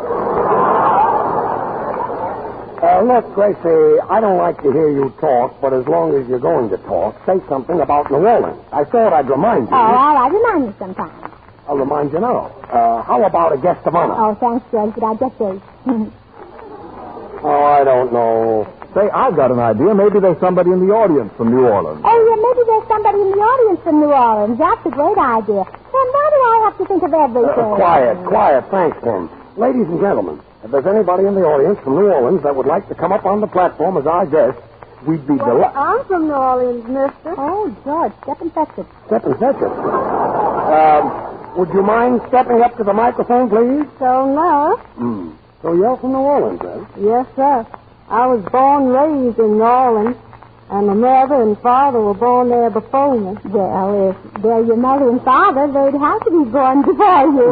Look, Gracie, I don't like to hear you talk, but as long as you're going to talk, say something about New Orleans. I thought I'd remind you. Oh, all right. Remind me sometime. I'll remind you now. How about a guest of honor? Oh, thanks, George, but I just did. Oh, I don't know. Say, I've got an idea. Maybe there's somebody in the audience from New Orleans. Oh, yeah, maybe there's somebody in the audience from New Orleans. That's a great idea. And why do I have to think of everything? Quiet. Thanks, Tim. Ladies and gentlemen, if there's anybody in the audience from New Orleans that would like to come up on the platform as our guest, we'd be delighted. I'm from New Orleans, mister. Oh, George, step and fetch it. Step and fetch it. Would you mind stepping up to the microphone, please? So, no. So you're from New Orleans, then? Yes, sir. I was born and raised in New Orleans, and my mother and father were born there before me. Well, if they're your mother and father, they'd have to be born before you.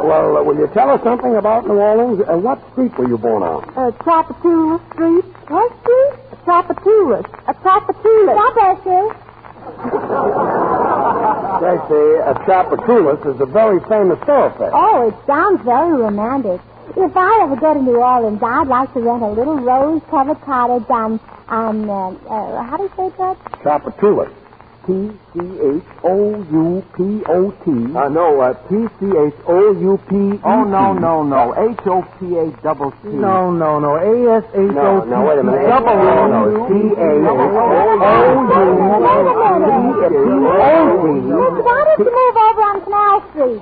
Well, will you tell us something about New Orleans? What street were you born on? Tropatula Street. What street? Tropatula. Tropatula. Stop, Esther. Gracie, Tropatulus is a very famous thoroughfare. Oh, it sounds very romantic. If I ever go to New Orleans, I'd like to rent a little rose-covered cottage on how do you say that? Tropatulus. T-C-H-O-U-P-O-T. T-C-H-O-U-P. Oh, no. H-O-P-A-C-C. No. A-S-H-O-P. No, wait a minute. T-A-H-O-U-P-O-T. Why don't you move over on Canal Street?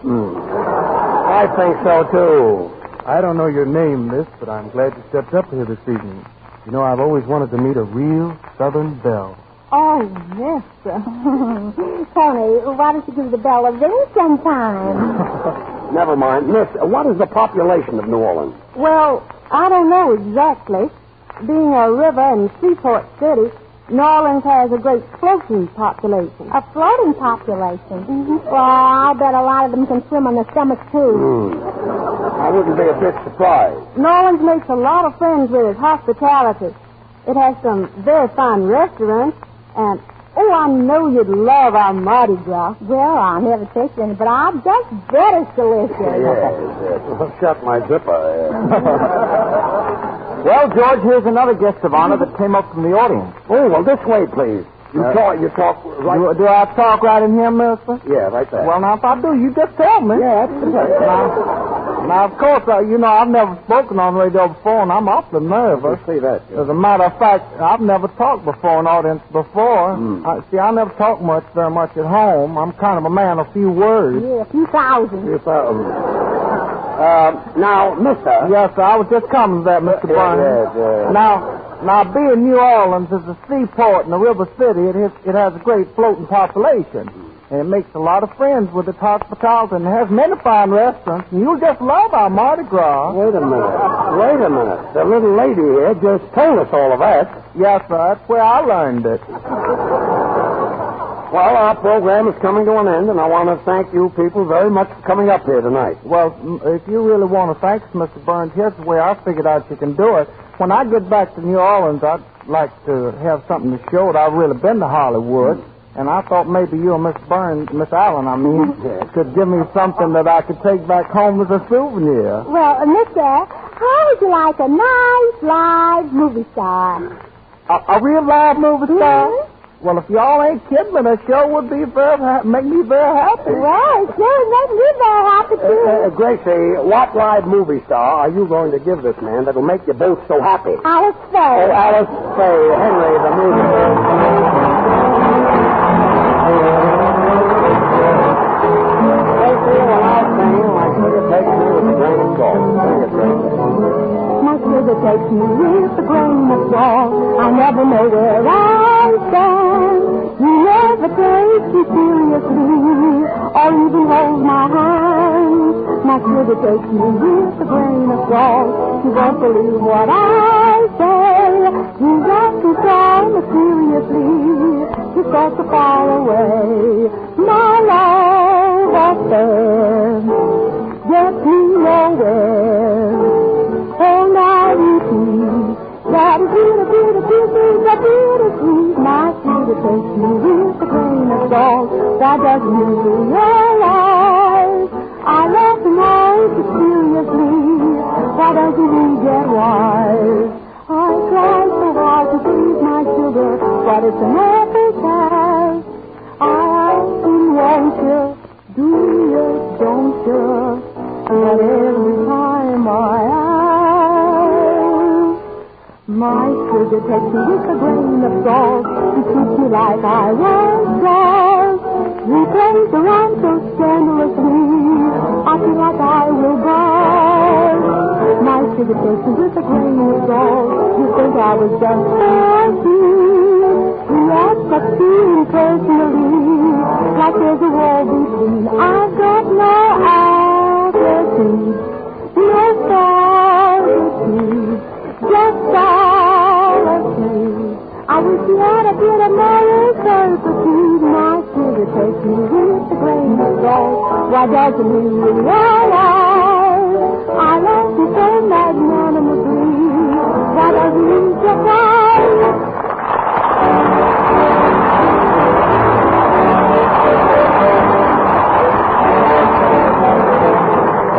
I think so, too. I don't know your name, miss, but I'm glad you stepped up here this evening. You know, I've always wanted to meet a real Southern belle. Oh, yes. Tony, why don't you give the bell a ring sometime? Never mind. Miss, what is the population of New Orleans? Well, I don't know exactly. Being a river and seaport city, New Orleans has a great floating population. A floating population? Mm-hmm. Well, I bet a lot of them can swim on their stomachs, too. I wouldn't be a bit surprised. New Orleans makes a lot of friends with its hospitality. It has some very fine restaurants, and, I know you'd love our Mardi Gras. Well, I never tasted any, but I just bet it's delicious. Yes. Shut my zipper. Well, George, here's another guest of honor that came up from the audience. Oh, well, this way, please. You talk right... Do I talk right in here, mister? Yeah, right there. Well, now, if I do, you just tell me. Yeah, that's right. Now, of course, I've never spoken on radio before, and I'm awfully nervous. I see that. As a matter of fact, I've never talked before an audience before. I never talk very much at home. I'm kind of a man of few words. Yeah, a few thousand. Now, mister... Yes, sir, I was just coming to that, Mr. Burns. Yes. Now, being New Orleans is a seaport and a river city, it has a great floating population. And it makes a lot of friends with its hospitality and has many fine restaurants. And you'll just love our Mardi Gras. Wait a minute. The little lady here just told us all of that. Yes, sir. That's where I learned it. Well, our program is coming to an end, and I want to thank you people very much for coming up here tonight. Well, if you really want to thank us, Mr. Burns, here's the way I figured out you can do it. When I get back to New Orleans, I'd like to have something to show that I've really been to Hollywood. And I thought maybe you and Miss Allen, could give me something that I could take back home as a souvenir. Well, mister, how would you like a nice live movie star? A real live movie star? Mm-hmm. Well, if y'all ain't kidding me, the show would be make me very happy. Well, it sure would make me very happy, too. Gracie, what live movie star are you going to give this man that'll make you both so happy? Alice Faye. Oh, Alice Faye, Henry, the movie. My sugar takes me with a grain of salt. I never know where I stand. You never take me seriously or even hold my hand. My sugar takes me with a grain of salt. You won't believe what I say. You got to try me seriously. You've got to fall away. My love affair. Get me nowhere. Oh, now you see that is beautiful. My sugar takes me with a grain of salt. Why doesn't you realize I love him all so seriously? Why doesn't he get wise? I try so hard to please my sugar, but it's an epic task. I ask him, won't you? Do you, don't you? But every time I ask, my sugar takes me with a grain of salt. He treats me like I was lost. He plays around so scandalously, I feel like I will burst. My sugar takes me with a grain of salt. You think I was just 13. He acts up to me personally, like there's a wall between. I've got no no solitude, just solitude. I wish you had a bit of moral certitude. My sugar takes me with a grain of salt. Why doesn't he realize I love you so magnanimously? Why doesn't he surprise?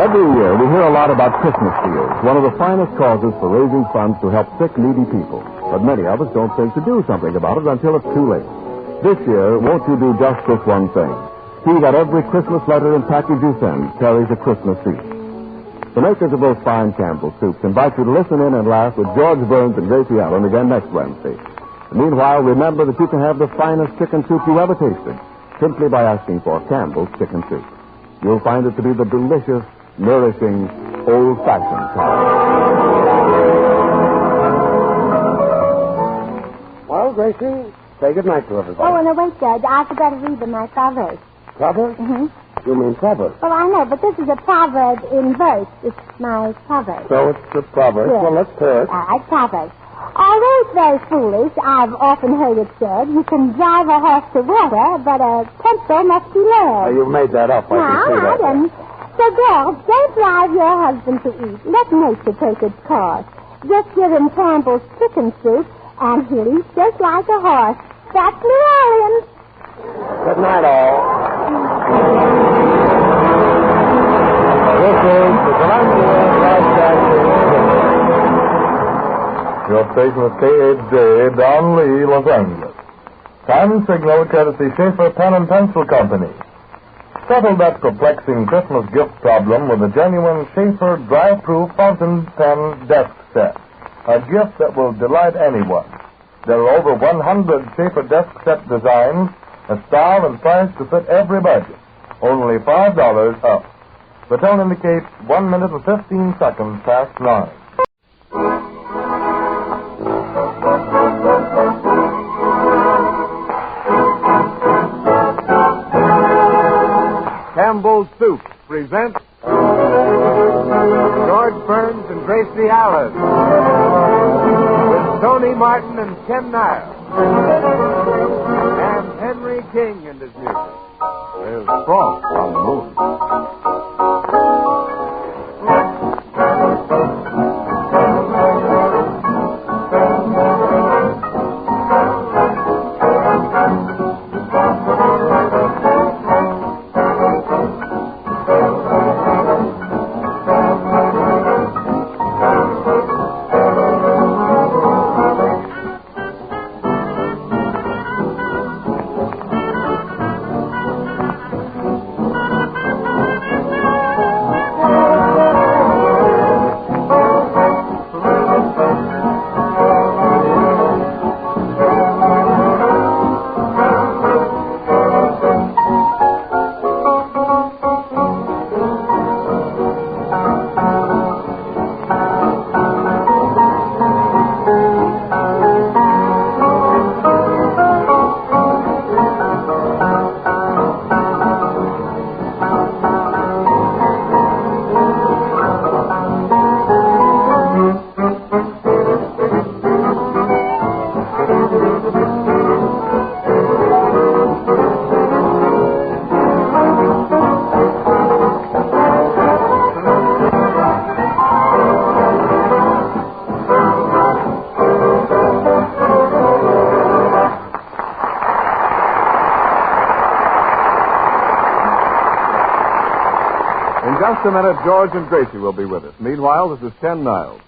Every year, we hear a lot about Christmas fields, one of the finest causes for raising funds to help sick, needy people. But many of us don't think to do something about it until it's too late. This year, won't you do just this one thing? See that every Christmas letter and package you send carries a Christmas seed. The makers of those fine Campbell soups invite you to listen in and laugh with George Burns and Gracie Allen again next Wednesday. And meanwhile, remember that you can have the finest chicken soup you ever tasted simply by asking for Campbell's Chicken Soup. You'll find it to be the delicious, nourishing, old-fashioned kind. Well, Gracie, say good night to everybody. Oh, and wait, Judge. I forgot to read them my proverbs. Proverbs? Mm-hmm. You mean proverbs? Well, I know, but this is a proverb in verse. It's my proverb. So it's a proverb. Yes. Well, let's hear it. All right, proverbs. Although it's very foolish, I've often heard it said, you can drive a horse to water, but a pencil must be lead. You made that up. I can see I that. didn't. So, girls, don't drive your husband to eat. Let nature take its course. Just give him Campbell's chicken soup, and he'll eat just like a horse. That's New Orleans. Good night, all. This is the Columbia Broadcasting System. Your station is KHJ, Don Lee, Los Angeles. Time signal courtesy Schaefer Pen and Pencil Company. Settle that perplexing Christmas gift problem with a genuine Schaefer dry-proof fountain pen desk set. A gift that will delight anyone. There are over 100 Schaefer desk set designs, a style and price to fit every budget. Only $5 up. The tone indicates 1 minute and 15 seconds past 9. Campbell's Soup presents George Burns and Gracie Allen with Tony Martin and Ken Niles and Henry King and his music. There's Frost on the movie. Just a minute, George and Gracie will be with us. Meanwhile, this is Ken Niles.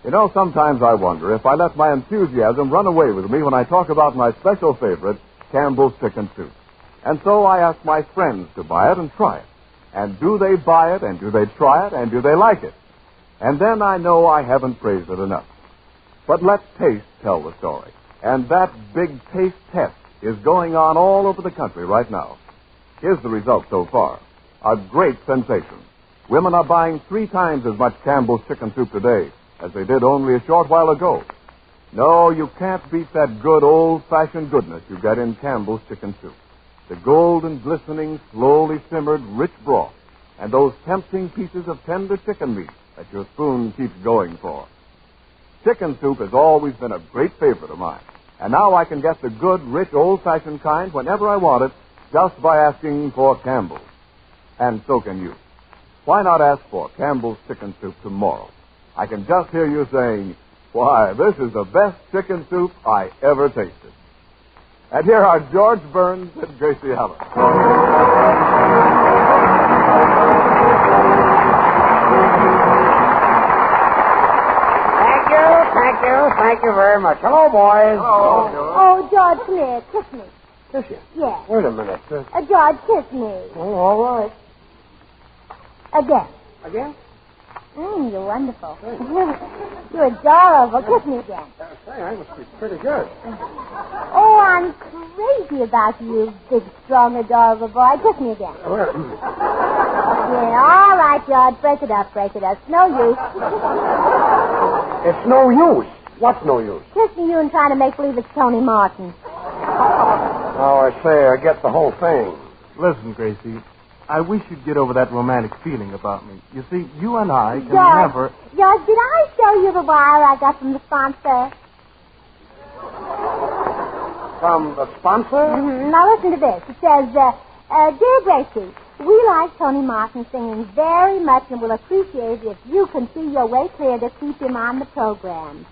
You know, sometimes I wonder if I let my enthusiasm run away with me when I talk about my special favorite, Campbell's Chicken Soup. And so I ask my friends to buy it and try it. And do they buy it, and do they try it, and do they like it? And then I know I haven't praised it enough. But let taste tell the story. And that big taste test is going on all over the country right now. Here's the result so far. A great sensation. Women are buying 3 times as much Campbell's Chicken Soup today as they did only a short while ago. No, you can't beat that good old-fashioned goodness you get in Campbell's Chicken Soup. The golden, glistening, slowly simmered, rich broth, and those tempting pieces of tender chicken meat that your spoon keeps going for. Chicken soup has always been a great favorite of mine, and now I can get the good, rich, old-fashioned kind whenever I want it just by asking for Campbell's. And so can you. Why not ask for Campbell's Chicken Soup tomorrow? I can just hear you saying, "Why, this is the best chicken soup I ever tasted." And here are George Burns and Gracie Allen. Thank you very much. Hello, boys. Hello. Oh, George, come here. Kiss me. Kiss you? Yeah. Wait a minute. George, kiss me. Oh, all right. Again. Again? You're wonderful. You're adorable. Kiss me again. Say, I must be pretty good. Oh, I'm crazy about you, big, strong, adorable boy. Kiss me again. Yeah, all right, George. Break it up. It's no use. It's no use. What's no use? Kissing you and trying to make believe it's Tony Martin. Oh, I say, I get the whole thing. Listen, Gracie, I wish you'd get over that romantic feeling about me. You see, you and I can George, never... George, did I show you the wire I got from the sponsor? from the sponsor? Mm-hmm. Now listen to this. It says, Dear Gracie, we like Tony Martin singing very much and will appreciate it if you can see your way clear to keep him on the program.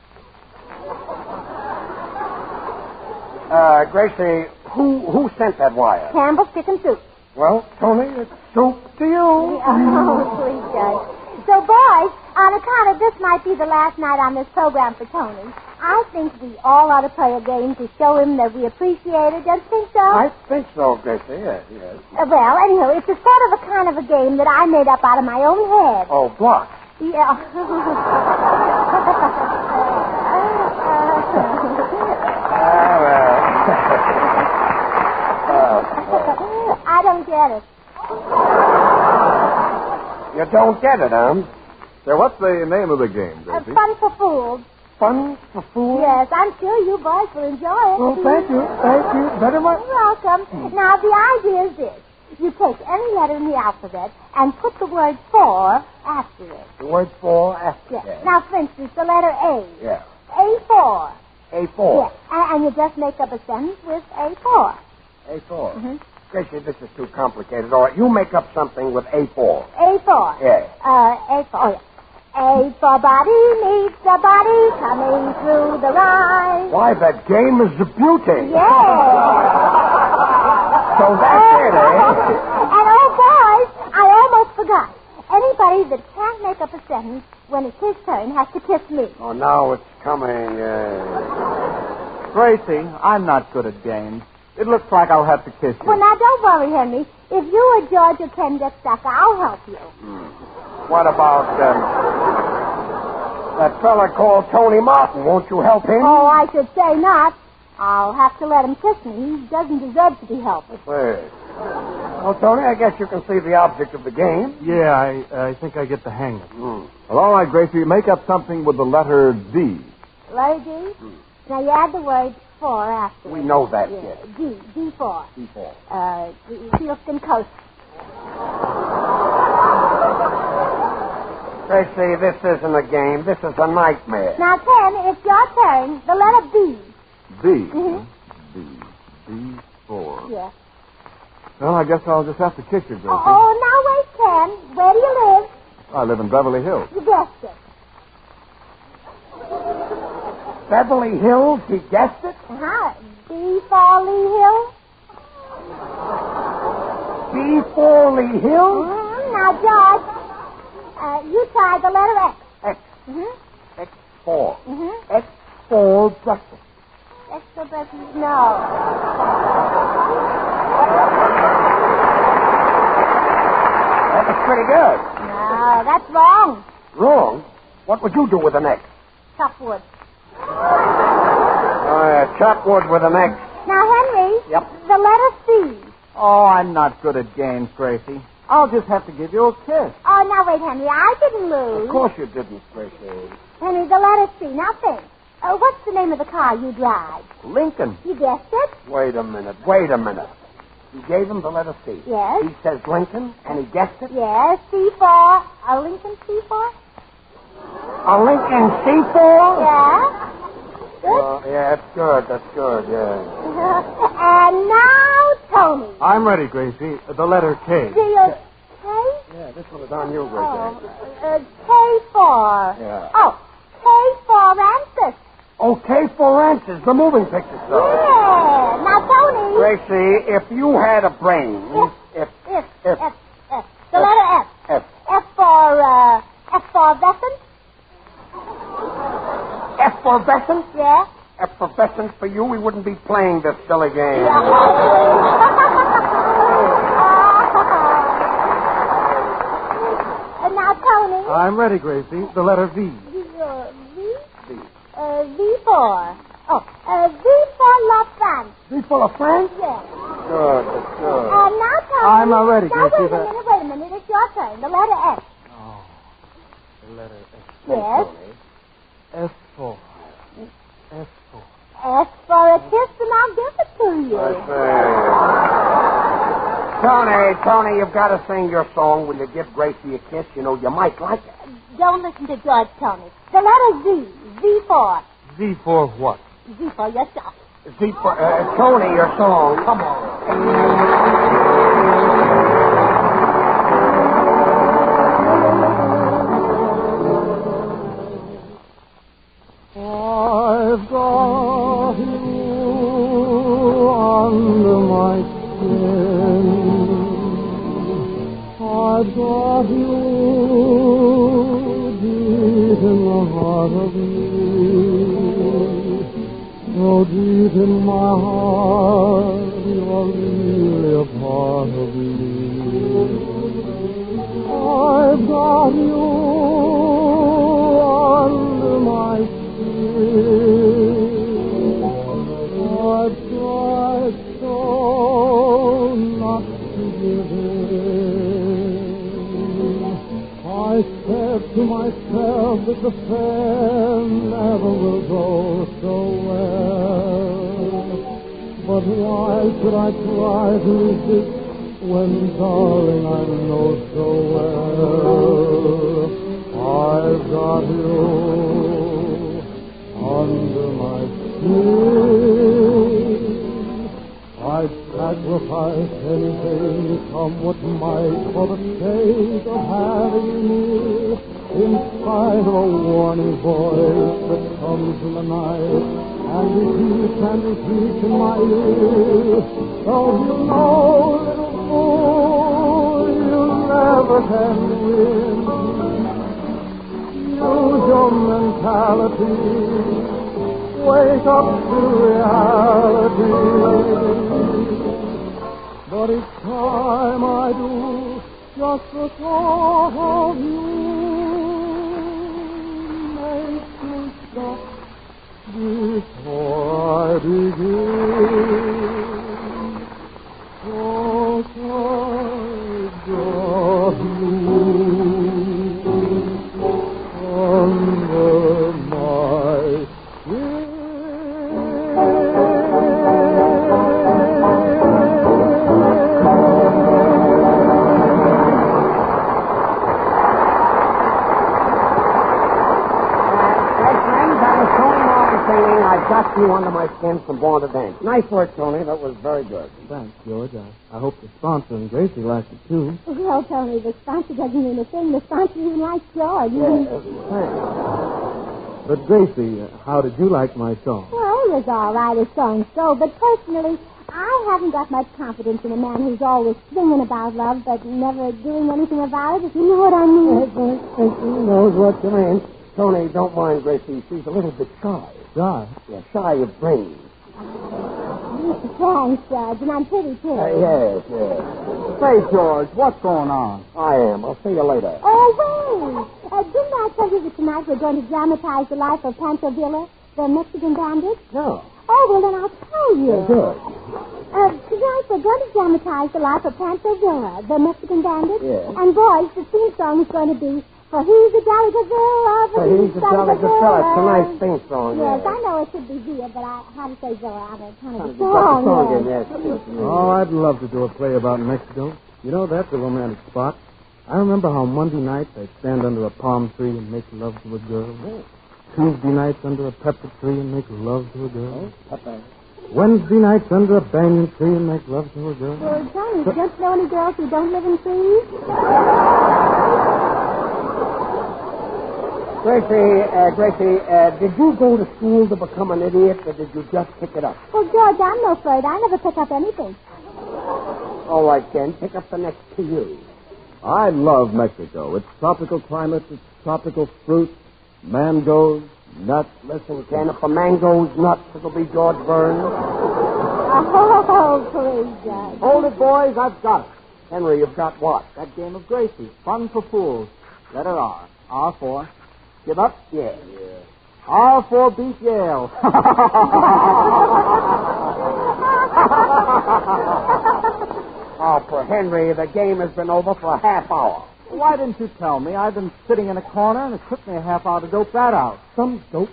Gracie, who sent that wire? Campbell's Chicken Soup. Well, Tony, it's soup to you. Oh, please, Judge. So, boys, on account of this might be the last night on this program for Tony, I think we all ought to play a game to show him that we appreciate it. Don't you think so? I think so, Gracie, yes. Well, anyhow, it's a sort of a kind of a game that I made up out of my own head. Oh, block. Yeah. I don't get it. You don't get it, huh? So what's the name of the game, Gracie? Fun for Fools. Fun for Fools? Yes, I'm sure you boys will enjoy it. Oh, thank you. Thank you very much. You're welcome. Now, the idea is this. You take any letter in the alphabet and put the word for after it. The word for after it? Yes. Now, for instance, the letter A. Yeah. A4. A4? Yes. And you just make up a sentence with A4. A4? Mm-hmm. Gracie, this is too complicated. All right, you make up something with A4. A4? Yeah. A4, oh, yeah. A for body meets the body coming through the rhyme. Why, that game is a beauty. Yeah. So that's it, eh? And oh, boys, I almost forgot. Anybody that can't make up a sentence when it's his turn has to kiss me. Oh, now it's coming. Gracie, I'm not good at games. It looks like I'll have to kiss you. Well, now, don't worry, Henry. If you or George or Ken get stuck, I'll help you. What about that fella called Tony Martin? Won't you help him? Oh, I should say not. I'll have to let him kiss me. He doesn't deserve to be helped. Well, Tony, I guess you can see the object of the game. Yeah, I think I get the hang of it. Well, all right, Gracie, make up something with the letter D. Letter D? Now, you add the word for after it. We know that, yeah. yes. D4. D4. Sealskin Coast. Gracie, this isn't a game. This is a nightmare. Now, Ken, it's your turn. The letter B. B. Mm-hmm. B4. Yeah. Well, I guess I'll just have to kiss you, Gracie. Oh, now wait, Ken. Where do you live? I live in Beverly Hills. You guessed it. Beverly Hills? He guessed it? Uh-huh. B for Lee Hill. B for Lee Hill? Now, George, you try the letter X. X. Mm-hmm. X4. Mm-hmm. X for breakfast. X for breakfast? No. That was pretty good. No, that's wrong. Wrong? What would you do with an X? Chop wood. Chop wood with an X. Now, Henry. Yep. The letter C. Oh, I'm not good at games, Gracie. I'll just have to give you a kiss. Oh, now wait, Henry. I didn't lose. Of course you didn't, Gracie. Henry, the letter C. Now think. What's the name of the car you drive? Lincoln. You guessed it? Wait a minute. You gave him the letter C. Yes. He says Lincoln, and he guessed it? Yes, C4. A Lincoln C4? A Lincoln C4? Yeah. Good? Yeah, that's good, yeah. And now, Tony. I'm ready, Gracie. The letter K. Do you... K? Yeah, this one is on you, Gracie. K4. Yeah. Oh, K for Rancis. Oh, K for Rancis, the moving picture star. Yeah. Now, Tony. Gracie, if you had a brain... F. The letter F. F. F for Vesson? F for Besson? Yeah. F for Besson for you, we wouldn't be playing this silly game. And now, Tony. I'm ready, Gracie. The letter V. V? V4. Oh, V for La France. V for La France? Yeah. Good. And now, Tony. I'm ready, Now, Gracie. wait a minute. It's your turn. The letter S. Oh, the letter S. Yes. S4. S for a kiss, and I'll give it to you. Tony, you've got to sing your song when you give Gracie a kiss. You know, you might like it. Don't listen to George, Tony. The letter Z. Z for. Z for what? Z for yourself. Tony, your song. Come on. I've got you under my skin. I've got you deep in the heart of me. So deep in my heart, you're really a part of me. I've got you under my skin. I've tried so not to give in. I said to myself that the affair never will go so well. But why should I try to resist when, darling, I know so well I've got you under my skin? I'd sacrifice anything, come what might, for the sake of having you near, in spite of a warning voice that comes in the night and repeats in my ear. Don't you know, little fool, you never can win. Use your mentality. Wake up to reality. But each time I do, just the thought of you makes me stop before I begin. 'Cause I've got you under my skin. I've got you under my skin from Born to Dance. Nice work, Tony. That was very good. Thanks, George. I hope the sponsor and Gracie likes it, too. Well, Tony, the sponsor doesn't mean a thing. The sponsor even likes George. But, Gracie, how did you like my song? Well, it was all right as songs go, but personally, I haven't got much confidence in a man who's always singing about love but never doing anything about it, if you know what I mean. He knows what you mean. Tony, don't mind Gracie. She's a little bit shy. Shy? Yeah, shy of brains. Thanks, Judge, and I'm pretty, too. Yes. Say, George, what's going on? I am. I'll see you later. Oh, wait. Didn't I tell you that tonight we're going to dramatize the life of Poncho Villa, the Mexican bandit? No. Oh, well, then I'll tell you. Good. Tonight we're going to dramatize the life of Poncho Villa, the Mexican bandit. Yes. And, boys, the theme song is going to be For He's a Jolly Gazilla, for he's a Jolly Gazilla. It's a nice theme song. Yes, I know it should be Zia, but I had to say Zilla out of kind of a song. song. Yes. Oh, I'd love to do a play about Mexico. You know, that's a romantic spot. I remember how Monday night they stand under a palm tree and make love to a girl. Tuesday nights under a pepper tree and make love to a girl. Wednesday nights under a banyan tree and make love to a girl. Well, Johnny, don't you know any girls who don't live in trees? Gracie, did you go to school to become an idiot, or did you just pick it up? Well, George, I'm no afraid. I never pick up anything. All right, Ken, pick up the next to you. I love Mexico. Its tropical climate, its tropical fruit, mangoes, nuts. Listen, Ken, if a mango's nuts, it'll be George Burns. Oh, please, Judge. Hold it, boys. I've got it. Henry, you've got what? That game of Gracie. Fun for fools. Letter R. R for... Give up? Yeah. R for beat Yale. Oh, for Henry, the game has been over for a half hour. Why didn't you tell me? I've been sitting in a corner, and it took me a half hour to dope that out. Some dope.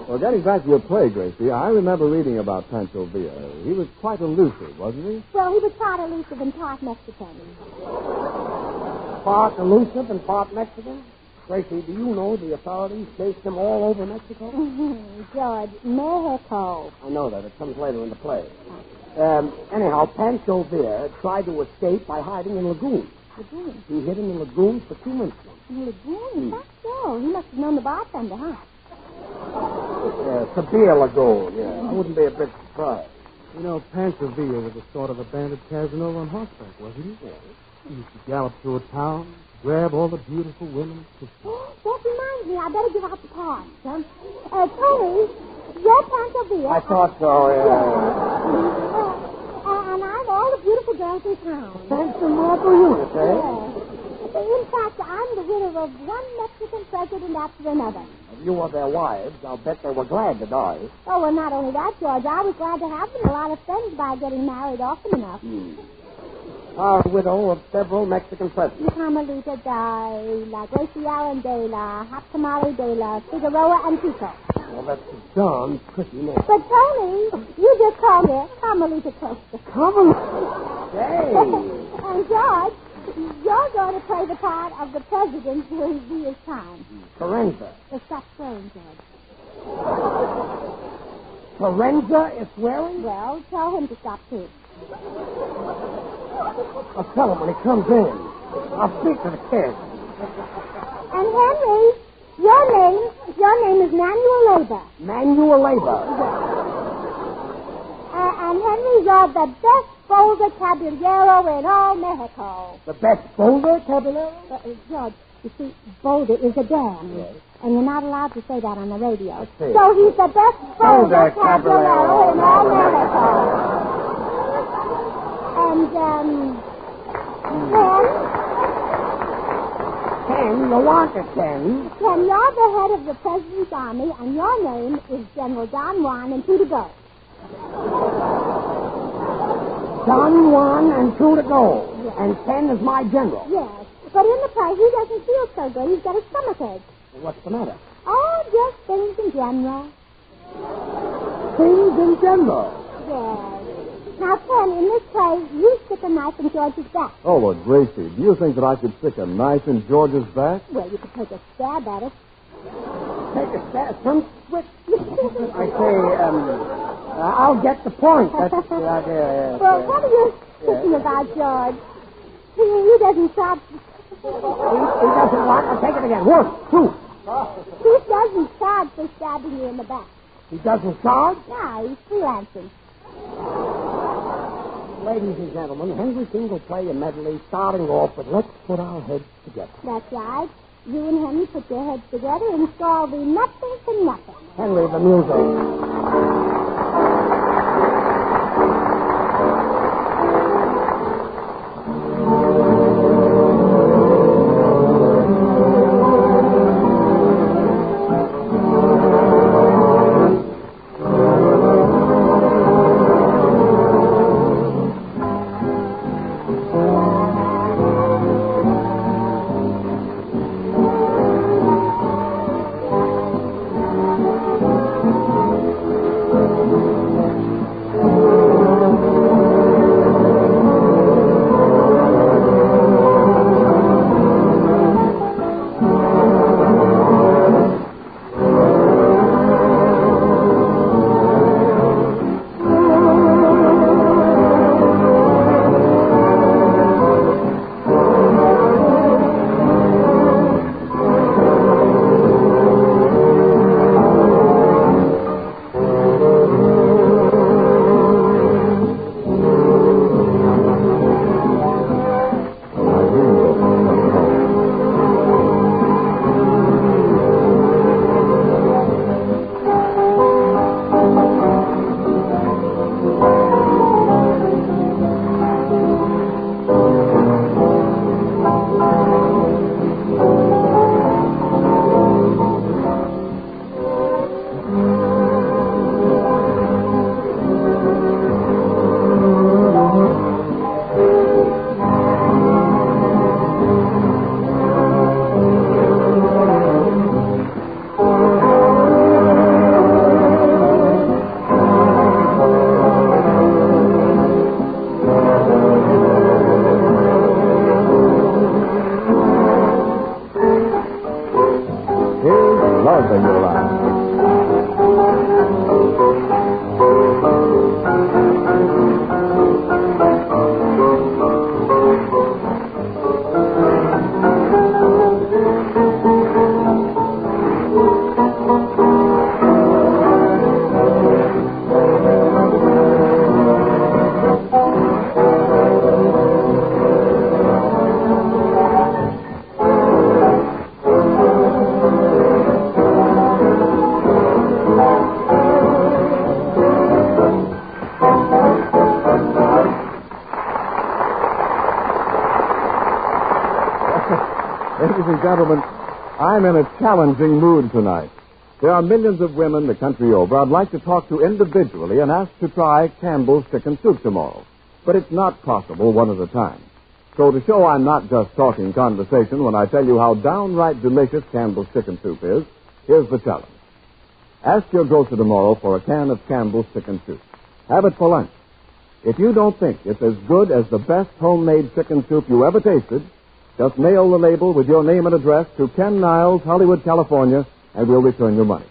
Well, getting back to your play, Gracie, I remember reading about Pancho Villa. He was quite elusive, wasn't he? Well, he was part elusive and part Mexican. Part elusive and part Mexican? Gracie, do you know the authorities chased them all over Mexico? George, Mexico. I know that. It comes later in the play. Anyhow, Poncho there tried to escape by hiding in lagoons. Lagoon? He hid in the lagoons for 2 months. In the lagoon? That's so. He must have known the bartender, huh? It's a beer lagoon, yeah. I wouldn't be a bit surprised. You know, Pancho Villa was a sort of a bandit Casanova on horseback, wasn't he? Yeah. He used to gallop through a town, grab all the beautiful women. That reminds me, I better give out the cards, huh? Tony, you're Pancho Villa. I thought so, yeah. And I'm all the beautiful girls in town. Thanks to Marco Eunice, eh? Yes. In fact, I'm the widow of one Mexican president after another. If you were their wives, I'll bet they were glad to die. Oh, well, not only that, George. I was glad to have them a lot of friends by getting married often enough. A widow of several Mexican presidents. Carmelita de la Gracie Allen de la Hot Tamale de la Figueroa and Pico. Well, that's a darn pretty name. But, Tony, you just call me Carmelita Costa. Carmelita? Hey! And, George, you're going to play the part of the president during Villa's time. Forenza. Stop swearing, George. Forenza is swearing? Well, tell him to stop, too. I'll tell him when he comes in. I'll speak to the kid. And, Henry, your name is Manuel Labor. Manuel Labor? And, Henry, you're the best boulder caballero in all Mexico. The best boulder caballero? George, you see, Boulder is a dam. Yes. And you're not allowed to say that on the radio. I see. So he's the best boulder caballero in all Mexico. And, Ken, you want it, Ken. Ken, you're the head of the president's army, and your name is General Don Juan, and 2 to go. Don Juan and 2 to go. Yes. And Ken is my general. Yes. But in the play, he doesn't feel so good. He's got a stomachache. What's the matter? Oh, just things in general. Things in general? Yes. Now, Ken, in this play, you stick a knife in George's back. Oh, well, Gracie, do you think that I could stick a knife in George's back? Well, you could take a stab at it. Take a stab? Some switch? I say, I'll get the point. That's the idea. Well, what are you thinking about, George? He doesn't stop. He doesn't want. I'll take it again. 1, 2. He doesn't charge for stabbing you in the back. He doesn't charge? No, he's freelancing. Ladies and gentlemen, Henry King will play a medley starting off with Let's Put Our Heads Together. That's right. You and Henry put your heads together and solve the nothing for nothing. Henry, the music. gentlemen, I'm in a challenging mood tonight. There are millions of women the country over I'd like to talk to individually and ask to try Campbell's Chicken Soup tomorrow. But it's not possible one at a time. So to show I'm not just talking conversation when I tell you how downright delicious Campbell's Chicken Soup is, here's the challenge. Ask your grocer tomorrow for a can of Campbell's Chicken Soup. Have it for lunch. If you don't think it's as good as the best homemade chicken soup you ever tasted, just mail the label with your name and address to Ken Niles, Hollywood, California, and we'll return your money.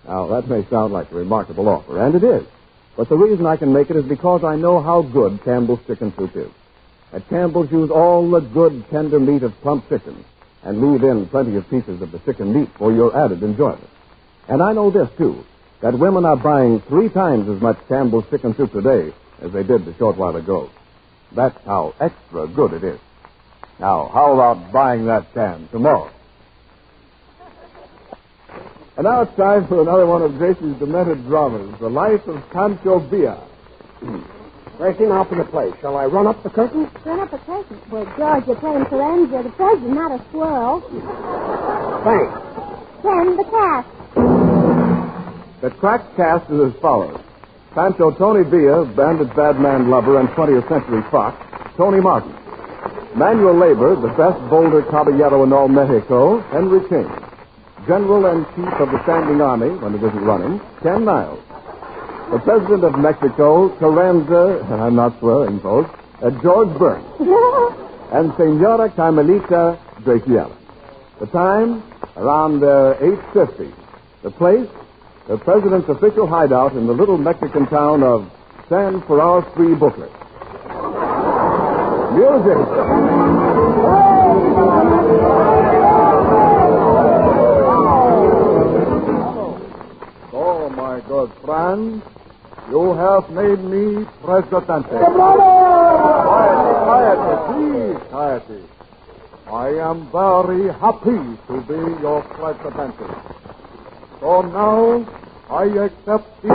Now, that may sound like a remarkable offer, and it is. But the reason I can make it is because I know how good Campbell's Chicken Soup is. At Campbell's, use all the good, tender meat of plump chicken and leave in plenty of pieces of the chicken meat for your added enjoyment. And I know this, too, that women are buying 3 times as much Campbell's Chicken Soup today as they did a short while ago. That's how extra good it is. Now, how about buying that can tomorrow? And now it's time for another one of Gracie's demented dramas, The Life of Poncho Villa. Gracie, now for the play. Shall I run up the curtain? Run up the curtain? Well, George, you're playing Firenze, the president, not a squirrel. Thanks. Then the cast. The cracked cast is as follows. Pancho Tony Villa, Bandit's Bad Man Lover and 20th Century Fox, Tony Martin. Manual Labor, the best boulder caballero in all Mexico, Henry King. General and Chief of the Standing Army, when it isn't running, Ken Niles. The President of Mexico, Carranza, I'm not swearing, folks, George Burns. And Senora Carmelita Gracie Allen. The time, around 8:50. The place, the President's official hideout in the little Mexican town of San for Our Free Booklet. Music. Oh, my good friend, you have made me president. Quiet. I am very happy to be your president. So now, I accept you.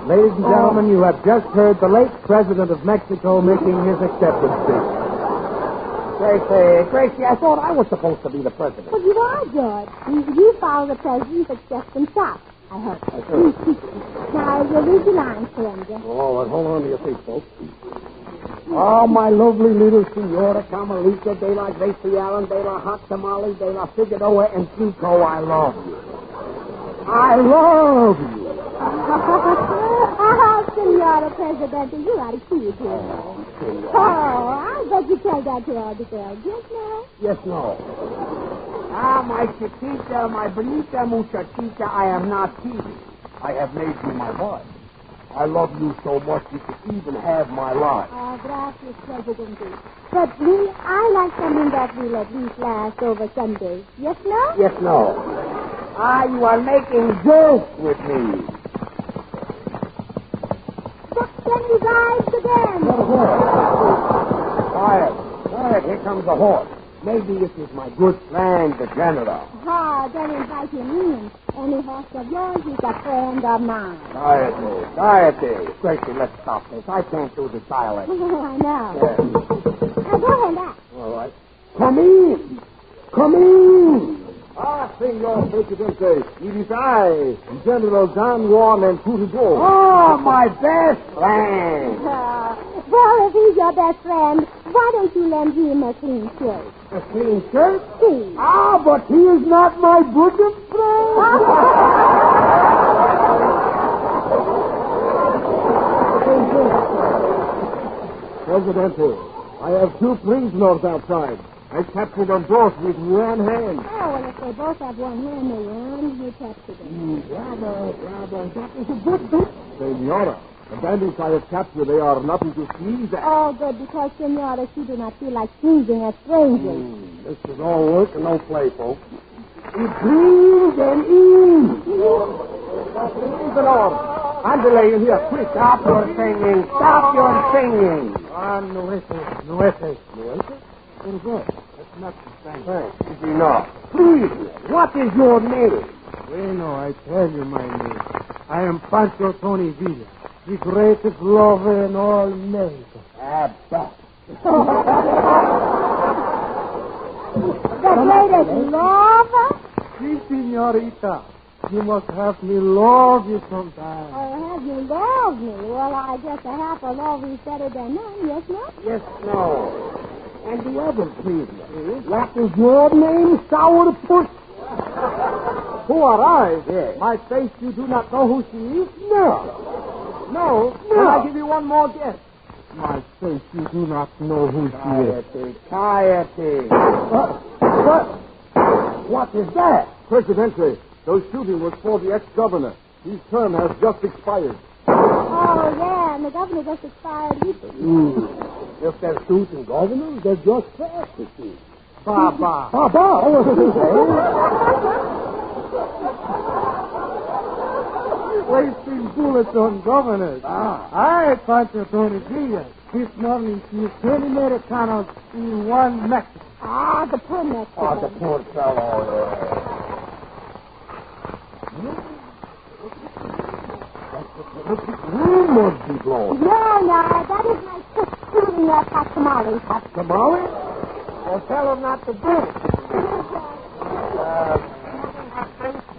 Ladies and gentlemen, you have just heard the late President of Mexico making his acceptance speech. Gracie, I thought I was supposed to be the president. Well, you are, George. You follow the president's acceptance shop, I hope. Now, you read your lines, Firenze. Oh, well, hold on to your feet, folks. Oh, my lovely little Senora Carmelita de la Gracie Allen, de la Hot Tamale, de la Figueroa and Chico, I love you. I love you. Oh, Senora Presidente, you are cute here. Oh, I bet you tell that to all the girls. Yes, no? Yes, no. Ah, my chiquita, my bonita muchachita, I am not teasing. I have made you my wife. I love you so much you could even have my life. Oh, gracias, Presidente. But I like something that will at least last over Sunday. Yes, no? Yes, no. Ah, you are making jokes with me. Then he rides again. Quiet. Here comes the horse. Maybe it is my good friend, the general. Ah, then invite him in. Any horse of yours is a friend of mine. Quiet. Gracie, let's stop this. I can't do the silence. I know. Yes. Now, go ahead, ask. All right. Come in. Ah, Senor Presidente, it is I, General Don Juan and Tutugo. Oh, my best friend. Well, if he's your best friend, why don't you lend him a clean shirt? A clean shirt? See. Ah, but he is not my bosom friend. Presidente, I have 2 prisoners outside. I captured them both with one hand. Oh, well, if they both have one hand, they won. You captured them. Bravo. That is a good bit. Senora, the bandits I have captured, they are nothing to sneeze at. Oh, good, because, Senora, she do not feel like sneezing at strangers. This is all work and no play, folks. It breathes and eats. Andale in here, quick. Stop your singing. Ah, nueces. What is that? That's not the same. Thanks. It's enough. Please, what is your name? Bueno, I tell you my name. I am Pancho Tony Villa, the greatest lover in all Mexico. But. The greatest lover? Si, senorita. You must have me love you sometime. Oh, have you loved me? Well, I guess a half a love is better than none, yes, no? Yes, no. And the other, please. What is your name, Sourpuss? Who are I? Yes. My face, you do not know who she is? No. No? No. Then I give you one more guess. My face, you do not know who she is. Cayete. What is that? Presidente, those shooting was for the ex-governor. His term has just expired. Oh, yeah, and the governor just expired. If they're shooting governors, they're just practicing. Baba. Wasting bullets on governors. I, Poncho Tonigilla. This morning, she is 20 Americanos in one Mexican. Ah, the poor Mexican. Oh, the poor fellow. Room must be blown. No, that is my cook shooting that hot tamales. Hot tamale? Well, tell her not to do it.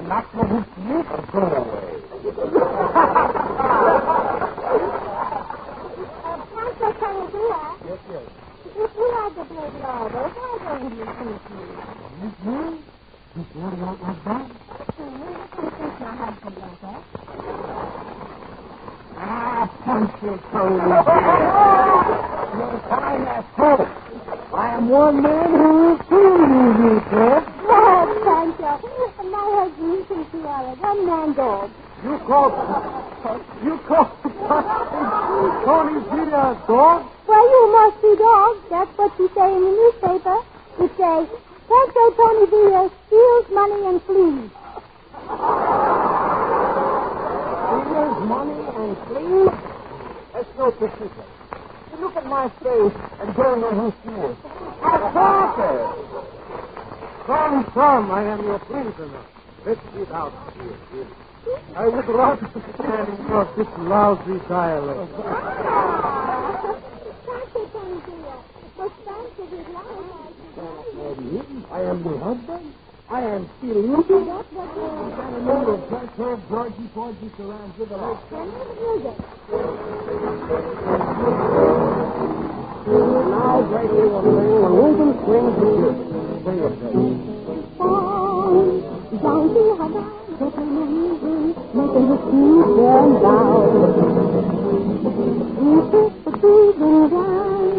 Not know who she is or go away. Poncho Tonigilla. Yes. If you had the blood lover, why don't you shoot me? You blood out like that? It's my husband like that. Poncho Tonigilla. You're a fine ass fellow. I am one man who is fooling you, kid. No, Poncho. My husband is Tiara, one-man dog. You call Tony Peter a dog? Well, you must be dogs. That's what you say in the newspaper. You say, Poncho Tony Villa steals money and flees. Steals money and flees? That's no particular. You look at my face and don't know who she is. Attacker! Come, I am your prisoner. Let's get out here. I would rather stand in front of this lousy dialect. Poncho Tony Villa. What's Poncho Villa? I am the husband. I am stealing you. That's what you're got a number of Poncho, Porgy, around with the lake. Now, Gracie will sing when Wilton swings the music. Sing it, Gracie. Down to Havana, making the sea burn down. We took the breathing down,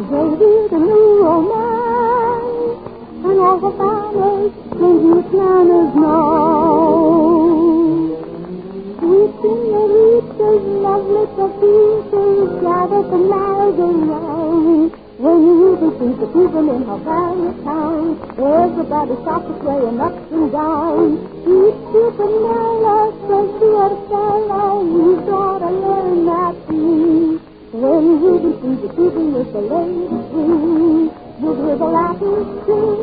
gave you the new romance, and all the farmers gave you planners now. Sweet senoritas, lovely papitas, gather the miles around. When you see the people in Havana town, everybody stops to playing up and down. Each supernova says to a fellow, you ought to learn that too. When you see the people with the ladies sing, you'll hear the laughing sing.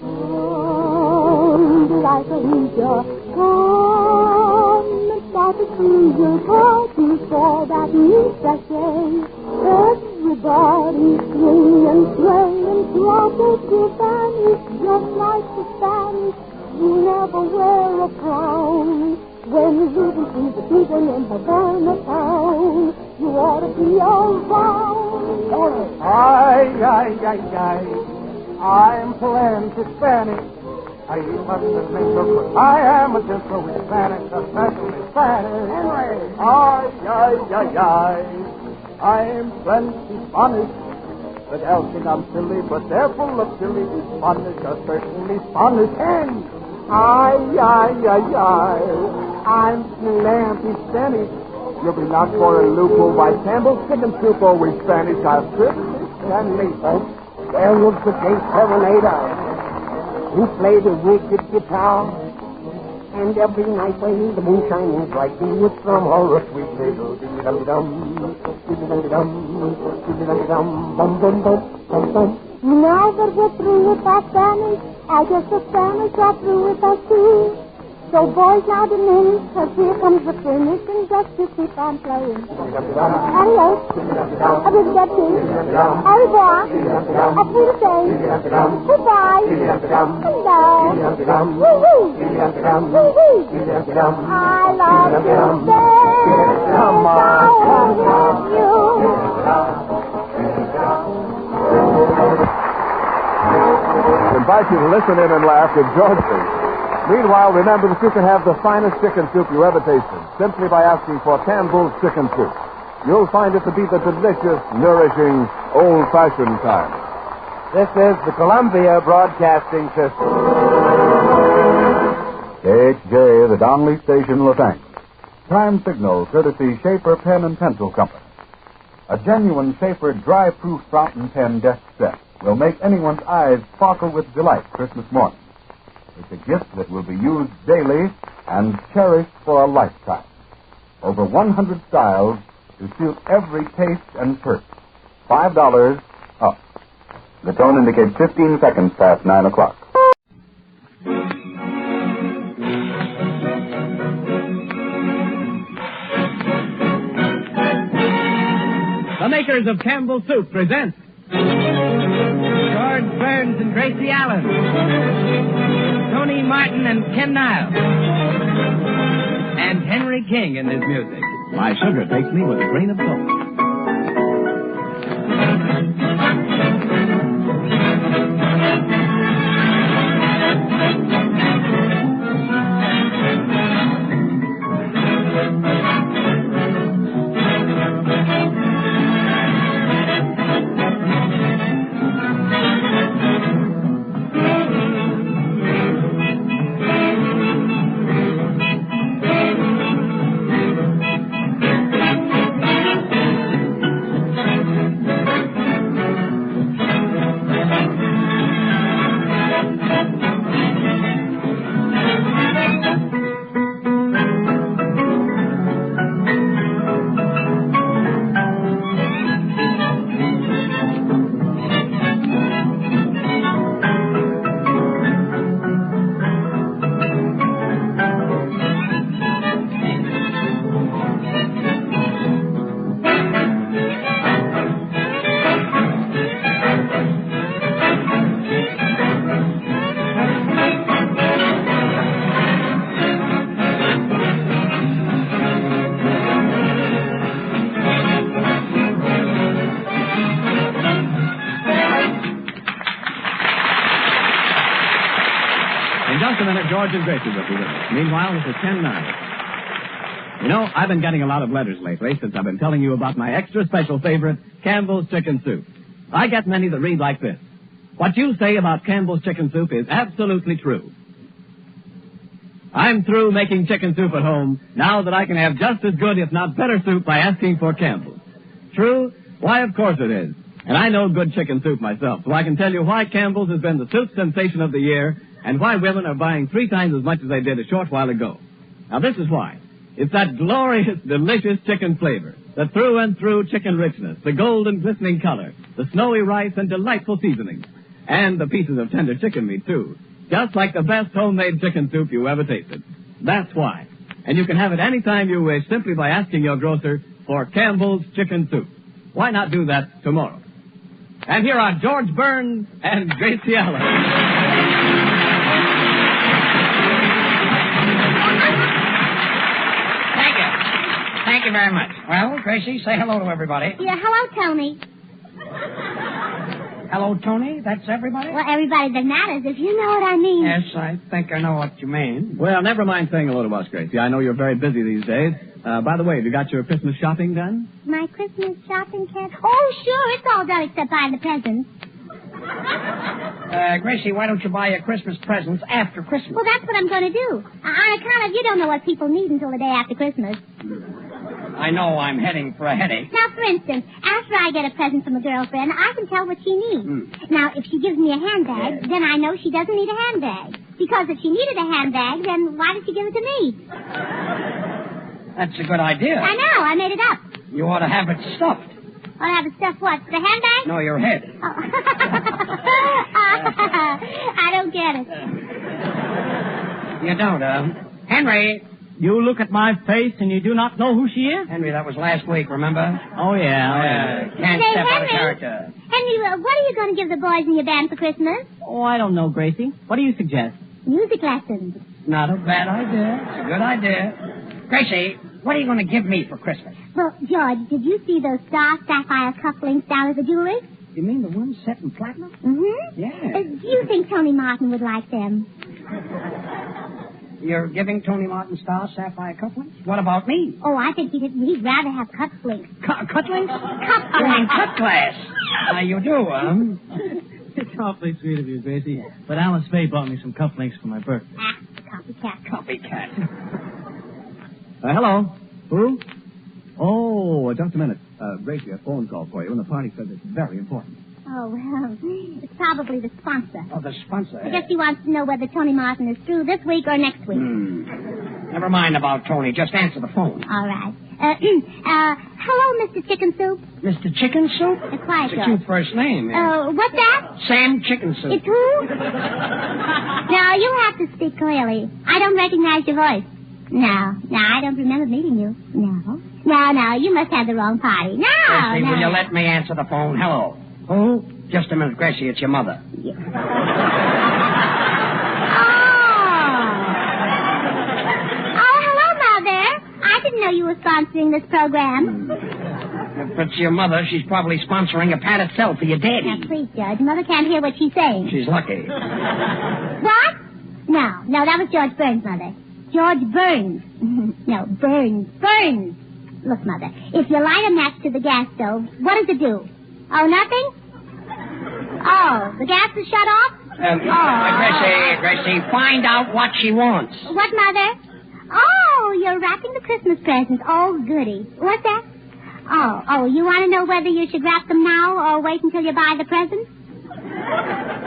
Come, like a leader, come and start to cruise your party for that new session. Everybody swing and sway and rock it to vanish, just like the Spanish. You never wear a crown. When you see the people in Havana town, you ought to be all round. Ay. I'm plenty Spanish. I am a gentle with Spanish, especially Spanish. Ay. I'm plenty Spanish. The gals think I'm silly, but they're full of silly. Spanish are certainly Spanish. And ay. I'm plenty Spanish. You'll be knocked for a loophole by candlestick and soup with Spanish. I'm certainly Spanish, folks. There was the gay serenader who played a wicked guitar. And every night when the moonshine was bright, he would strum her a sweet little dee-dum-dum, bum-bum-bum. Now that we're through with our Spanish, I guess the Spanish are through with us too. So boys now diminish, 'cause here comes the finish, and just to keep on playing. Adios. Arrivederci. Au revoir. Auf Wiedersehen. Goodbye. Hello. Woo-woo. Woo-woo. I love you, Jester. Come on. I love you. I invite you to listen in and laugh with George. Meanwhile, remember that you can have the finest chicken soup you ever tasted simply by asking for Campbell's Chicken Soup. You'll find it to be the delicious, nourishing, old-fashioned kind. This is the Columbia Broadcasting System. KHJ, the Donley Station, Los Angeles. Time signal, courtesy Schaefer Pen and Pencil Company. A genuine Schaefer dry-proof fountain pen desk set will make anyone's eyes sparkle with delight Christmas morning. It's a gift that will be used daily and cherished for a lifetime. Over 100 styles to suit every taste and purse. $5 up. The tone indicates 15 seconds past 9 o'clock. The makers of Campbell's Soup present George Burns and Gracie Allen, Tony Martin and Ken Niles, and Henry King in his music. My sugar takes me with a grain of salt. George and Gracie will be with us. Meanwhile, this is Ken Niles. You know, I've been getting a lot of letters lately since I've been telling you about my extra special favorite, Campbell's Chicken Soup. I get many that read like this. What you say about Campbell's Chicken Soup is absolutely true. I'm through making chicken soup at home now that I can have just as good, if not better, soup by asking for Campbell's. True? Why, of course it is. And I know good chicken soup myself, so I can tell you why Campbell's has been the soup sensation of the year and why women are buying 3 times as much as they did a short while ago. Now, this is why. It's that glorious, delicious chicken flavor, the through and through chicken richness, the golden glistening color, the snowy rice and delightful seasonings, and the pieces of tender chicken meat, too. Just like the best homemade chicken soup you ever tasted. That's why. And you can have it any time you wish simply by asking your grocer for Campbell's Chicken Soup. Why not do that tomorrow? And here are George Burns and Gracie Allen. Thank you very much. Well, Gracie, say hello to everybody. Yeah, hello, Tony. Hello, Tony? That's everybody? Well, everybody that matters, if you know what I mean. Yes, I think I know what you mean. Well, never mind saying hello to us, Gracie. I know you're very busy these days. By the way, have you got your Christmas shopping done? My Christmas shopping, Ken? Oh, sure, it's all done except buying the presents. Gracie, why don't you buy your Christmas presents after Christmas? Well, that's what I'm going to do. On account of you don't know what people need until the day after Christmas. I know I'm heading for a headache. Now, for instance, after I get a present from a girlfriend, I can tell what she needs. Now, if she gives me a handbag, then I know she doesn't need a handbag. Because if she needed a handbag, then why did she give it to me? That's a good idea. I know, I made it up. You ought to have it stuffed. I'll have it stuffed what? The handbag? No, your head. Oh. I don't get it. You don't, Henry. You look at my face and you do not know who she is? Henry, that was last week, remember? Oh, yeah. Can't Say, step out of Henry. character. Henry, what are you going to give the boys in your band for Christmas? Oh, I don't know, Gracie. What do you suggest? Music lessons. Not a bad idea. It's a good idea. Gracie, what are you going to give me for Christmas? Well, George, did you see those star sapphire cufflinks down at the jewelry? You mean the one set in platinum? Mm-hmm. Yeah. Do you think Tony Martin would like them? You're giving Tony Martin star sapphire cufflinks? What about me? Oh, I think he'd rather have cufflinks. Cufflinks? Cufflinks. You mean cut glass? You do, It's awfully sweet of you, Gracie. But Alice Faye bought me some cufflinks for my birthday. Copycat. Copycat. Hello. Who? Oh, just a minute. Gracie, a phone call for you, and the party says it's very important. Oh, well, it's probably the sponsor. Oh, the sponsor. I guess he wants to know whether Tony Martin is through this week or next week. Never mind about Tony. Just answer the phone. All right. Hello, Mr. Chicken Soup. Mr. Chicken Soup? Quiet, It's a George. cute first name. What's that? Sam Chicken Soup. It's who? Now, you have to speak clearly. I don't recognize your voice. No, I don't remember meeting you. No, you must have the wrong party. Gracie, will you let me answer the phone? Hello. Who? Just a minute, Gracie. It's your mother. Oh, hello, Mother. I didn't know you were sponsoring this program. If it's your mother, she's probably sponsoring a pat itself for your daddy. Now, please, Judge. Mother can't hear what she's saying. She's lucky. What? No, that was George Burns, Mother. George Burns. No, Burns. Look, Mother, if you light a match to the gas stove, what does it do? Oh, nothing? Oh, the gas is shut off? Gracie, find out what she wants. What, Mother? Oh, you're wrapping the Christmas presents. Oh, goody. What's that? Oh, you want to know whether you should wrap them now or wait until you buy the presents?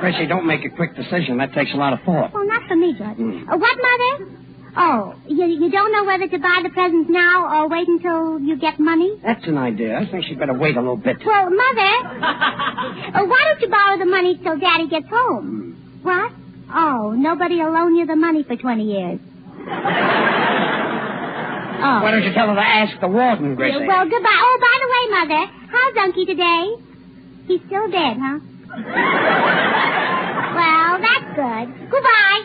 Gracie, don't make a quick decision. That takes a lot of thought. Well, not for me, George. What, Mother? Oh, you don't know whether to buy the presents now or wait until you get money? That's an idea. I think she'd better wait a little bit. Well, Mother, why don't you borrow the money till Daddy gets home? What? Oh, nobody will loan you the money for 20 years. Why don't you tell her to ask the warden, Gracie? Well, goodbye. Oh, by the way, Mother, how's Unky today? He's still dead, huh? Well, that's good. Goodbye.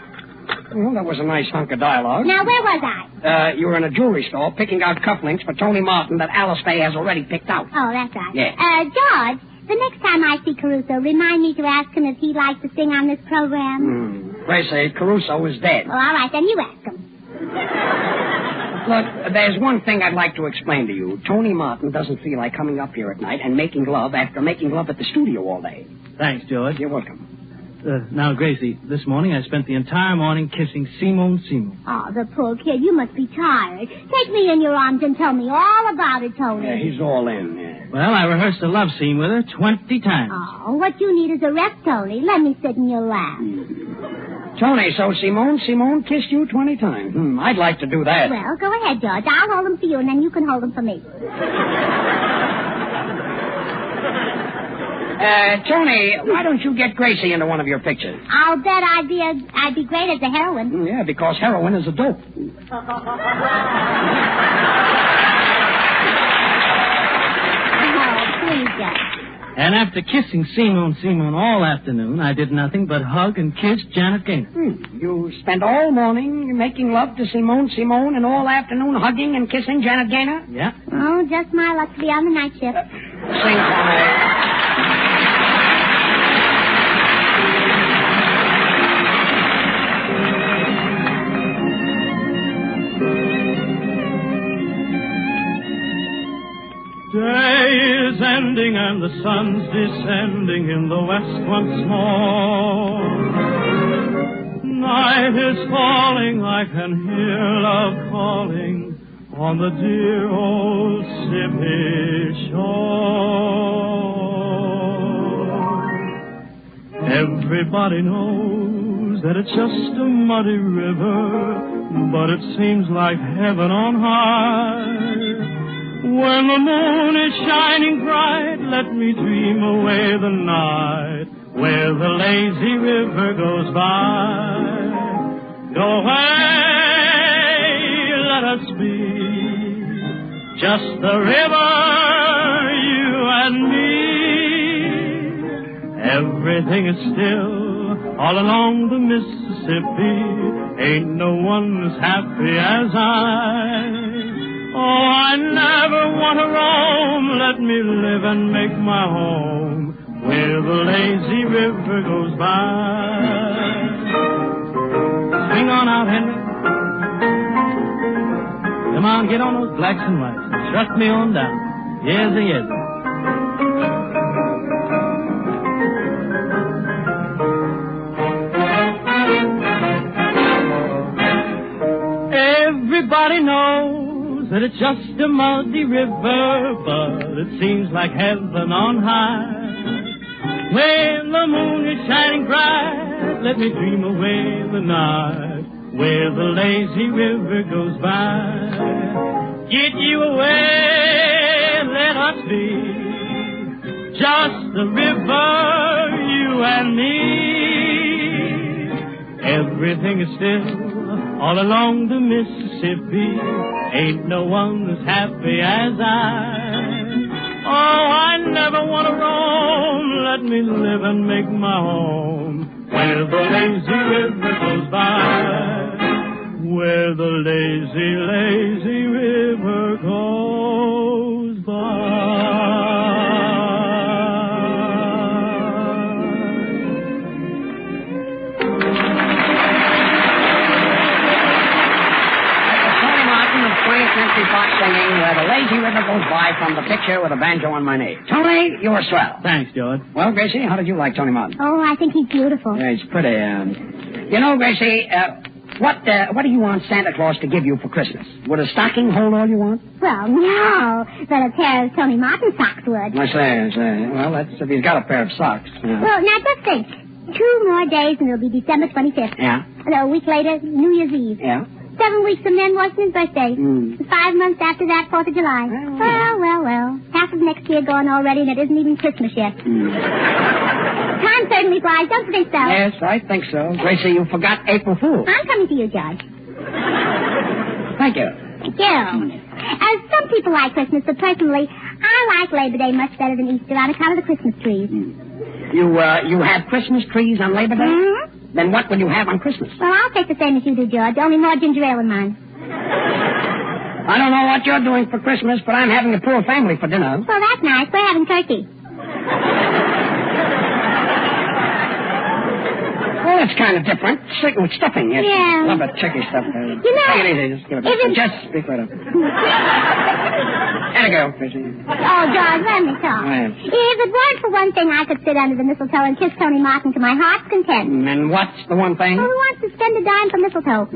Well, that was a nice hunk of dialogue. Now, where was I? You were in a jewelry store picking out cufflinks for Tony Martin that Alice Faye has already picked out. Oh, that's right. Yeah. George, the next time I see Caruso, remind me to ask him if he'd like to sing on this program. Gracie, Caruso is dead. Well, all right, then you ask him. Look, there's one thing I'd like to explain to you. Tony Martin doesn't feel like coming up here at night and making love after making love at the studio all day. Thanks, George. You're welcome. Now, Gracie, this morning I spent the entire morning kissing Simone. Oh, the poor kid. You must be tired. Take me in your arms and tell me all about it, Tony. Yeah, he's all in, yeah. Well, I rehearsed a love scene with her 20 times. Oh, what you need is a rest, Tony. Let me sit in your lap. Tony, so Simone kissed you 20 times. I'd like to do that. Well, go ahead, George. I'll hold them for you, and then you can hold them for me. Tony, why don't you get Gracie into one of your pictures? I'll bet I'd be great as a heroine. Yeah, because heroin is a dope. Oh, please, George. And after kissing Simone all afternoon, I did nothing but hug and kiss Janet Gaynor. You spent all morning making love to Simone, and all afternoon hugging and kissing Janet Gaynor? Yeah. Oh, just my luck to be on the night shift. Sing for me. Day is ending and the sun's descending in the west once more. Night is falling, I can hear love calling on the dear old Mississippi shore. Everybody knows that it's just a muddy river, but it seems like heaven on high. When the moon is shining bright, let me dream away the night where the lazy river goes by. Go away, us be. Just the river, you and me. Everything is still all along the Mississippi. Ain't no one as happy as I. Oh, I never want to roam. Let me live and make my home where the lazy river goes by. Swing on out, Henry. Come on, get on those blacks and whites. Trust me on down. Yes, yes. Everybody knows that it's just a muddy river, but it seems like heaven on high. When the moon is shining bright, let me dream away the night where the lazy river goes by. Get you away, let us be just the river, you and me. Everything is still all along the Mississippi. Ain't no one as happy as I. Oh, I never want to roam. Let me live and make my home where the lazy river goes by. Where the lazy, lazy river goes by. Fox singing Where the Lazy River Goes By from the picture with a banjo on my knee. Tony, you were swell. Thanks, George. Well, Gracie, how did you like Tony Martin? Oh, I think he's beautiful. Yeah, he's pretty. You know, Gracie, what do you want Santa Claus to give you for Christmas? Would a stocking hold all you want? Well, no, but a pair of Tony Martin socks would. I say. Well, that's if he's got a pair of socks. Yeah. Well, now just think. 2 more days and it'll be December 25th. Yeah. And a week later, New Year's Eve. Yeah. 7 weeks from then, Washington's birthday. 5 months after that, 4th of July. Well. Half of next year gone already, and it isn't even Christmas yet. Time certainly flies, don't you think so? Yes, I think so. Gracie, you forgot April Fool. I'm coming to you, George. Thank you. Thank you. Some people like Christmas, but personally, I like Labor Day much better than Easter on account of the Christmas trees. You have Christmas trees on Labor Day? Mm-hmm. Then what will you have on Christmas? Well, I'll take the same as you do, George, only more ginger ale in mine. I don't know what you're doing for Christmas, but I'm having a poor family for dinner. Well, that's nice. We're having turkey. Well, it's kind of different. With stuffing, yes. Yeah. Love that turkey stuff. You know, take it easy. Just give it Just speak right up. And a go, Gracie. Oh, George, let me talk. Right. If it weren't for one thing, I could sit under the mistletoe and kiss Tony Martin to my heart's content. And what's the one thing? Well, who wants to spend a dime for mistletoe?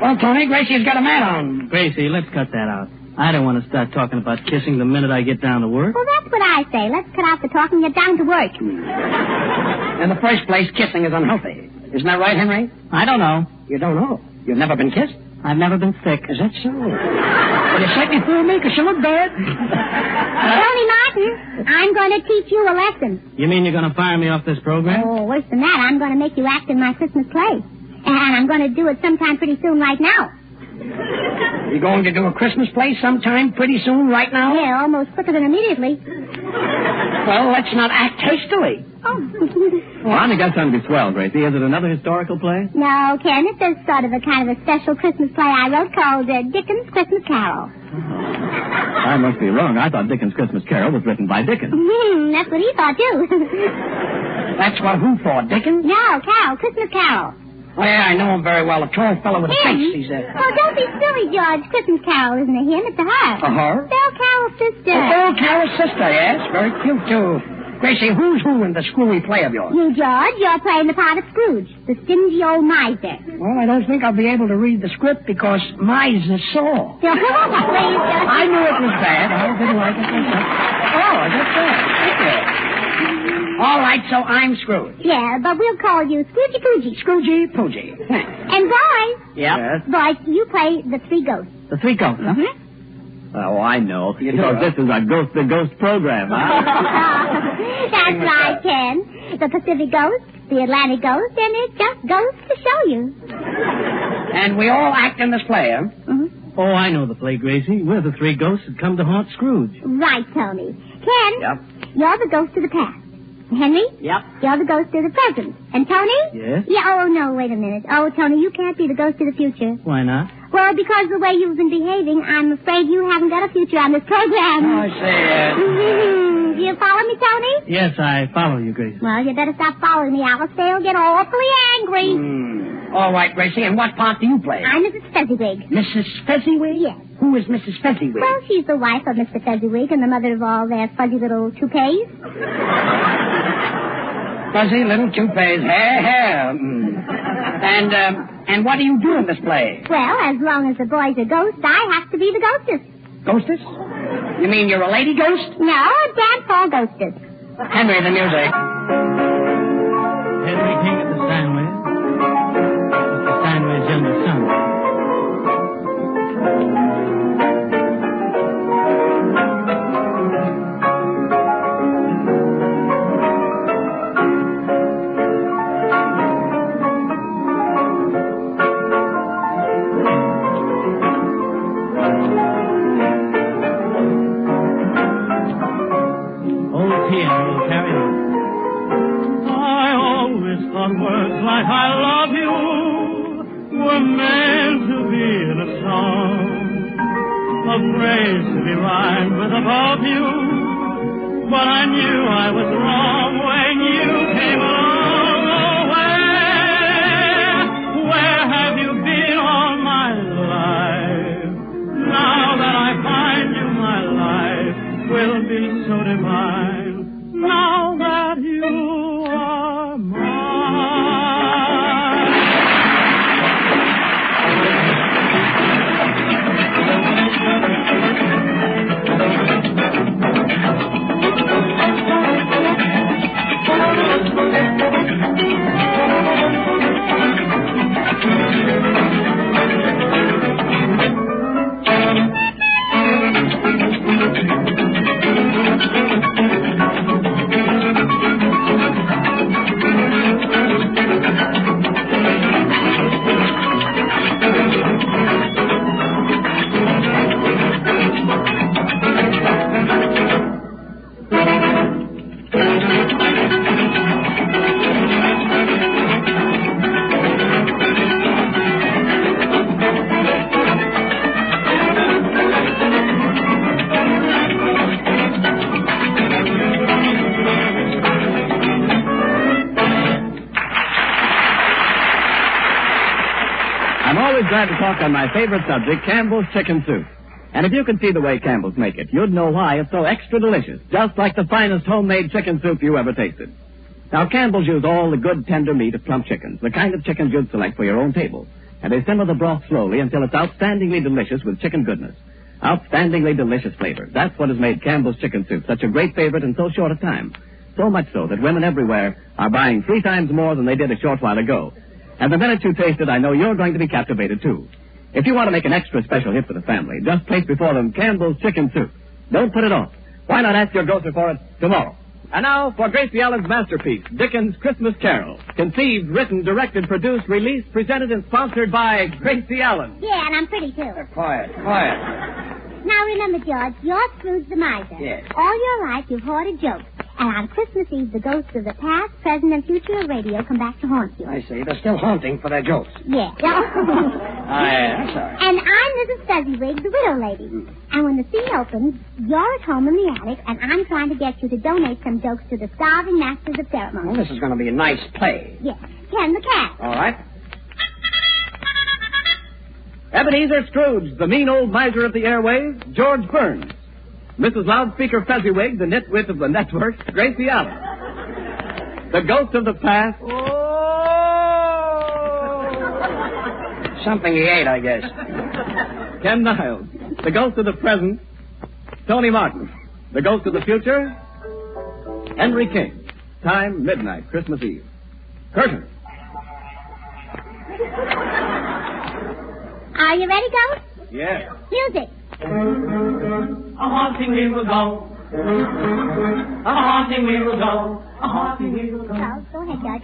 Well, Tony, Gracie's got a mat on. Gracie, let's cut that out. I don't want to start talking about kissing the minute I get down to work. Well, that's what I say. Let's cut out the talking and get down to work. In the first place, kissing is unhealthy. Isn't that right, Henry? I don't know. You don't know? You've never been kissed? I've never been sick. Is that so? Well, you certainly fooled me because you look bad. Tony Martin, I'm going to teach you a lesson. You mean you're going to fire me off this program? Oh, worse than that, I'm going to make you act in my Christmas play. And I'm going to do it sometime pretty soon right now. You're going to do a Christmas play sometime pretty soon right now? Yeah, almost quicker than immediately. Well, let's not act hastily. Oh. Well, I think that's going to be swell, Gracie. Is it another historical play? No, Ken, it's a sort of a kind of a special Christmas play I wrote called Dickens' Christmas Carol. I must be wrong. I thought Dickens' Christmas Carol was written by Dickens. That's what he thought, too. That's what who thought, Dickens? No, Carol, Christmas Carol. Oh, yeah, I know him very well. A tall fellow with a face. He's a... Oh, don't be silly, George. Christmas Carol isn't a him, it's a her. A her? Belle Carol's sister. Oh, Carol's sister, yes. Very cute, too. Gracie, who's who in the screwy play of yours? You, George. You're playing the part of Scrooge, the stingy old miser. Well, I don't think I'll be able to read the script because miser's sore. Please, I knew it was bad. I didn't like it myself. Oh, that's bad. Thank you. All right, so I'm Scrooge. Yeah, but we'll call you Scroogey Poogie. Scroogey Poogie. And boys. Yeah. Yes. Boys, you play the three ghosts. The three ghosts, huh? Mm-hmm. Oh, I know. Because this is a ghost-to-ghost program, huh? That's right, Ken. The Pacific Ghost, the Atlantic Ghost, and it just goes to show you. And we all act in this play, huh? Mm-hmm. Oh, I know the play, Gracie. We're the three ghosts that come to haunt Scrooge. Right, Tony. Ken? Yep. You're the ghost of the past. Henry? Yep. You're the ghost of the present. And Tony? Yes? Yeah, oh, no, wait a minute. Oh, Tony, you can't be the ghost of the future. Why not? Well, because the way you've been behaving, I'm afraid you haven't got a future on this program. Oh, I see. Do you follow me, Tony? Yes, I follow you, Gracie. Well, you better stop following me, Alice. They'll get awfully angry. All right, Gracie, and what part do you play? I'm Mrs. Fezziwig. Mrs. Fezziwig? Yes. Who is Mrs. Fezziwig? Well, she's the wife of Mr. Fezziwig and the mother of all their fuzzy little toupees. Fuzzy little toupees. Hair. And what do you do in this play? Well, as long as the boys are ghosts, I have to be the ghostess. Ghostess? You mean you're a lady ghost? No, a dance hall ghostess. Henry, the music. Henry King at the Steinways. Mr. Steinway's younger son. Words like I love you were meant to be in a song, a phrase to be rhymed with above you, but I knew I was wrong when you came along. Oh, where have you been all my life? Now that I find you, my life will be so divine. Now that you are mine. Glad to talk on my favorite subject, Campbell's chicken soup. And if you could see the way Campbell's make it, you'd know why it's so extra delicious, just like the finest homemade chicken soup you ever tasted. Now, Campbell's use all the good, tender meat of plump chickens, the kind of chickens you'd select for your own table. And they simmer the broth slowly until it's outstandingly delicious with chicken goodness. Outstandingly delicious flavor. That's what has made Campbell's chicken soup such a great favorite in so short a time. So much so that women everywhere are buying 3 times more than they did a short while ago. And the minute you taste it, I know you're going to be captivated, too. If you want to make an extra special hit for the family, just place before them Campbell's chicken soup. Don't put it off. Why not ask your grocer for it tomorrow? And now for Gracie Allen's masterpiece, Dickens' Christmas Carol. Conceived, written, directed, produced, released, presented, and sponsored by Gracie Allen. Yeah, and I'm pretty, too. Quiet. Now, remember, George, you're Scrooge the miser. Yes. All your life, you've hoarded jokes. And on Christmas Eve, the ghosts of the past, present, and future of radio come back to haunt you. I see. They're still haunting for their jokes. Yeah. I'm sorry. And I'm Mrs. Fezziwig, the widow lady. And when the scene opens, you're at home in the attic, and I'm trying to get you to donate some jokes to the starving masters of ceremony. Well, this is going to be a nice play. Yes. Ken the cat. All right. Ebenezer Scrooge, the mean old miser of the airways, George Burns. Mrs. Loudspeaker Fezziwig, the nitwit of the network, Gracie Allen. The ghost of the past. Something he ate, I guess. Ken Niles. The ghost of the present, Tony Martin. The ghost of the future, Henry King. Time, midnight, Christmas Eve. Curtain. Are you ready, Ghost? Yes. Music. A haunting we will go. A haunting we will go. A haunting we will go. Oh, go ahead, George.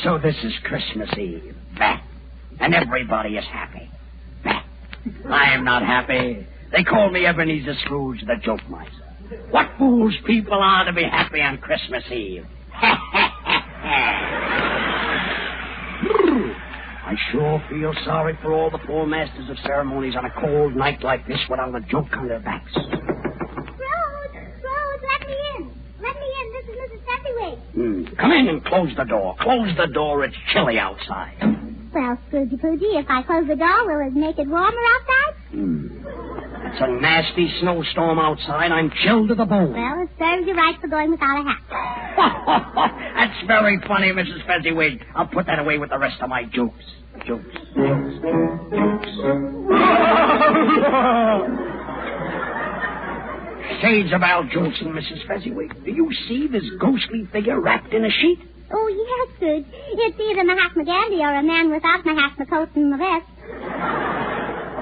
So this is Christmas Eve. Bah. And everybody is happy. Bah. I am not happy. They call me Ebenezer Scrooge, the joke miser. What fools people are to be happy on Christmas Eve. I sure feel sorry for all the poor masters of ceremonies on a cold night like this without a joke on their backs. Rose, let me in. Let me in. This is Mrs. Fezziwig. Come in and close the door. Close the door. It's chilly outside. Well, Scroogey Poogie, if I close the door, will it make it warmer outside? It's a nasty snowstorm outside. I'm chilled to the bone. Well, it serves you right for going without a hat. That's very funny, Mrs. Fezziwig. I'll put that away with the rest of my jokes. Jokes. Shades of Al Jolson, Mrs. Fezziwig. Do you see this ghostly figure wrapped in a sheet? Oh, yes, Scrooge. It's either Mahatma Gandhi or a man without Mahatma coat and the vest.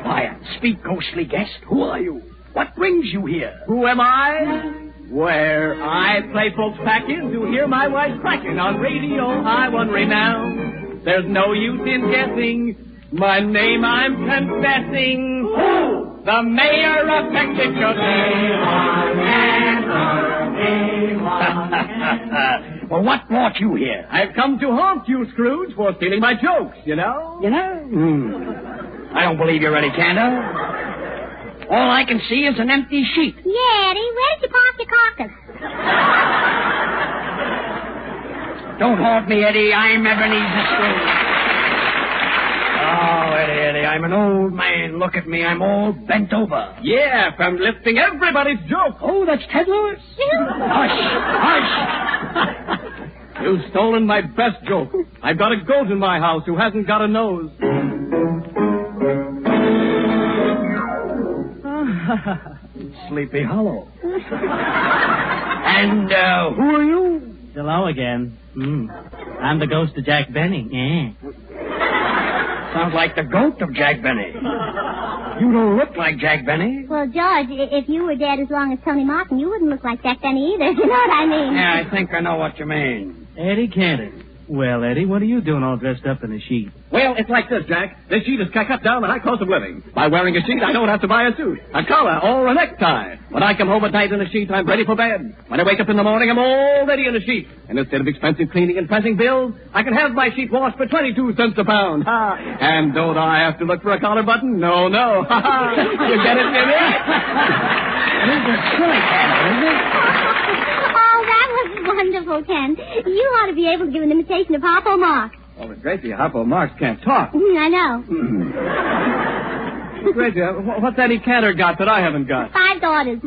Quiet. Speak, ghostly guest. Who are you? What brings you here? Who am I? Where I play folks back in to hear my wife cracking on radio high one renown. There's no use in guessing. My name I'm confessing. Who? The mayor of Mexico. Well, what brought you here? I've come to haunt you, Scrooge, for stealing my jokes, you know? I don't believe you're any candor. All I can see is an empty sheet. Yeah, Eddie, where did you park your carcass? Don't haunt me, Eddie. I'm Ebenezer Scrooge. Oh, Eddie, I'm an old man. Look at me. I'm all bent over. Yeah, from lifting everybody's joke. Oh, that's Ted Lewis. Hush. You've stolen my best joke. I've got a goat in my house who hasn't got a nose. Sleepy Hollow. And who are you? Hello again. I'm the ghost of Jack Benny. Yeah. Sounds like the goat of Jack Benny. You don't look like Jack Benny. Well, George, if you were dead as long as Tony Martin, you wouldn't look like Jack Benny either. You know what I mean? Yeah, I think I know what you mean. Eddie Cantor. Well, Eddie, what are you doing all dressed up in a sheet? Well, it's like this, Jack. This sheet is cut down the high cost of living. By wearing a sheet, I don't have to buy a suit, a collar, or a necktie. When I come home at night in a sheet, I'm ready for bed. When I wake up in the morning, I'm all ready in a sheet. And instead of expensive cleaning and pressing bills, I can have my sheet washed for 22 cents a pound. Ha! And don't I have to look for a collar button? No. You get it, Jimmy? This is silly, Cantor, isn't it? Wonderful, Ken. You ought to be able to give an imitation of Harpo Marx. Oh, but Gracie, Harpo Marx can't talk. I know. Gracie, what's Eddie Cantor got that I haven't got? 5 daughters.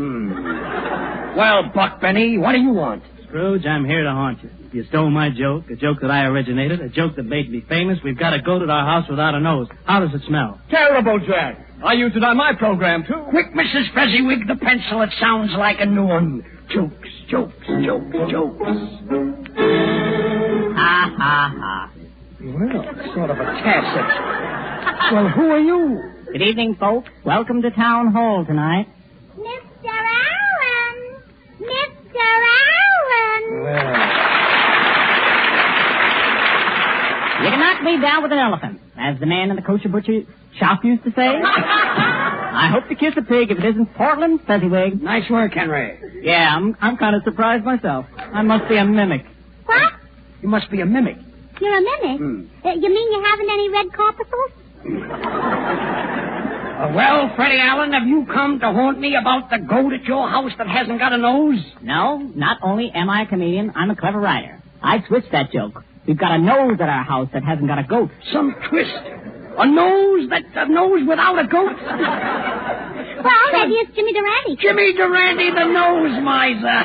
Well, Buck Benny, what do you want? Scrooge, I'm here to haunt you. You stole my joke, a joke that I originated, a joke that made me famous. We've got a goat at our house without a nose. How does it smell? Terrible, Jack. I used it on my program, too. Quick, Mrs. Fezziwig, the pencil. It sounds like a new one. Jokes. Ha. Well, sort of a tacit. Well, who are you? Good evening, folks. Welcome to Town Hall tonight. Mr. Allen! Mr. Allen! You can knock me down with an elephant, as the man in the kosher butcher shop used to say. I hope to kiss a pig if it isn't Portland Fezziwig. Nice work, Henry. Yeah, I'm kind of surprised myself. I must be a mimic. What? You must be a mimic. You're a mimic? You mean you haven't any red corpuscles? Well, Freddie Allen, have you come to haunt me about the goat at your house that hasn't got a nose? No, not only am I a comedian, I'm a clever writer. I switched that joke. We've got a nose at our house that hasn't got a goat. Some twist. A nose without a goat? Well, maybe it's Jimmy Durante. Jimmy Durante, the nose miser.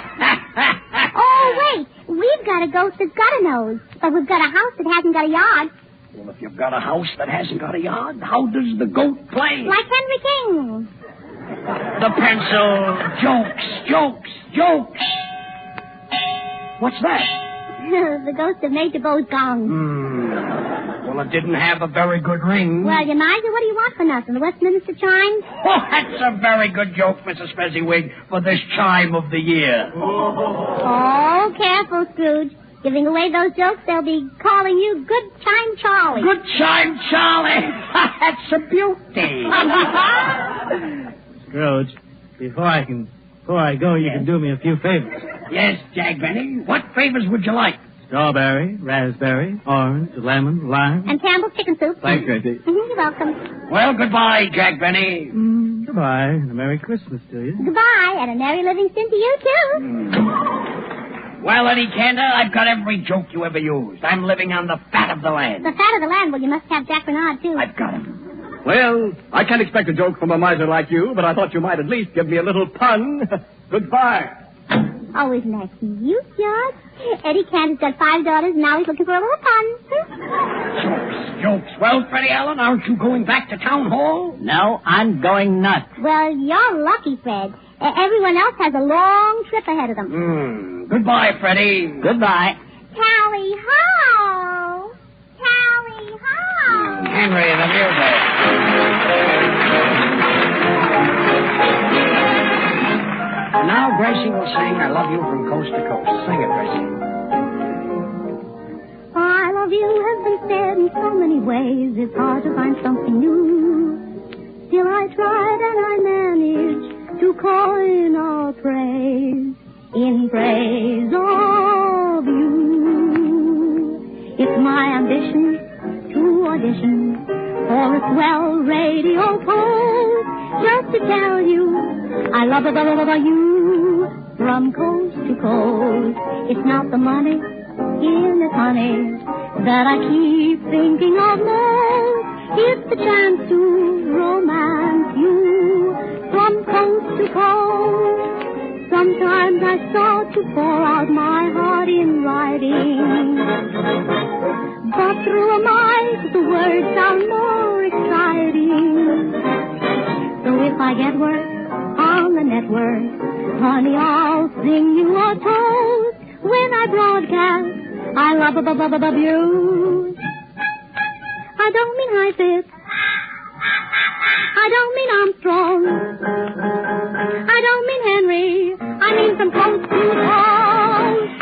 Oh, wait. We've got a goat that's got a nose, but we've got a house that hasn't got a yard. Well, if you've got a house that hasn't got a yard, how does the goat play? Like Henry King. The pencil. Jokes. What's that? The ghost of Major Bo's gong. Well, it didn't have a very good ring. Well, you miser, what do you want for nothing? The Westminster chimes? Oh, that's a very good joke, Mrs. Fezziwig, for this chime of the year. Oh, careful, Scrooge. Giving away those jokes, they'll be calling you Good Time Charlie. Good Time Charlie. That's a beauty. Scrooge, before I go, you can do me a few favors. Yes, Jack Benny. What favors would you like? Strawberry, raspberry, orange, lemon, lime. And Campbell's chicken soup. Thanks, Gracie. You're welcome. Well, goodbye, Jack Benny. Goodbye, and a Merry Christmas to you. Goodbye, and a Merry Livingston to you, too. Well, Eddie Cantor, I've got every joke you ever used. I'm living on the fat of the land. The fat of the land? Well, you must have Jack Bernard, too. I've got him. Well, I can't expect a joke from a miser like you, but I thought you might at least give me a little pun. Goodbye. Oh, isn't that cute, George? Eddie Cantor's got 5 daughters, and now he's looking for a little pun. Jokes. Well, Freddie Allen, aren't you going back to town hall? No, I'm going nuts. Well, you're lucky, Fred. Everyone else has a long trip ahead of them. Goodbye, Freddie. Goodbye. Tally ho! Tally ho! Henry and the music. And now Gracie will sing I Love You from Coast to Coast. Sing it, Gracie. I love you has been said in so many ways, it's hard to find something new. Still I tried and I managed to coin a phrase in praise of you. It's my ambition to audition for a swell radio post, just to tell you I love you from coast to coast. It's not the money in it, honey, that I keep thinking of most. It's the chance to romance you from coast to coast. Sometimes I start to pour out my heart in writing, but through a mic the words sound more exciting. So if I get work on the network, honey, I'll sing you a toast when I broadcast I love you. I don't mean high pitch. I don't mean Armstrong. I don't mean Henry. I mean from coast to coast.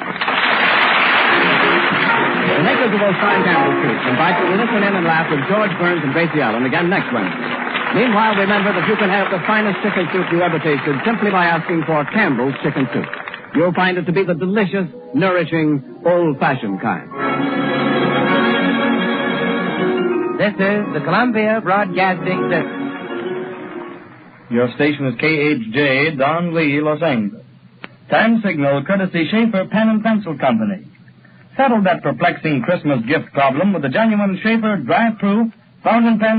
The makers of those fine Campbell soups invite you to listen in and laugh with George Burns and Gracie Allen again next Wednesday. Meanwhile, remember that you can have the finest chicken soup you ever tasted simply by asking for Campbell's Chicken Soup. You'll find it to be the delicious, nourishing, old-fashioned kind. This is the Columbia Broadcasting System. Your station is KHJ, Don Lee, Los Angeles. Time signal courtesy Schaefer Pen and Pencil Company. Settle that perplexing Christmas gift problem with the genuine Schaefer dry-proof fountain pen